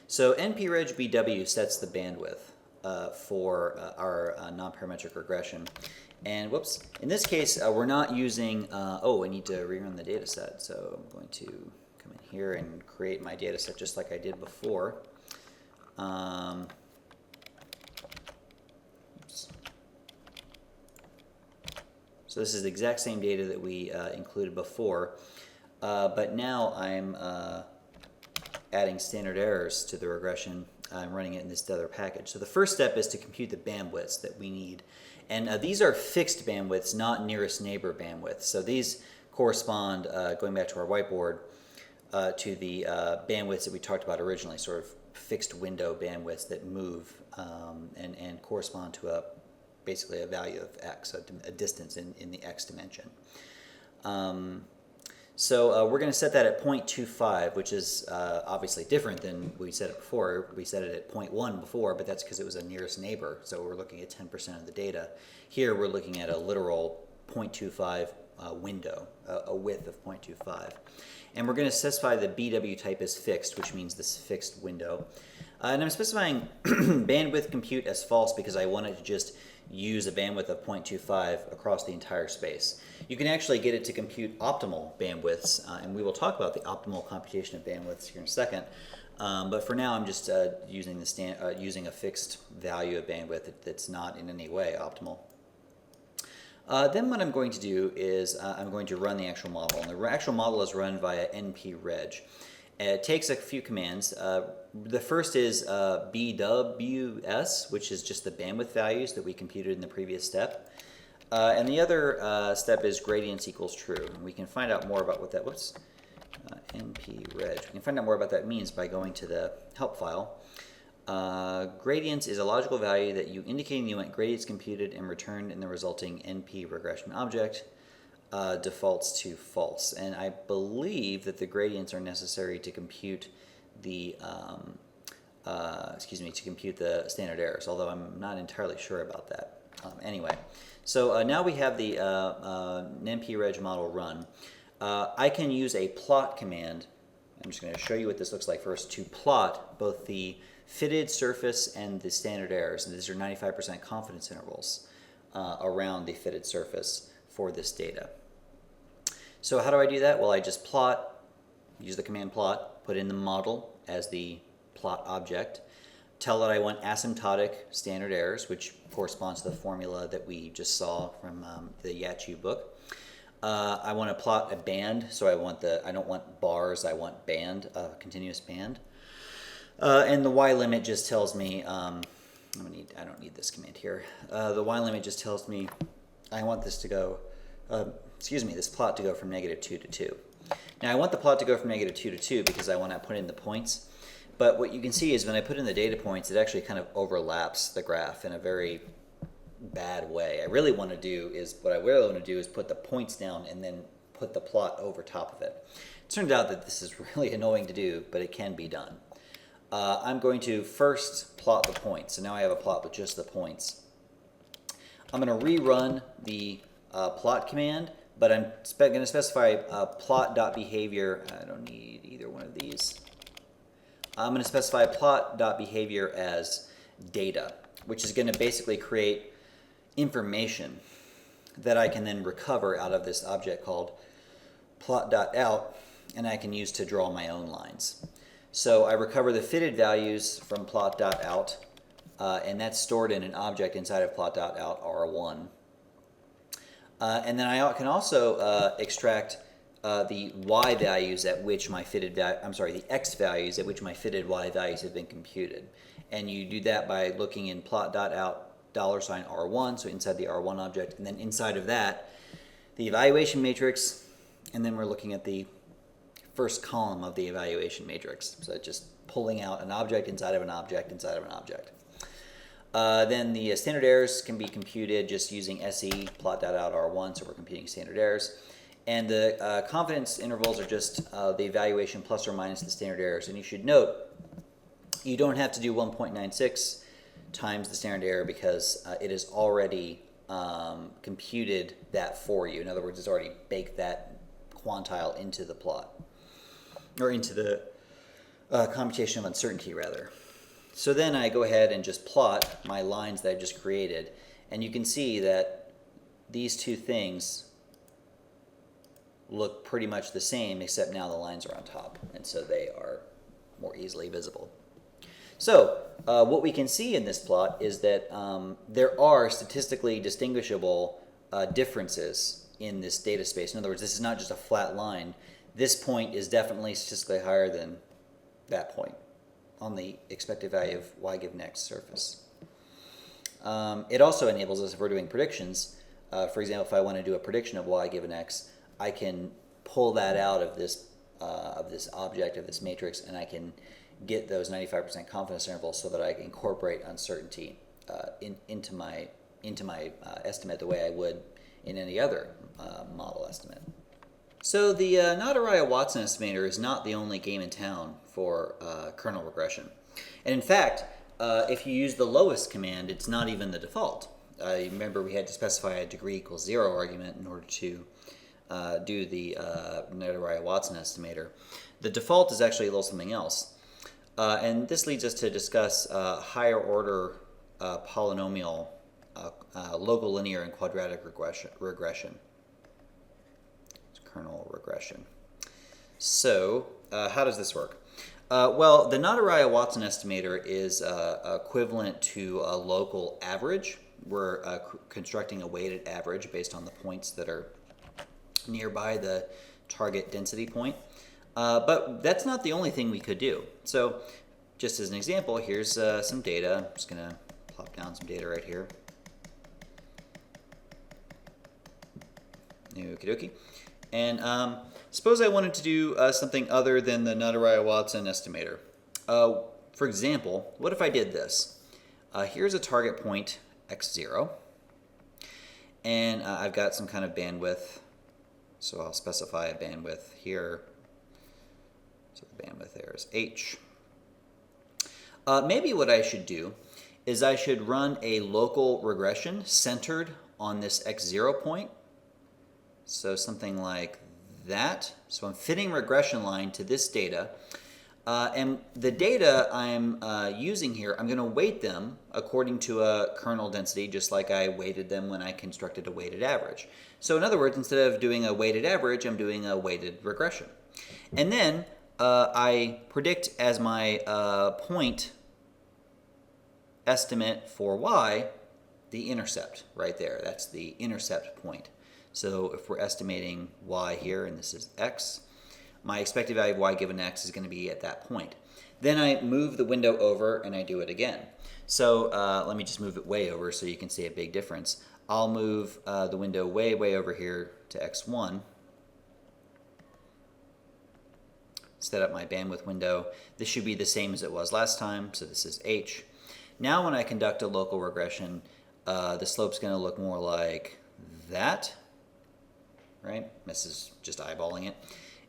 So npreg-bw sets the bandwidth for our nonparametric regression. And whoops, in this case, we're not using, I need to rerun the data set. So I'm going to come in here and create my data set just like I did before. So this is the exact same data that we included before, but now I'm adding standard errors to the regression. I'm running it in this other package. So the first step is to compute the bandwidths that we need. And these are fixed bandwidths, not nearest neighbor bandwidths. So these correspond, going back to our whiteboard, to the bandwidths that we talked about originally, sort of fixed window bandwidths that move and correspond to basically a value of x, a distance in the x dimension. So we're going to set that at 0.25, which is obviously different than we set it before. We set it at 0.1 before, but that's because it was a nearest neighbor. So we're looking at 10% of the data. Here we're looking at a literal 0.25 window, a width of 0.25. And we're going to specify the BW type as fixed, which means this fixed window. And I'm specifying bandwidth compute as false because I wanted to just use a bandwidth of 0.25 across the entire space. You can actually get it to compute optimal bandwidths, and we will talk about the optimal computation of bandwidths here in a second. But for now, I'm just using a fixed value of bandwidth that's not in any way optimal. Then what I'm going to do is I'm going to run the actual model. And the actual model is run via npreg. It takes a few commands. The first is BWS, which is just the bandwidth values that we computed in the previous step. And the other step is gradients equals true. And we can find out more about what that, npreg. We can find out more about that means by going to the help file. Gradients is a logical value that you indicating you want gradients computed and returned in the resulting NP regression object. Defaults to false, and I believe that the gradients are necessary to compute the to compute the standard errors, although I'm not entirely sure about that. Anyway, so now we have the nonparametric model run. I can use a plot command. I'm just going to show you what this looks like first, to plot both the fitted surface and the standard errors, and these are 95% confidence intervals around the fitted surface for this data. So how do I do that? Well, I just plot, use the command plot, put in the model as the plot object, tell it I want asymptotic standard errors, which corresponds to the formula that we just saw from the Yachu book. I want to plot a band, so I don't want bars, I want band, continuous band. And the Y limit just tells me, I don't need this command here. The Y limit just tells me I want this to go, this plot to go from -2 to 2. Now I want the plot to go from -2 to 2 because I want to put in the points. But what you can see is when I put in the data points, it actually kind of overlaps the graph in a very bad way. What I really want to do is put the points down and then put the plot over top of it. It turns out that this is really annoying to do, but it can be done. I'm going to first plot the points. So now I have a plot with just the points. I'm going to rerun the plot command, but I'm going to specify plot.behavior. I don't need either one of these. I'm going to specify plot.behavior as data, which is going to basically create information that I can then recover out of this object called plot.out, and I can use to draw my own lines. So I recover the fitted values from plot.out, and that's stored in an object inside of plot.out R1. And then I can also extract the y values at which my fitted the x values at which my fitted y values have been computed. And you do that by looking in plot.out $R1, so inside the R1 object, and then inside of that, the evaluation matrix, and then we're looking at the first column of the evaluation matrix. So just pulling out an object inside of an object inside of an object. Then the standard errors can be computed just using SE plot.out R1, so we're computing standard errors. And the confidence intervals are just the evaluation plus or minus the standard errors. And you should note, you don't have to do 1.96 times the standard error because it has already computed that for you. In other words, it's already baked that quantile into the plot, or into the computation of uncertainty, rather. So then I go ahead and just plot my lines that I just created, and you can see that these two things look pretty much the same, except now the lines are on top, and so they are more easily visible. So what we can see in this plot is that there are statistically distinguishable differences in this data space. In other words, this is not just a flat line. This point is definitely statistically higher than that point on the expected value of y given x surface. It also enables us, if we're doing predictions, for example, if I want to do a prediction of y given x, I can pull that out of this object, of this matrix, and I can get those 95% confidence intervals so that I can incorporate uncertainty into my estimate the way I would in any other model estimate. So the Nadaraya-Watson estimator is not the only game in town for kernel regression. And in fact, if you use the lowest command, it's not even the default. You remember we had to specify a degree equals 0 argument in order to do the Nadaraya-Watson estimator. The default is actually a little something else. And this leads us to discuss higher order polynomial local linear and quadratic regression. It's kernel regression. So how does this work? Well, the Nadaraya-Watson estimator is equivalent to a local average. We're constructing a weighted average based on the points that are nearby the target density point. But that's not the only thing we could do. So just as an example, here's some data. I'm just going to plop down some data right here. Okie dokie. And suppose I wanted to do something other than the Nadaraya-Watson estimator. For example, what if I did this? Here's a target point, x0. And I've got some kind of bandwidth. So I'll specify a bandwidth here. So the bandwidth there is h. Maybe what I should do is I should run a local regression centered on this x0 point. So something like that. So I'm fitting regression line to this data. And the data I'm using here, I'm going to weight them according to a kernel density, just like I weighted them when I constructed a weighted average. So in other words, instead of doing a weighted average, I'm doing a weighted regression. And then I predict as my point estimate for y, the intercept right there. That's the intercept point. So if we're estimating y here, and this is x, my expected value of y given x is going to be at that point. Then I move the window over and I do it again. So let me just move it way over so you can see a big difference. I'll move the window way over here to x1. Set up my bandwidth window. This should be the same as it was last time, so this is h. Now when I conduct a local regression, the slope's going to look more like that. Right? This is just eyeballing it.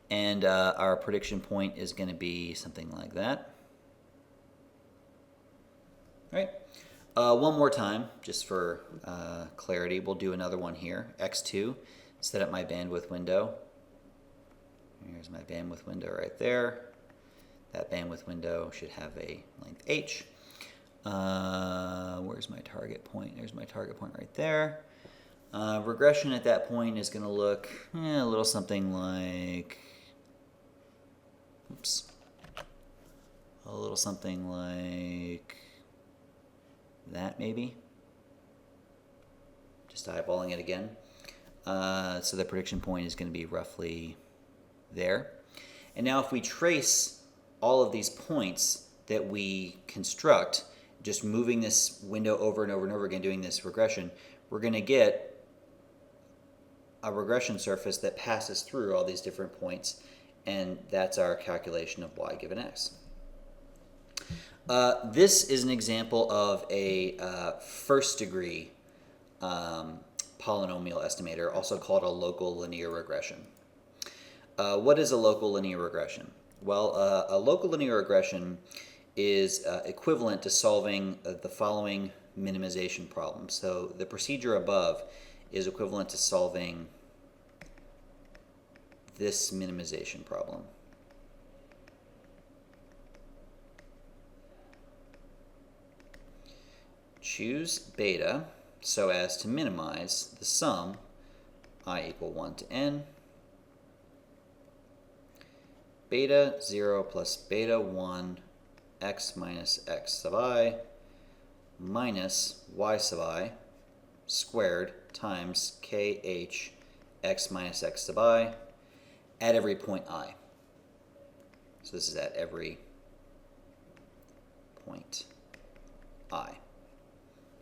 And our prediction point is going to be something like that. Right? One more time, just for clarity, we'll do another one here. x2, set up my bandwidth window. Here's my bandwidth window right there. That bandwidth window should have a length h. Where's my target point? There's my target point right there. Regression at that point is going to look a little something like, a little something like that maybe. Just eyeballing it again. So the prediction point is going to be roughly there. And now if we trace all of these points that we construct, just moving this window over and over and over again, doing this regression, we're going to get a regression surface that passes through all these different points, and that's our calculation of y given x. This is an example of a first degree polynomial estimator, also called a local linear regression. What is a local linear regression? Well, a local linear regression is equivalent to solving the following minimization problem. So the procedure above is equivalent to solving this minimization problem. Choose beta so as to minimize the sum I equal 1 to n, beta 0 plus beta 1 x minus x sub I minus y sub I squared times kh x minus x sub I at every point I. So this is at every point I,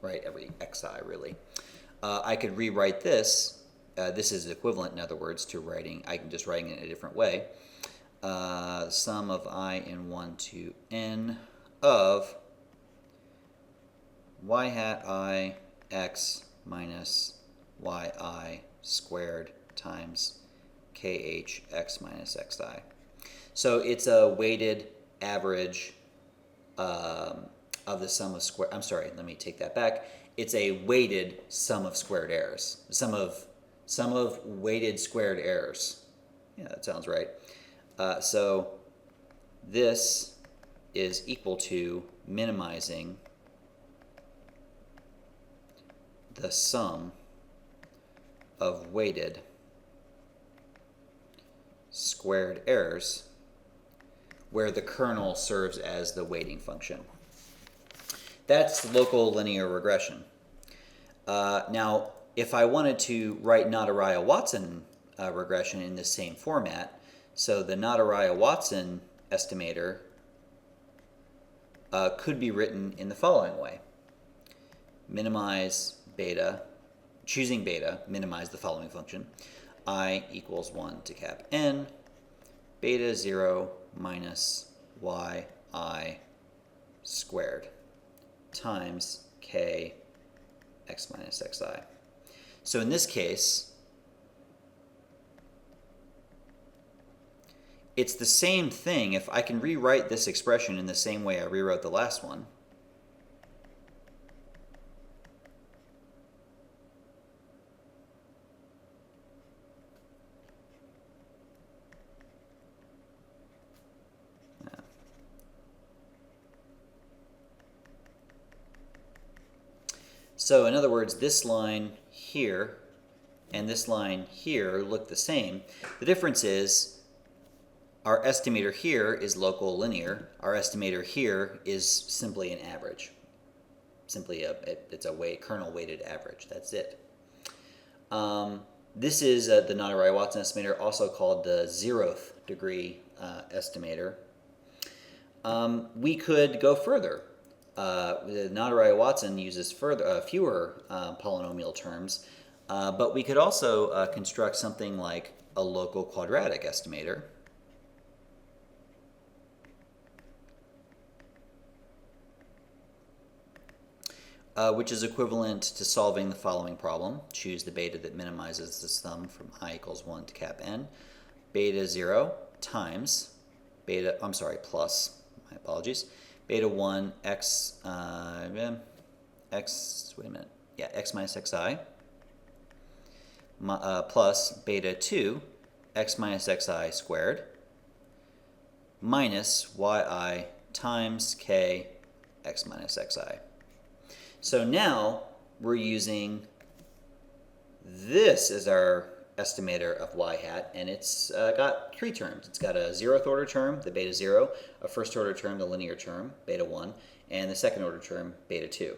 right? Every xi, really. I could rewrite this. This is equivalent, in other words, to writing, I can just write it in a different way. The sum of I in 1 to n of y hat I x minus yi squared times kh x minus xi. So it's a weighted average of the sum of square. I'm sorry, let me take that back. It's a weighted sum of squared errors. Sum of weighted squared errors. Yeah, that sounds right. So this is equal to minimizing the sum of weighted squared errors where the kernel serves as the weighting function. That's local linear regression. Now, if I wanted to write Nadaraya-Watson regression in the same format, So the Nadaraya-Watson estimator could be written in the following way. Minimize beta, choosing beta, minimize the following function. I equals 1 to cap n, beta 0 minus yi squared times k x minus xi. So in this case, it's the same thing. If I can rewrite this expression in the same way I rewrote the last one, so in other words, this line here and this line here look the same. The difference is our estimator here is local linear. Our estimator here is simply an average. Simply it's a kernel weighted average. That's it. This is the Nadaraya-Watson estimator, also called the 0th degree estimator. We could go further. The Nadaraya-Watson uses fewer polynomial terms, but we could also construct something like a local quadratic estimator. Which is equivalent to solving the following problem. Choose the beta that minimizes the sum from I equals 1 to cap n. Beta 0 times beta, plus, my apologies, beta 1 x minus xi plus beta 2 x minus xi squared minus yi times k x minus xi. So now we're using this as our estimator of y hat, and it's got three terms. It's got a 0th order term, the beta 0, a first order term, the linear term, beta 1, and the second order term, beta 2.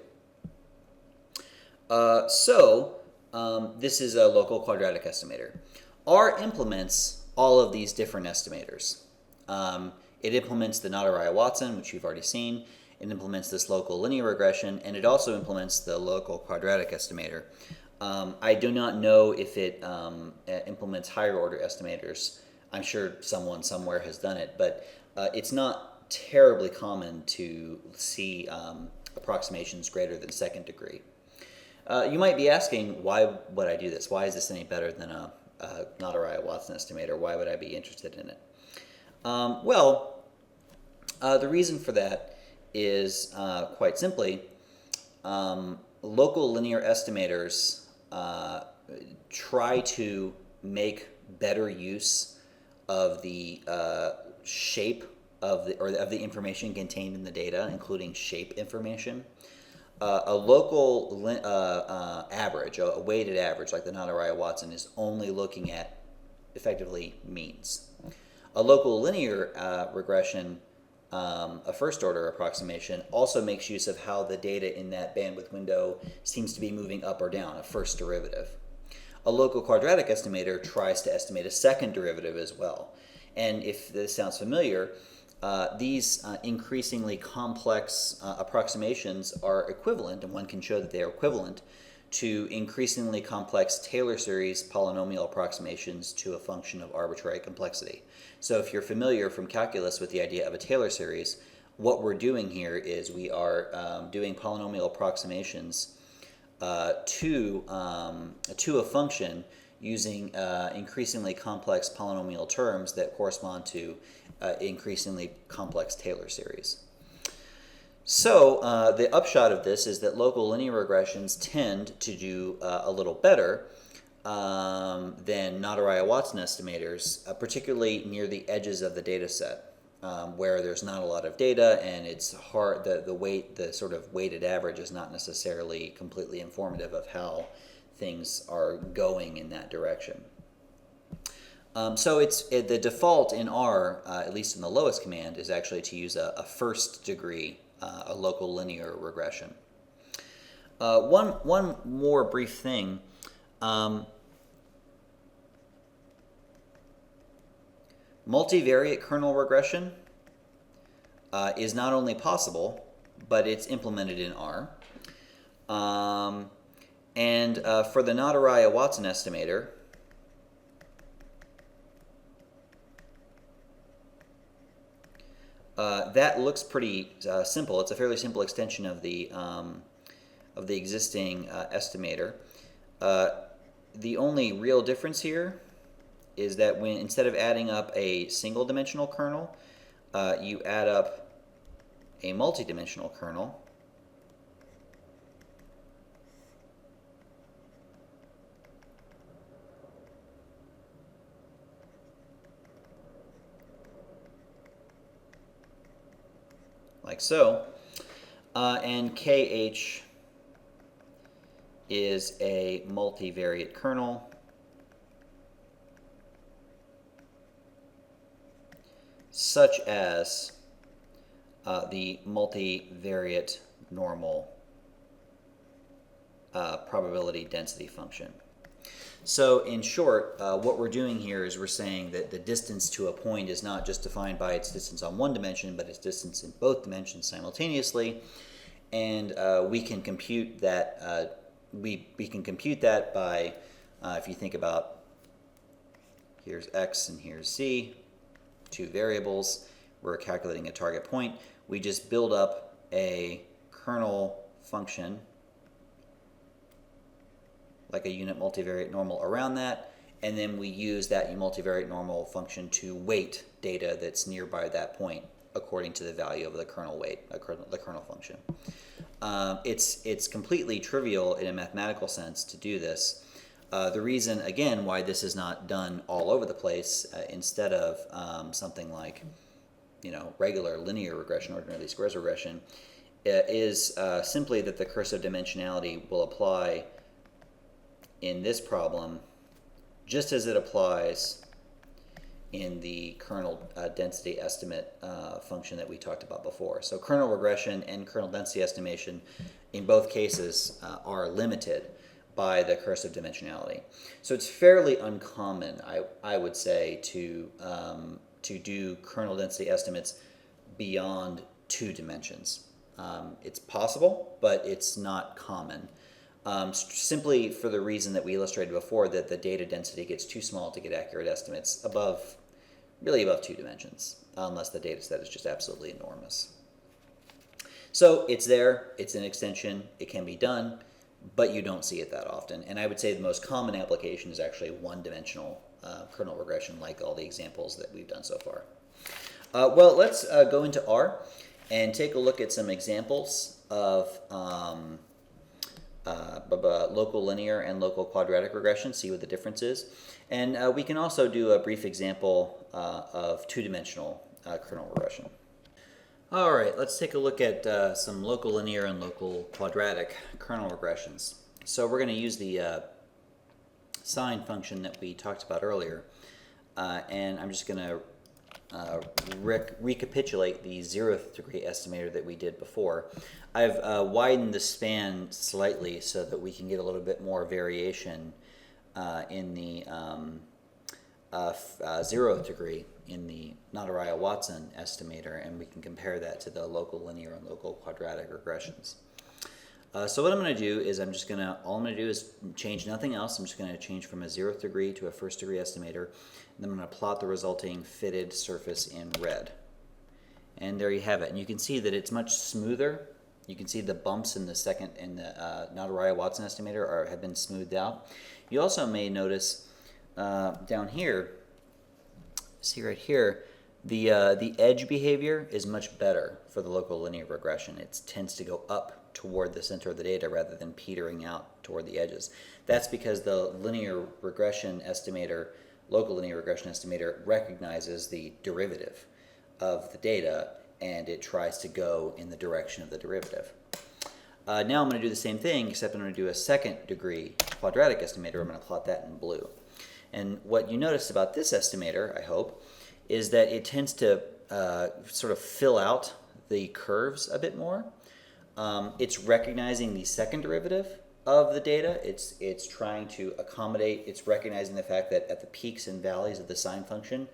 This is a local quadratic estimator. R implements all of these different estimators. It implements the Nadaraya-Watson, which you've already seen. It implements this local linear regression, and it also implements the local quadratic estimator. I do not know if it implements higher order estimators. I'm sure someone somewhere has done it, but it's not terribly common to see approximations greater than second degree. You might be asking, why would I do this? Why is this any better than a Nadaraya-Watson estimator? Why would I be interested in it? The reason for that is quite simply, local linear estimators try to make better use of the shape of the information contained in the data, including shape information. A local average, a weighted average like the Nadaraya-Watson, is only looking at effectively means. A local linear regression, a first order approximation, also makes use of how the data in that bandwidth window seems to be moving up or down, a first derivative. A local quadratic estimator tries to estimate a second derivative as well. And if this sounds familiar, these increasingly complex approximations are equivalent, and one can show that they are equivalent, to increasingly complex Taylor series polynomial approximations to a function of arbitrary complexity. So if you're familiar from calculus with the idea of a Taylor series, what we're doing here is we are doing polynomial approximations to a function using increasingly complex polynomial terms that correspond to increasingly complex Taylor series. So the upshot of this is that local linear regressions tend to do a little better than Nadaraya-Watson estimators, particularly near the edges of the data set, where there's not a lot of data and it's hard. The sort of weighted average is not necessarily completely informative of how things are going in that direction. So the default in R, at least in the lowest command, is actually to use a first degree, a local linear regression. One more brief thing. Multivariate kernel regression is not only possible, but it's implemented in R. And for the Nadaraya-Watson estimator, that looks pretty simple. It's a fairly simple extension of the existing estimator. The only real difference here is that when instead of adding up a single-dimensional kernel, you add up a multi-dimensional kernel. Like so. And KH is a multivariate kernel such as the multivariate normal probability density function. So in short, what we're doing here is we're saying that the distance to a point is not just defined by its distance on one dimension, but its distance in both dimensions simultaneously, and we can compute that. We can compute that by, if you think about, here's x and here's z, two variables. We're calculating a target point. We just build up a kernel function, like a unit multivariate normal around that, and then we use that multivariate normal function to weight data that's nearby that point according to the value of the kernel weight, the kernel function. It's completely trivial in a mathematical sense to do this. The reason, again, why this is not done all over the place instead of something like, regular linear regression, ordinary least squares regression, is simply that the cursive dimensionality will apply in this problem just as it applies in the kernel density estimate function that we talked about before. So kernel regression and kernel density estimation in both cases are limited by the cursive dimensionality. So it's fairly uncommon, I would say, to do kernel density estimates beyond 2 dimensions. It's possible, but it's not common. Simply for the reason that we illustrated before, that the data density gets too small to get accurate estimates really above 2 dimensions, unless the data set is just absolutely enormous. So it's there, it's an extension, it can be done, but you don't see it that often. And I would say the most common application is actually one-dimensional kernel regression, like all the examples that we've done so far. Well, let's go into R and take a look at some examples of local linear and local quadratic regression, see what the difference is. And we can also do a brief example of 2-dimensional kernel regression. All right, let's take a look at some local linear and local quadratic kernel regressions. So we're going to use the sine function that we talked about earlier, and I'm just going to recapitulate the 0th degree estimator that we did before. I've widened the span slightly so that we can get a little bit more variation in the 0th degree in the Nadaraya-Watson estimator, and we can compare that to the local linear and local quadratic regressions. So what I'm going to do is all I'm going to do is change nothing else. I'm just going to change from a 0th degree to a 1st degree estimator, and then I'm going to plot the resulting fitted surface in red. And there you have it. And you can see that it's much smoother. You can see the bumps in the Nadaraya-Watson estimator have been smoothed out. You also may notice down here, see right here, the edge behavior is much better for the local linear regression. It tends to go up toward the center of the data rather than petering out toward the edges. That's because the linear regression estimator, local linear regression estimator, recognizes the derivative of the data, and it tries to go in the direction of the derivative. Now I'm going to do the same thing, except I'm going to do a 2nd degree quadratic estimator. I'm going to plot that in blue. And what you notice about this estimator, I hope, is that it tends to sort of fill out the curves a bit more. It's recognizing the 2nd derivative of the data. It's trying to accommodate, it's recognizing the fact that at the peaks and valleys of the sine function,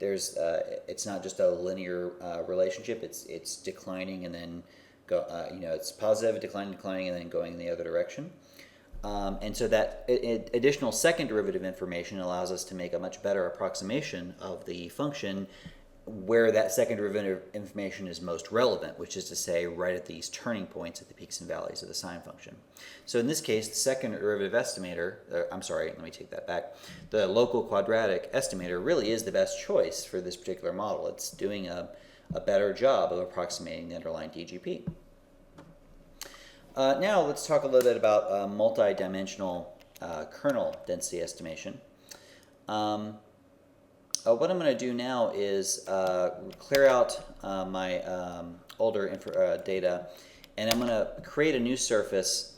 it's not just a linear relationship. It's declining and then it's positive, declining, and then going in the other direction. And so that additional second derivative information allows us to make a much better approximation of the function where that second derivative information is most relevant, which is to say right at these turning points at the peaks and valleys of the sine function. So in this case, the second derivative estimator, let me take that back. The local quadratic estimator really is the best choice for this particular model. It's doing a better job of approximating the underlying DGP. Now let's talk a little bit about multidimensional kernel density estimation. What I'm going to do now is clear out my older data, and I'm going to create a new surface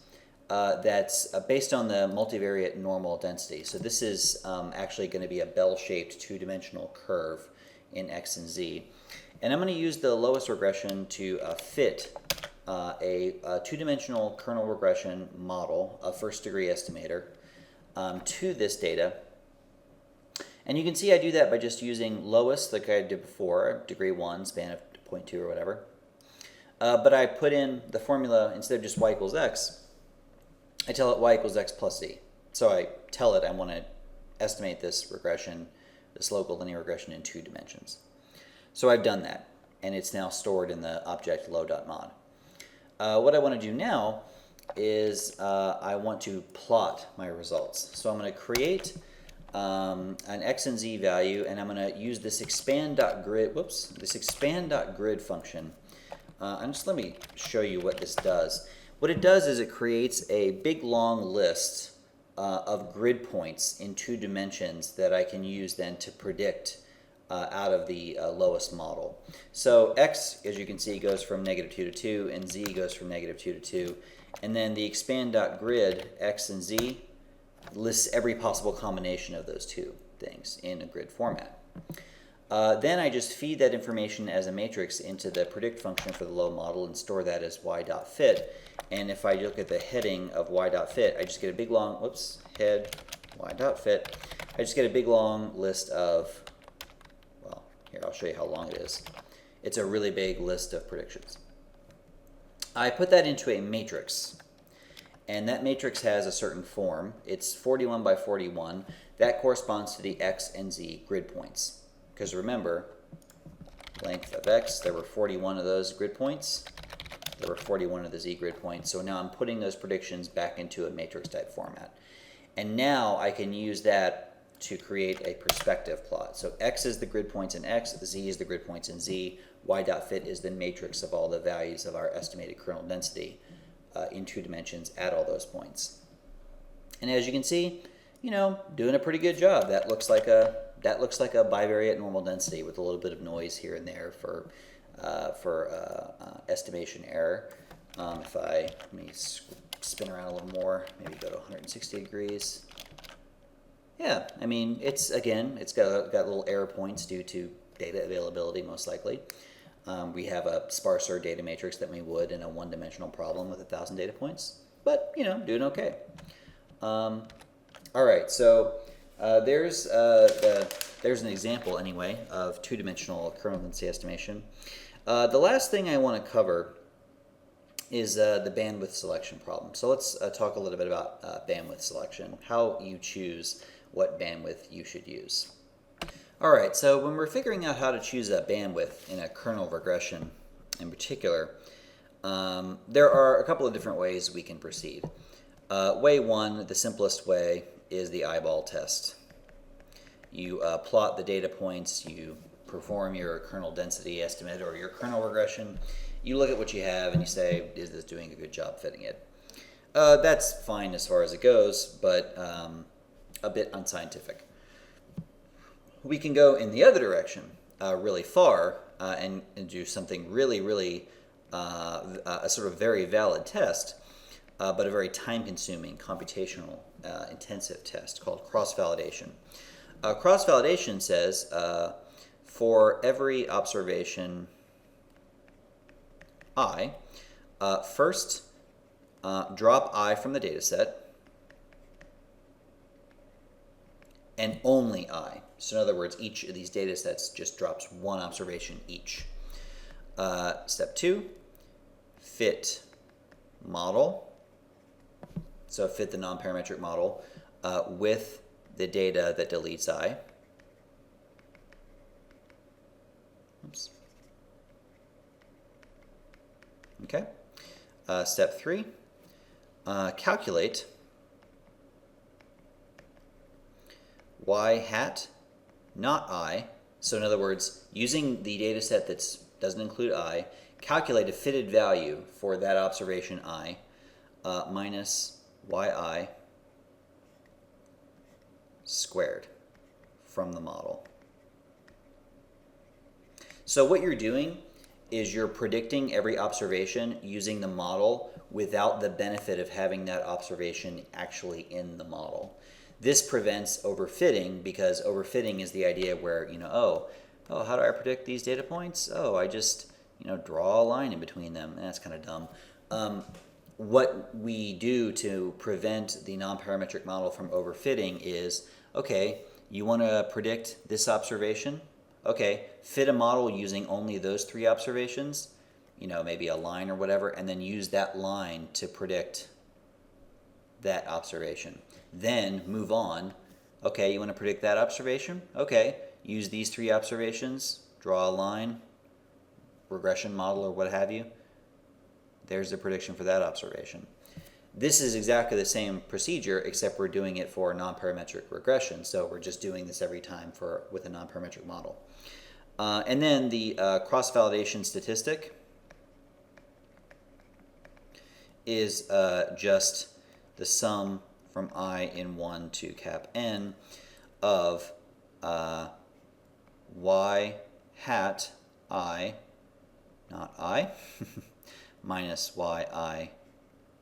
that's based on the multivariate normal density. So this is actually going to be a bell-shaped two-dimensional curve in x and z. And I'm going to use the lowest regression to fit a two-dimensional kernel regression model, a first-degree estimator, to this data. And you can see I do that by just using lowest, like I did before, degree 1, span of 0.2 or whatever. But I put in the formula, instead of just y equals x, I tell it y equals x plus z. So I tell it I want to estimate this regression, this local linear regression, in 2 dimensions. So I've done that, and it's now stored in the object low.mod. What I want to do now is I want to plot my results. So I'm going to create an x and z value, and I'm going to use this expand.grid function. And just let me show you what this does. What it does is it creates a big long list of grid points in 2 dimensions that I can use then to predict out of the lowest model. So x, as you can see, goes from -2 to 2, and z goes from -2 to 2. And then the expand.grid x and z lists every possible combination of those two things in a grid format. Then I just feed that information as a matrix into the predict function for the low model and store that as y.fit. And if I look at the heading of y.fit, I just get a big long, head y.fit. I just get a big long list of, well, here, I'll show you how long it is. It's a really big list of predictions. I put that into a matrix. And that matrix has a certain form. It's 41 by 41. That corresponds to the x and z grid points. Because remember, length of x, there were 41 of those grid points. There were 41 of the z grid points. So now I'm putting those predictions back into a matrix type format. And now I can use that to create a perspective plot. So x is the grid points in x, z is the grid points in z, y.fit is the matrix of all the values of our estimated kernel density in 2 dimensions at all those points. And as you can see, doing a pretty good job. That looks like a bivariate normal density with a little bit of noise here and there for estimation error. Let me spin around a little more, maybe go to 160 degrees. Yeah, I mean, it's got little error points due to data availability, most likely. We have a sparser data matrix than we would in a one-dimensional problem with 1,000 data points, but doing okay. All right, so there's an example anyway of 2-dimensional kernel density estimation. The last thing I want to cover is the bandwidth selection problem. So let's talk a little bit about bandwidth selection, how you choose what bandwidth you should use. All right, so when we're figuring out how to choose a bandwidth in a kernel regression in particular, there are a couple of different ways we can proceed. Way one, the simplest way, is the eyeball test. You plot the data points, you perform your kernel density estimate or your kernel regression, you look at what you have and you say, is this doing a good job fitting it? That's fine as far as it goes, but a bit unscientific. We can go in the other direction really far and do something really a sort of very valid test, but a very time-consuming, computational, intensive test called cross-validation. Cross-validation says for every observation I, first drop I from the data set, and only I. So in other words, each of these data sets just drops one observation each. Step 2, fit model. So fit the nonparametric model with the data that deletes I. Oops. Okay. Step 3, calculate y hat not I. So in other words, using the data set that doesn't include I, calculate a fitted value for that observation I minus yi squared from the model. So what you're doing is you're predicting every observation using the model without the benefit of having that observation actually in the model. This prevents overfitting, because overfitting is the idea where, oh, how do I predict these data points? Oh, I just, draw a line in between them. That's kind of dumb. What we do to prevent the nonparametric model from overfitting is, okay, you want to predict this observation? Okay, fit a model using only those 3 observations, maybe a line or whatever, and then use that line to predict that observation. Then move on. Okay, you want to predict that observation? Okay, use these 3 observations, draw a line, regression model or what have you. There's the prediction for that observation. This is exactly the same procedure, except we're doing it for nonparametric regression. So we're just doing this every time with a nonparametric model. And then the cross-validation statistic is just the sum from I in 1 to cap n of y hat I, not I, minus yi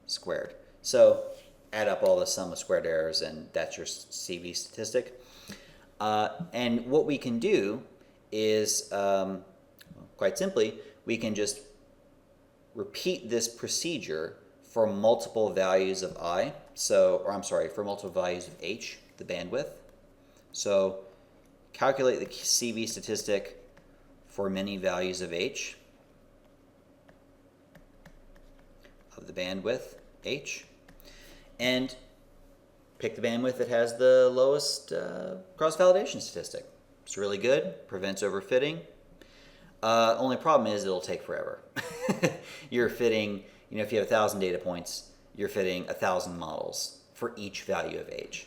squared. So add up all the sum of squared errors, and that's your CV statistic. And what we can do is, quite simply, we can just repeat this procedure for multiple values of I. For multiple values of h, the bandwidth. So calculate the CV statistic for many values of h, of the bandwidth h, and pick the bandwidth that has the lowest cross-validation statistic. It's really good, prevents overfitting. Only problem is it'll take forever. You're fitting, if you have 1,000 data points, you're fitting 1,000 models for each value of h.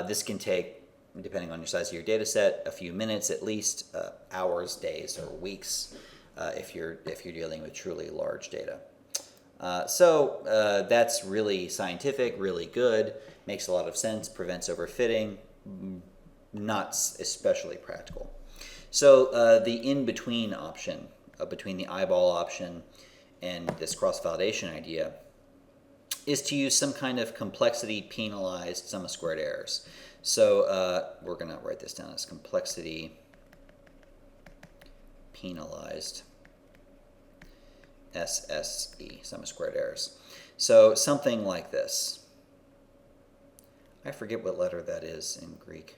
This can take, depending on your size of your data set, a few minutes at least, hours, days, or weeks if you're dealing with truly large data. So that's really scientific, really good, makes a lot of sense, prevents overfitting, not especially practical. So the in-between option, between the eyeball option and this cross-validation idea, is to use some kind of complexity penalized sum of squared errors. So we're going to write this down as complexity penalized SSE, sum of squared errors. So something like this. I forget what letter that is in Greek.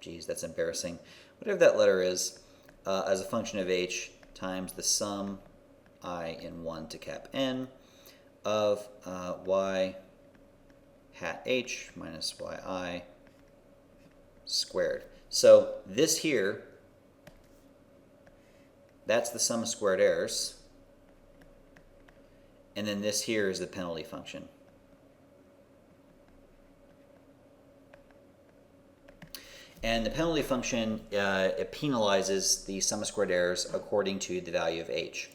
Geez, that's embarrassing. Whatever that letter is, as a function of h times the sum I in 1 to cap n of y hat h minus yi squared. So this here, that's the sum of squared errors. And then this here is the penalty function. And the penalty function, it penalizes the sum of squared errors according to the value of h.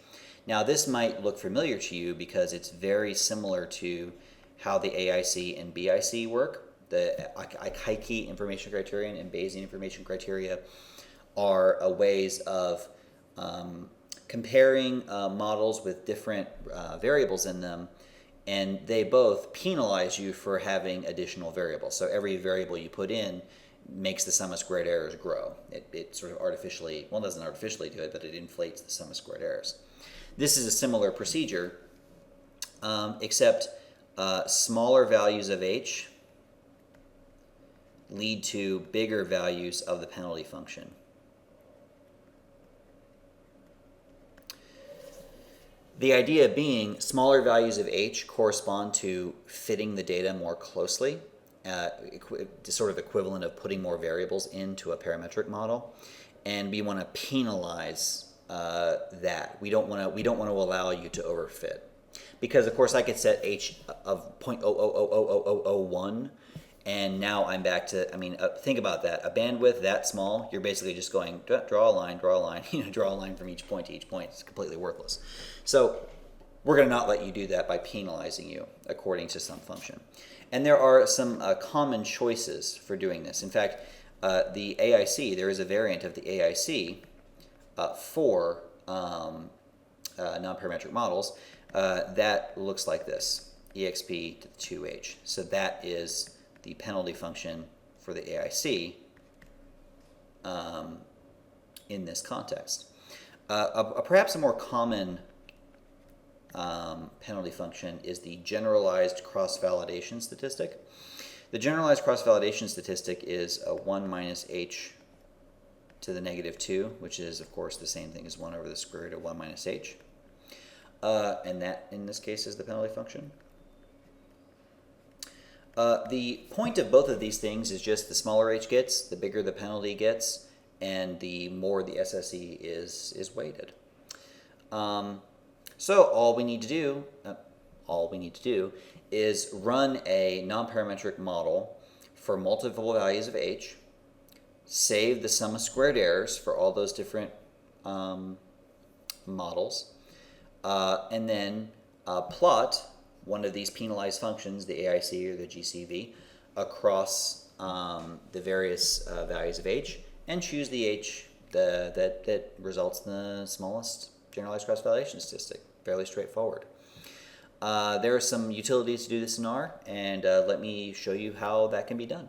Now this might look familiar to you because it's very similar to how the AIC and BIC work. The Akaike information criterion and Bayesian information criteria are ways of comparing models with different variables in them, and they both penalize you for having additional variables. So every variable you put in makes the sum of squared errors grow. It sort of artificially, well, it doesn't artificially do it, but it inflates the sum of squared errors. This is a similar procedure, except smaller values of h lead to bigger values of the penalty function. The idea being smaller values of h correspond to fitting the data more closely, sort of equivalent of putting more variables into a parametric model, and we want to penalize that. We don't want to allow you to overfit, because of course I could set h of 0.000001, and now I'm back to, I mean, think about that. A bandwidth that small, you're basically just going draw a line, draw a line from each point to each point. It's completely worthless. So we're going to not let you do that by penalizing you according to some function. And there are some common choices for doing this. In fact, the AIC, there is a variant of the AIC for nonparametric models that looks like this, exp to the 2h. So that is the penalty function for the AIC in this context. Perhaps a more common penalty function is the generalized cross-validation statistic. The generalized cross-validation statistic is 1 minus h to the negative 2, which is, of course, the same thing as 1 over the square root of 1 minus h. And that, in this case, is the penalty function. The point of both of these things is just the smaller h gets, the bigger the penalty gets, and the more the SSE is weighted. So all we need to do is run a nonparametric model for multiple values of h, save the sum of squared errors for all those different models, and then plot one of these penalized functions, the AIC or the GCV, across the various values of h, and choose the h that results in the smallest generalized cross-validation statistic. Fairly straightforward. There are some utilities to do this in R, and let me show you how that can be done.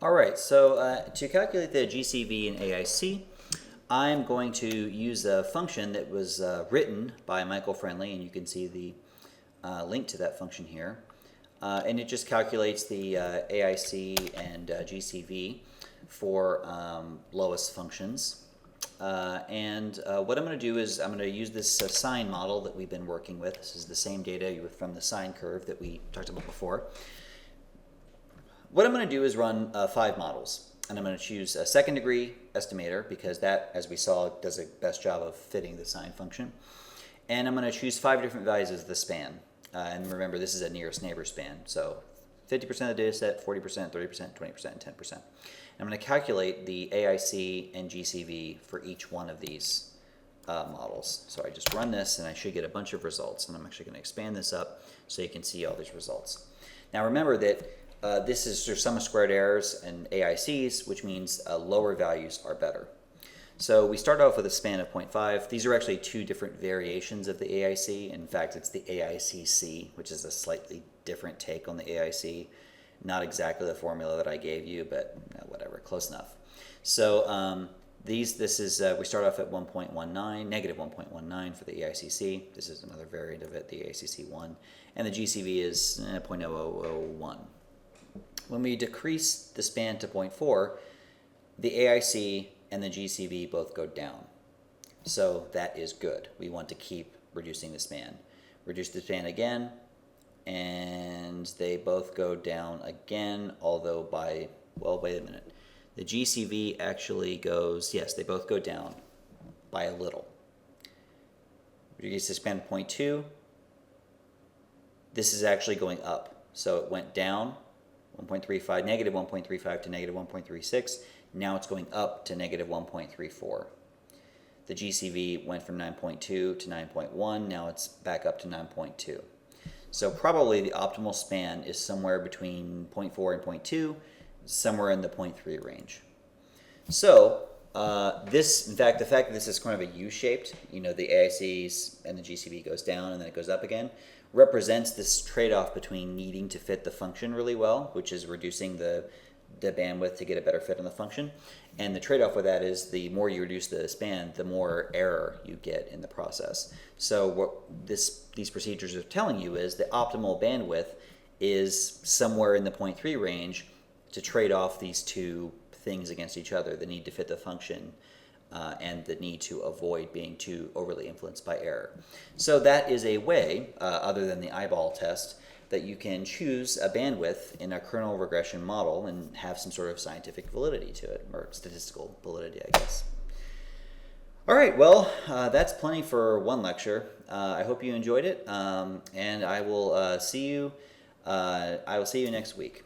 All right, so to calculate the GCV and AIC, I'm going to use a function that was written by Michael Friendly, and you can see the link to that function here. And it just calculates the AIC and GCV for lowest functions. And what I'm going to do is I'm going to use this sine model that we've been working with. This is the same data from the sine curve that we talked about before. What I'm going to do is run 5 models. And I'm going to choose a second degree estimator, because that, as we saw, does the best job of fitting the sine function. And I'm going to choose 5 different values as the span. And remember, this is a nearest neighbor span. So 50% of the data set, 40%, 30%, 20%, and 10%. And I'm going to calculate the AIC and GCV for each one of these models. So I just run this, and I should get a bunch of results. And I'm actually going to expand this up so you can see all these results. Now remember that this is your sum of squared errors and AICs, which means lower values are better. So we start off with a span of 0.5. These are actually 2 different variations of the AIC. In fact, it's the AICC, which is a slightly different take on the AIC. Not exactly the formula that I gave you, but whatever, close enough. So we start off at 1.19, negative 1.19 for the AICC. This is another variant of it, the AICC1. And the GCV is 0.0001. When we decrease the span to 0.4, the AIC and the GCV both go down. So that is good. We want to keep reducing the span. Reduce the span again, and they both go down again, although by, well, wait a minute. The GCV actually goes, yes, they both go down by a little. Reduce the span to 0.2. This is actually going up. So it went down 1.35, negative 1.35 to negative 1.36. Now it's going up to negative 1.34. The GCV went from 9.2 to 9.1. Now it's back up to 9.2. So probably the optimal span is somewhere between 0.4 and 0.2, somewhere in the 0.3 range. So in fact, the fact that this is kind of a U-shaped, the AICs and the GCV goes down and then it goes up again, represents this trade-off between needing to fit the function really well, which is reducing the bandwidth to get a better fit on the function. And the trade-off with that is the more you reduce the span, the more error you get in the process. So what these procedures are telling you is the optimal bandwidth is somewhere in the 0.3 range, to trade off these two things against each other, the need to fit the function and the need to avoid being too overly influenced by error. So that is a way, other than the eyeball test, that you can choose a bandwidth in a kernel regression model and have some sort of scientific validity to it, or statistical validity, I guess. All right, well, that's plenty for one lecture. I hope you enjoyed it, and I will see you next week.